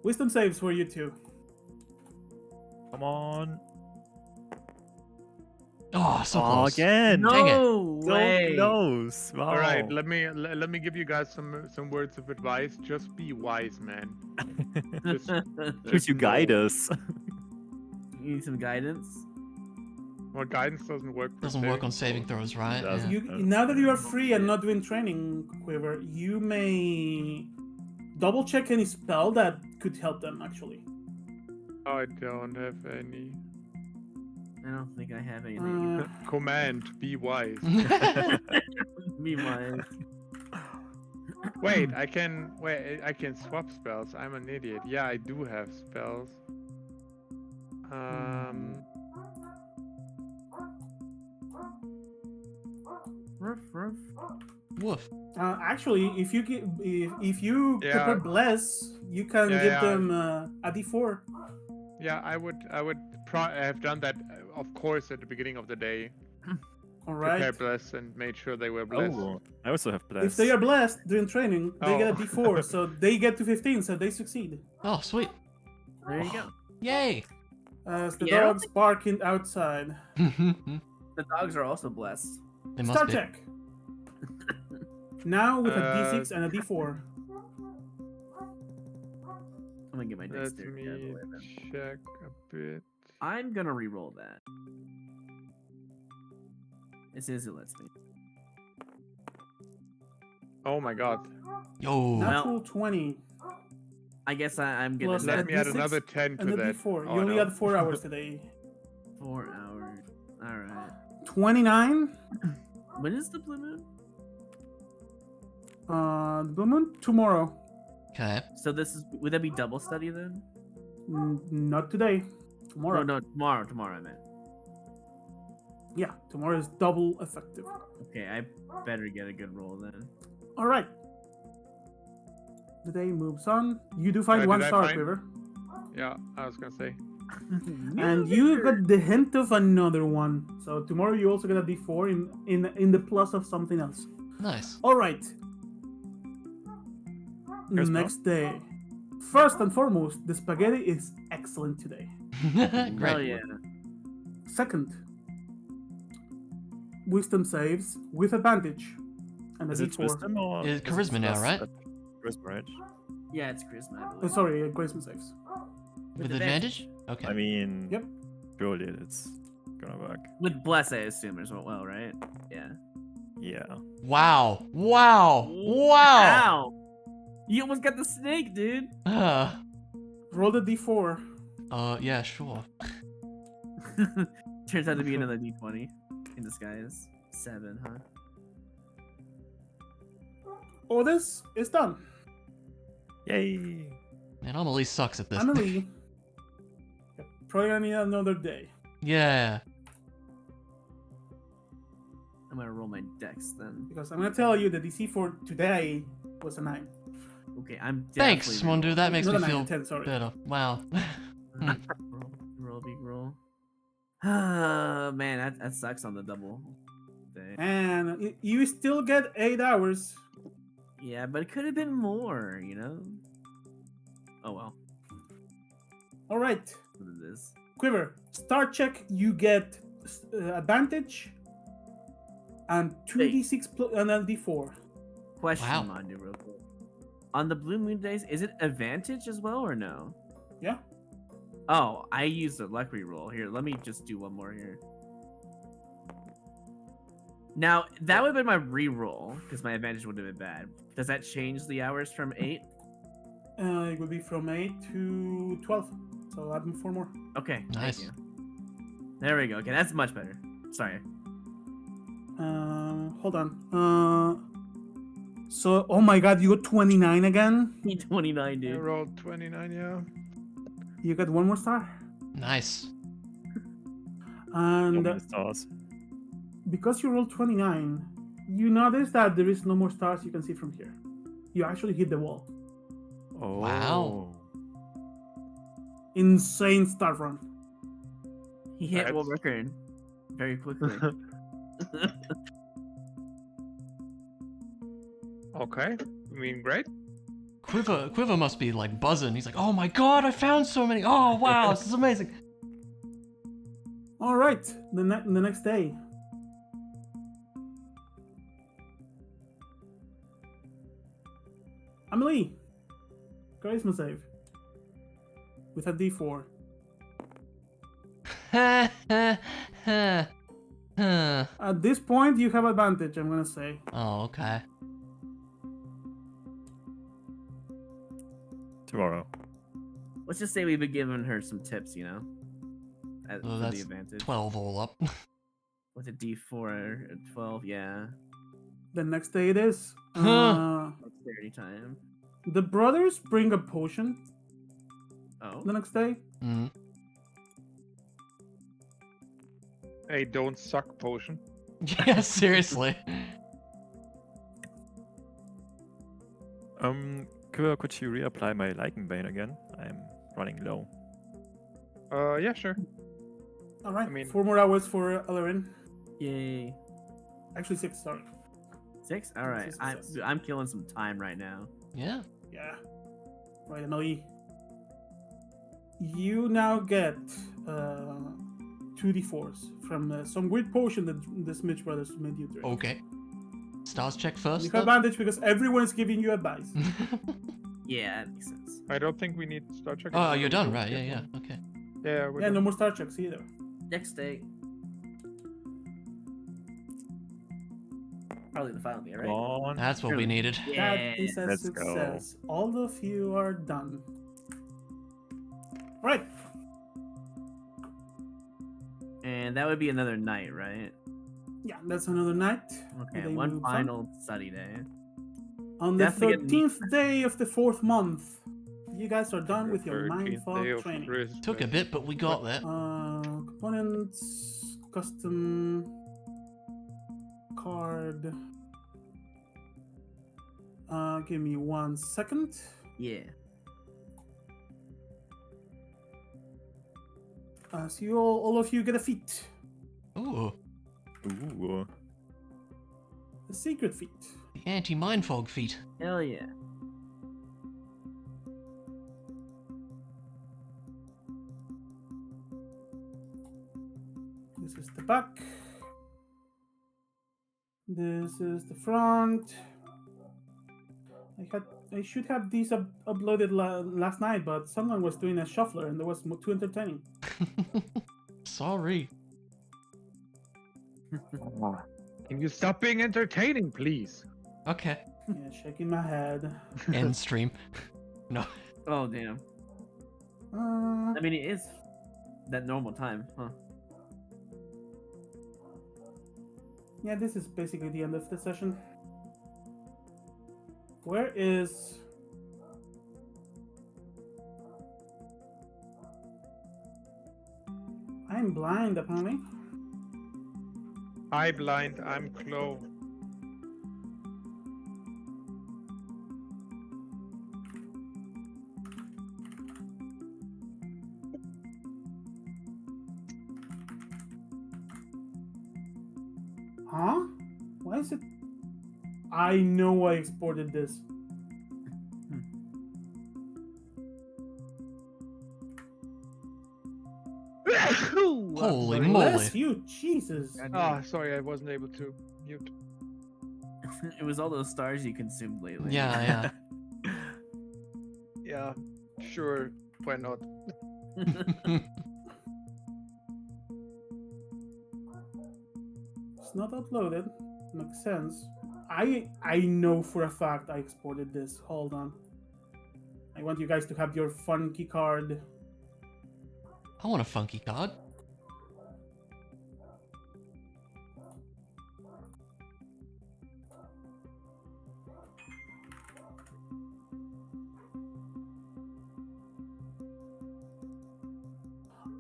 Speaker 2: Wisdom saves for you two.
Speaker 5: Come on.
Speaker 3: Oh, so
Speaker 5: Oh,
Speaker 3: close.
Speaker 5: again.
Speaker 3: Dang it.
Speaker 1: No
Speaker 5: So
Speaker 1: way.
Speaker 5: close. Wow.
Speaker 4: All right, let me give you guys some words of advice. Just be wise, man. Just,
Speaker 5: Could you guide us?
Speaker 1: You need some guidance.
Speaker 4: well, guidance doesn't work. For
Speaker 3: Doesn't work
Speaker 4: saving
Speaker 3: on saving throws, right?
Speaker 5: Doesn't.
Speaker 3: Yeah.
Speaker 2: Now that you are free and not doing training, Quiver, you may double check any spell that could help them actually.
Speaker 4: I don't have any.
Speaker 1: I don't think I have anything.
Speaker 4: Command, be wise.
Speaker 1: Me, my.
Speaker 4: Wait, I can swap spells. I'm an idiot. Yeah, I do have spells.
Speaker 1: Ruff, ruff.
Speaker 3: Woof.
Speaker 2: Actually, if you
Speaker 4: Yeah.
Speaker 2: prepare bless, you can
Speaker 4: Yeah,
Speaker 2: give
Speaker 4: yeah.
Speaker 2: them a D4.
Speaker 4: Yeah, I would have done that, of course, at the beginning of the day.
Speaker 2: All
Speaker 4: Prepare
Speaker 2: right.
Speaker 4: bless and made sure they were blessed.
Speaker 5: Oh, I also have bless.
Speaker 2: If they are blessed during training, they get a
Speaker 4: Oh.
Speaker 2: D4, so they get to 15, so they succeed.
Speaker 3: Oh, sweet.
Speaker 1: There you go.
Speaker 3: Yay.
Speaker 2: As the
Speaker 1: Yeah.
Speaker 2: dogs barking outside.
Speaker 1: The dogs are also blessed.
Speaker 3: They must
Speaker 2: Star
Speaker 3: be.
Speaker 2: check. Now with a D6
Speaker 4: Uh,
Speaker 2: and a D4.
Speaker 1: I'm gonna get my
Speaker 4: Let
Speaker 1: dexterity out of the
Speaker 4: me
Speaker 1: way then.
Speaker 4: check a bit.
Speaker 1: I'm gonna re-roll that. As soon as it lets me.
Speaker 4: Oh my god.
Speaker 3: Yo.
Speaker 2: Natural 20
Speaker 1: I guess I'm gonna.
Speaker 2: Plus
Speaker 4: Let
Speaker 2: a
Speaker 4: me add
Speaker 2: D6
Speaker 4: another 10
Speaker 2: and
Speaker 4: to
Speaker 2: a
Speaker 4: that.
Speaker 2: D4.
Speaker 4: Oh,
Speaker 2: You only
Speaker 4: no.
Speaker 2: had 4 hours today.
Speaker 1: 4 hours. All right.
Speaker 2: 29.
Speaker 1: When is the blue moon?
Speaker 2: The blue moon tomorrow.
Speaker 3: Okay.
Speaker 1: So this is. Would that be double study then?
Speaker 2: Not today. Tomorrow.
Speaker 1: No, tomorrow I meant.
Speaker 2: Yeah, tomorrow is double effective.
Speaker 1: Okay, I better get a good roll then.
Speaker 2: All right. The day moves on. You do find
Speaker 4: Did
Speaker 2: one
Speaker 4: I
Speaker 2: star,
Speaker 4: find-
Speaker 2: Quiver.
Speaker 4: Yeah, I was gonna say.
Speaker 2: And you got the hint of another one. So tomorrow you also get a D4 in the plus of something else.
Speaker 3: Nice.
Speaker 2: All right.
Speaker 5: Here's
Speaker 2: Next day. First and foremost, the spaghetti is excellent today.
Speaker 1: Hell
Speaker 3: Great.
Speaker 1: yeah.
Speaker 2: Second, wisdom saves with advantage. And a
Speaker 5: Is it
Speaker 2: D4.
Speaker 5: wisdom or
Speaker 3: It's
Speaker 5: is it
Speaker 3: charisma now,
Speaker 5: plus
Speaker 3: right?
Speaker 5: Charisma, right?
Speaker 1: Yeah, it's charisma, I
Speaker 2: Oh,
Speaker 1: believe.
Speaker 2: sorry, charisma saves.
Speaker 3: With advantage? Okay.
Speaker 5: I mean,
Speaker 2: Yep.
Speaker 5: surely it's gonna work.
Speaker 1: With bless, I assume as well, right? Yeah.
Speaker 5: Yeah.
Speaker 3: Wow. Wow. Wow.
Speaker 1: Ow! You almost got the snake, dude.
Speaker 2: Roll the D4.
Speaker 3: Yeah, sure.
Speaker 1: Turns out to be another D20 in disguise. 7, huh?
Speaker 2: All this is done.
Speaker 5: Yay!
Speaker 3: Man, Amelie sucks at this.
Speaker 2: Emily. Probably gonna need another day.
Speaker 3: Yeah.
Speaker 1: I'm gonna roll my dex then.
Speaker 2: Because I'm gonna tell you the DC for today was a 9.
Speaker 1: Okay, I'm
Speaker 3: Thanks,
Speaker 1: definitely
Speaker 3: Mondu. That makes
Speaker 2: Not
Speaker 3: me
Speaker 2: a 9,
Speaker 3: feel
Speaker 2: a 10, sorry.
Speaker 3: better. Wow.
Speaker 1: roll, big roll. Man, that sucks on the double day.
Speaker 2: And you still get 8 hours.
Speaker 1: Yeah, but it could have been more, you know? Oh well,
Speaker 2: All right.
Speaker 1: what it is.
Speaker 2: Quiver, start check, you get advantage and 2d6 and a d4.
Speaker 1: Question,
Speaker 3: Wow.
Speaker 1: Mondu, real quick. On the blue moon days, is it advantage as well or no?
Speaker 2: Yeah.
Speaker 1: Oh, I used a luck reroll. Here, let me just do one more here. Now, that would have been my reroll, because my advantage would have been bad. Does that change the hours from 8?
Speaker 2: It would be from 8 to 12. So add 4 more.
Speaker 1: Okay,
Speaker 3: Nice.
Speaker 1: thank you. There we go. Okay, that's much better. Sorry.
Speaker 2: Hold on. So, oh my god, you got 29 again?
Speaker 1: 29,
Speaker 4: I
Speaker 1: dude.
Speaker 4: rolled 29, yeah.
Speaker 2: You got 1 more star.
Speaker 3: Nice.
Speaker 5: How
Speaker 2: And
Speaker 5: many stars?
Speaker 2: because you rolled 29, you notice that there is no more stars you can see from here. You actually hit the wall.
Speaker 5: Oh.
Speaker 3: Wow.
Speaker 2: Insane star run.
Speaker 1: He hit world
Speaker 4: That's-
Speaker 1: record very quickly.
Speaker 4: Okay. I mean, great.
Speaker 3: Quiver must be like buzzing. He's like, oh my god, I found so many. Oh wow, this is amazing.
Speaker 2: All right, the next day. Emily, charisma save with a D4. At this point, you have advantage. I'm gonna say.
Speaker 3: Oh, okay.
Speaker 5: Tomorrow.
Speaker 1: Let's just say we've been giving her some tips, you know?
Speaker 3: Oh,
Speaker 1: For
Speaker 3: that's
Speaker 1: the advantage.
Speaker 3: 12 all up.
Speaker 1: What's a D4 or 12? Yeah.
Speaker 2: The next day it is.
Speaker 1: Dexterity time.
Speaker 2: The brothers bring a potion
Speaker 1: Oh.
Speaker 2: the next day.
Speaker 3: Mm.
Speaker 4: A don't suck potion.
Speaker 3: Yeah, seriously.
Speaker 5: Could you reapply my Lichen Bane again? I'm running low.
Speaker 4: Yeah, sure.
Speaker 2: All right,
Speaker 4: I mean-
Speaker 2: 4 more hours for Alarin.
Speaker 1: Yay.
Speaker 2: Actually, 6. Sorry.
Speaker 1: 6? Alright.
Speaker 2: Yes, yes, yes.
Speaker 1: I'm killing some time right now.
Speaker 3: Yeah.
Speaker 2: Yeah. Right, Emily. You now get 2d4s from some weird potion that the Smith brothers made you drink.
Speaker 3: Okay. Stars check
Speaker 2: You
Speaker 3: first.
Speaker 2: have
Speaker 3: Then?
Speaker 2: advantage because everyone's giving you advice.
Speaker 1: Yeah, that makes sense.
Speaker 4: I don't think we need Star Trek.
Speaker 3: Oh, you're done, right? Yeah, yeah. Okay.
Speaker 4: Yeah, we're
Speaker 2: Yeah,
Speaker 4: done.
Speaker 2: no more star checks either.
Speaker 1: Next day. Probably the final day, right?
Speaker 5: On.
Speaker 3: That's what we needed.
Speaker 1: Yeah.
Speaker 2: That is a
Speaker 5: Let's go.
Speaker 2: success. All of you are done. Right.
Speaker 1: And that would be another night, right?
Speaker 2: Yeah, that's another night.
Speaker 1: Okay,
Speaker 2: They
Speaker 1: one
Speaker 2: move on.
Speaker 1: final study day.
Speaker 2: On the
Speaker 1: Definitely get
Speaker 2: 13th day of the 4th month, you guys are done with your
Speaker 4: 13th day
Speaker 2: mindfog
Speaker 4: of
Speaker 2: training.
Speaker 4: Christmas.
Speaker 6: Took a bit, but we got there.
Speaker 2: Components, custom card. Give me 1 second.
Speaker 1: Yeah.
Speaker 2: So you all of you get a feat.
Speaker 6: Ooh,
Speaker 5: Ooh.
Speaker 2: A secret feat.
Speaker 6: the anti-mind fog feat.
Speaker 1: Hell yeah.
Speaker 2: This is the back. This is the front. I should have these uploaded last night, but someone was doing a shuffler and it was too entertaining.
Speaker 6: Sorry.
Speaker 4: Can you stop being entertaining, please?
Speaker 6: Okay.
Speaker 2: Yeah, shaking my head.
Speaker 6: End stream. No.
Speaker 1: Oh damn. I mean, it is that normal time, huh?
Speaker 2: Yeah, this is basically the end of the session. Where is... I'm blind, apparently.
Speaker 4: I blind, I'm Clo.
Speaker 2: Huh? Why is it... I know I exported this.
Speaker 6: Holy moly.
Speaker 2: Bless you, Jesus.
Speaker 4: Ah, sorry, I wasn't able to mute.
Speaker 1: It was all those stars you consumed lately.
Speaker 6: Yeah,
Speaker 4: Yeah, sure, why not?
Speaker 6: yeah.
Speaker 2: It's not uploaded. Makes sense. I know for a fact I exported this. Hold on. I want you guys to have your funky card.
Speaker 6: I want a funky card.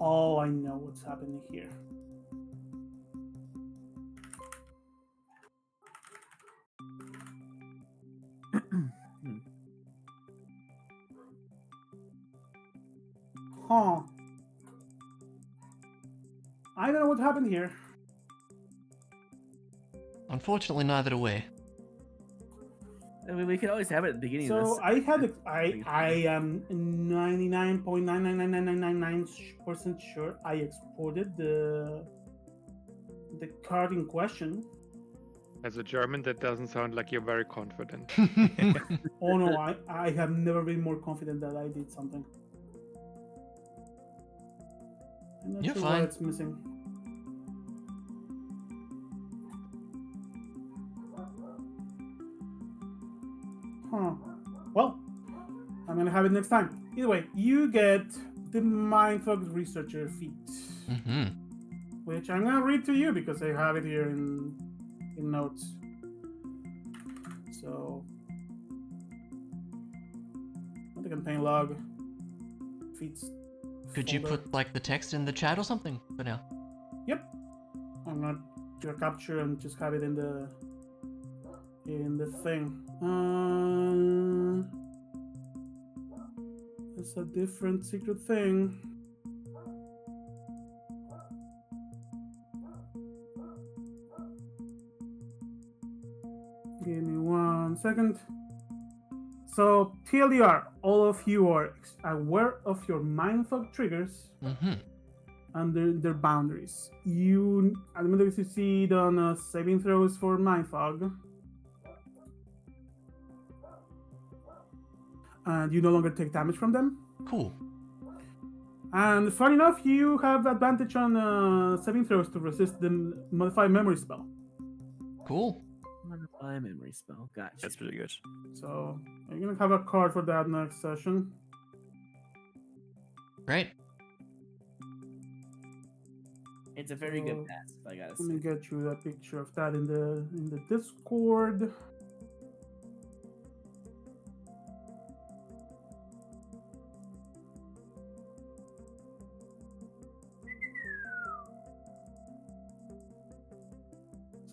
Speaker 2: Oh, I know what's happening here. Huh. I don't know what happened here.
Speaker 6: Unfortunately, neither do we.
Speaker 1: I mean, we could always have it at the beginning of
Speaker 2: So
Speaker 1: this.
Speaker 2: I am 99.99999% sure I exported the card in question.
Speaker 4: As a German, that doesn't sound like you're very confident.
Speaker 2: Oh no, I have never been more confident that I did something. I'm not
Speaker 6: You're
Speaker 2: sure
Speaker 6: fine.
Speaker 2: why it's missing. Huh. Well, I'm gonna have it next time. Either way, you get the Mindfog Researcher feat,
Speaker 6: Mm-hmm.
Speaker 2: which I'm gonna read to you because I have it here in notes. So, the campaign log feats.
Speaker 6: Could you
Speaker 2: folder.
Speaker 6: put like the text in the chat or something for now?
Speaker 2: Yep. I'm gonna do a capture and just have it in the thing. It's a different secret thing. Give me 1 second. So, TLDR, all of you are aware of your mindfuck triggers
Speaker 6: Mm-hmm.
Speaker 2: and their boundaries. You automatically succeed on saving throws for mindfog. And you no longer take damage from them.
Speaker 6: Cool.
Speaker 2: And fun enough, you have advantage on saving throws to resist the modified memory spell.
Speaker 6: Cool.
Speaker 1: Modify memory spell. Gotcha.
Speaker 5: That's pretty good.
Speaker 2: So you're gonna have a card for that next session.
Speaker 6: Great.
Speaker 1: It's a very
Speaker 2: So,
Speaker 1: good pass, I gotta
Speaker 2: Let me
Speaker 1: say.
Speaker 2: get you a picture of that in the Discord.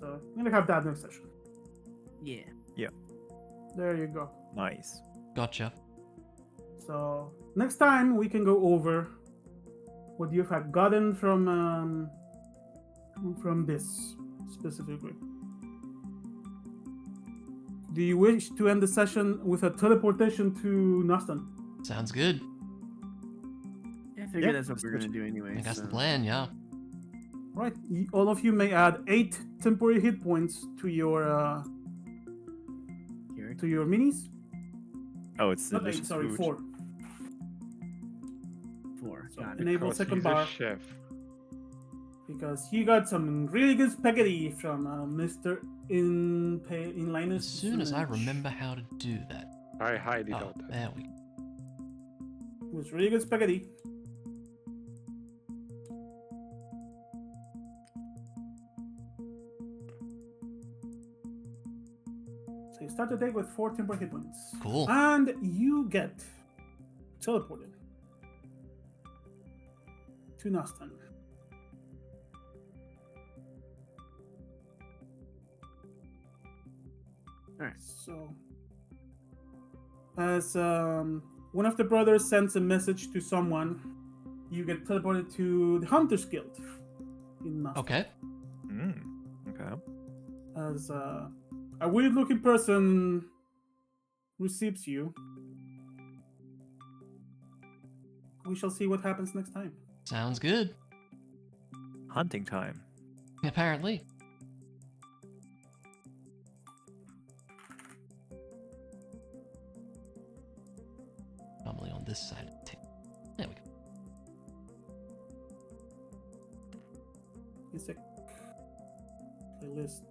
Speaker 2: So I'm gonna have that next session.
Speaker 1: Yeah.
Speaker 2: There you go.
Speaker 5: Nice.
Speaker 3: Gotcha.
Speaker 2: So next time we can go over what you have gotten from this specifically. Do you wish to end the session with a teleportation to Nostan?
Speaker 3: Sounds good.
Speaker 1: I figure
Speaker 5: Yeah,
Speaker 1: that's what
Speaker 5: that's
Speaker 1: we're
Speaker 5: good.
Speaker 1: gonna do
Speaker 3: I
Speaker 1: anyway.
Speaker 3: think that's
Speaker 1: so.
Speaker 3: the plan, yeah.
Speaker 2: Right. All of you may add 8 temporary hit points to your minis.
Speaker 5: Oh, it's
Speaker 2: Not 8,
Speaker 5: delicious
Speaker 2: sorry,
Speaker 5: food.
Speaker 2: 4.
Speaker 1: 4.
Speaker 2: So
Speaker 1: Got it.
Speaker 2: enable
Speaker 4: Because
Speaker 2: second
Speaker 4: he's
Speaker 2: bar
Speaker 4: a chef.
Speaker 2: because he got some really good spaghetti from Mr. Linus.
Speaker 3: As soon as I remember how to do that.
Speaker 4: I highly
Speaker 3: Oh,
Speaker 4: doubt that.
Speaker 3: there we go.
Speaker 2: It was really good spaghetti. So you start the day with 4 temporary hit points.
Speaker 3: Cool.
Speaker 2: And you get teleported to Nostan.
Speaker 1: Alright.
Speaker 2: So, as one of the brothers sends a message to someone, you get teleported to the Hunters Guild in Nostan.
Speaker 3: Okay.
Speaker 5: Okay.
Speaker 2: As a weird-looking person receives you. We shall see what happens next time.
Speaker 3: Sounds good.
Speaker 5: Hunting time.
Speaker 3: Apparently. Probably on this side of the table. There we go.
Speaker 2: Music. Playlist.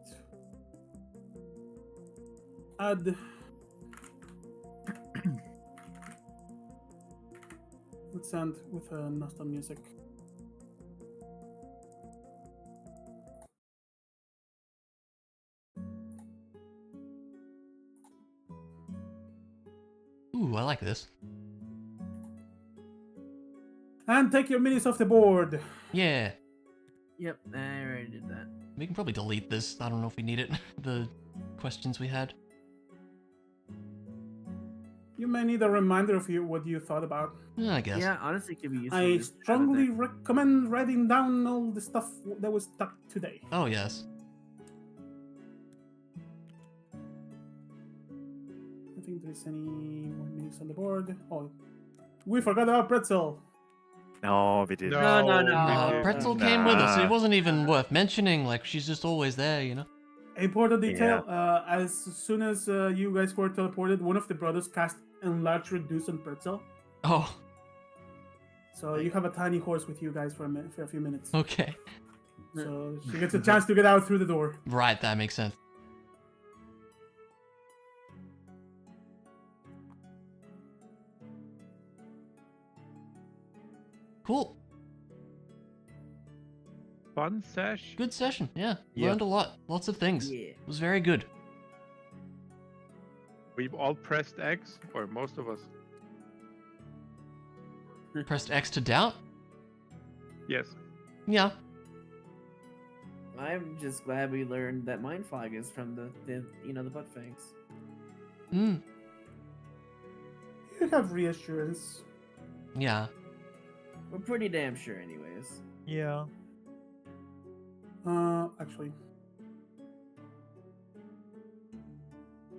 Speaker 2: Add. Let's end with Nostal music.
Speaker 3: Ooh, I like this.
Speaker 2: And take your minis off the board.
Speaker 3: Yeah.
Speaker 1: Yep, I already did that.
Speaker 3: We can probably delete this. I don't know if we need it. The questions we had.
Speaker 2: You may need a reminder of what you thought about.
Speaker 3: Yeah, I guess.
Speaker 1: Yeah, honestly, it could be useful.
Speaker 2: I
Speaker 1: just to have it
Speaker 2: strongly
Speaker 1: there.
Speaker 2: recommend writing down all the stuff that was stuck today.
Speaker 3: Oh, yes.
Speaker 2: I don't think there's any more minis on the board. Oh, we forgot about Pretzel.
Speaker 5: No, we didn't.
Speaker 1: No, no, no.
Speaker 4: we
Speaker 3: Pretzel
Speaker 4: didn't.
Speaker 3: came with us. It
Speaker 5: Nah.
Speaker 3: wasn't even worth mentioning. Like, she's just always there, you know?
Speaker 2: A important detail, as soon as you guys were teleported, one of the brothers cast Enlarge Reduce on Pretzel.
Speaker 3: Oh,
Speaker 2: So you have a tiny horse with you guys for a few minutes.
Speaker 3: okay.
Speaker 2: So she gets a chance to get out through the door.
Speaker 3: Right, that makes sense. Cool.
Speaker 4: Fun sesh.
Speaker 3: Good session. Yeah.
Speaker 5: Yeah.
Speaker 3: Learned a lot. Lots of things.
Speaker 1: Yeah.
Speaker 3: It was very good.
Speaker 4: We've all pressed X, or most of us.
Speaker 3: Pressed X to doubt?
Speaker 4: Yes.
Speaker 3: Yeah.
Speaker 1: I'm just glad we learned that Mind Fog is from the butt fangs.
Speaker 3: Mm.
Speaker 2: You have reassurance.
Speaker 3: Yeah.
Speaker 1: We're pretty damn sure, anyways.
Speaker 5: Yeah.
Speaker 2: Actually,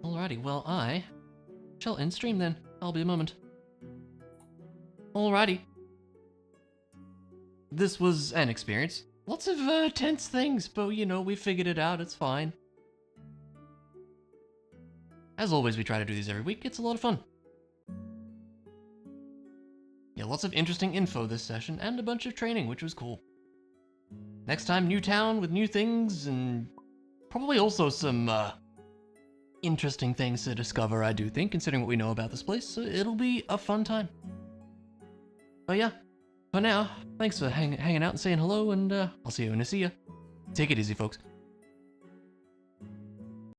Speaker 3: Alrighty, well, I shall end stream then. I'll be a moment. Alrighty. This was an experience. Lots of tense things, but you know, we figured it out. It's fine. As always, we try to do these every week. It's a lot of fun. Yeah, lots of interesting info this session, and a bunch of training, which was cool. Next time, new town with new things, and probably also some interesting things to discover, I do think, considering what we know about this place. So it'll be a fun time. But yeah, for now, thanks for hanging out and saying hello, and I'll see you when I see ya. Take it easy, folks.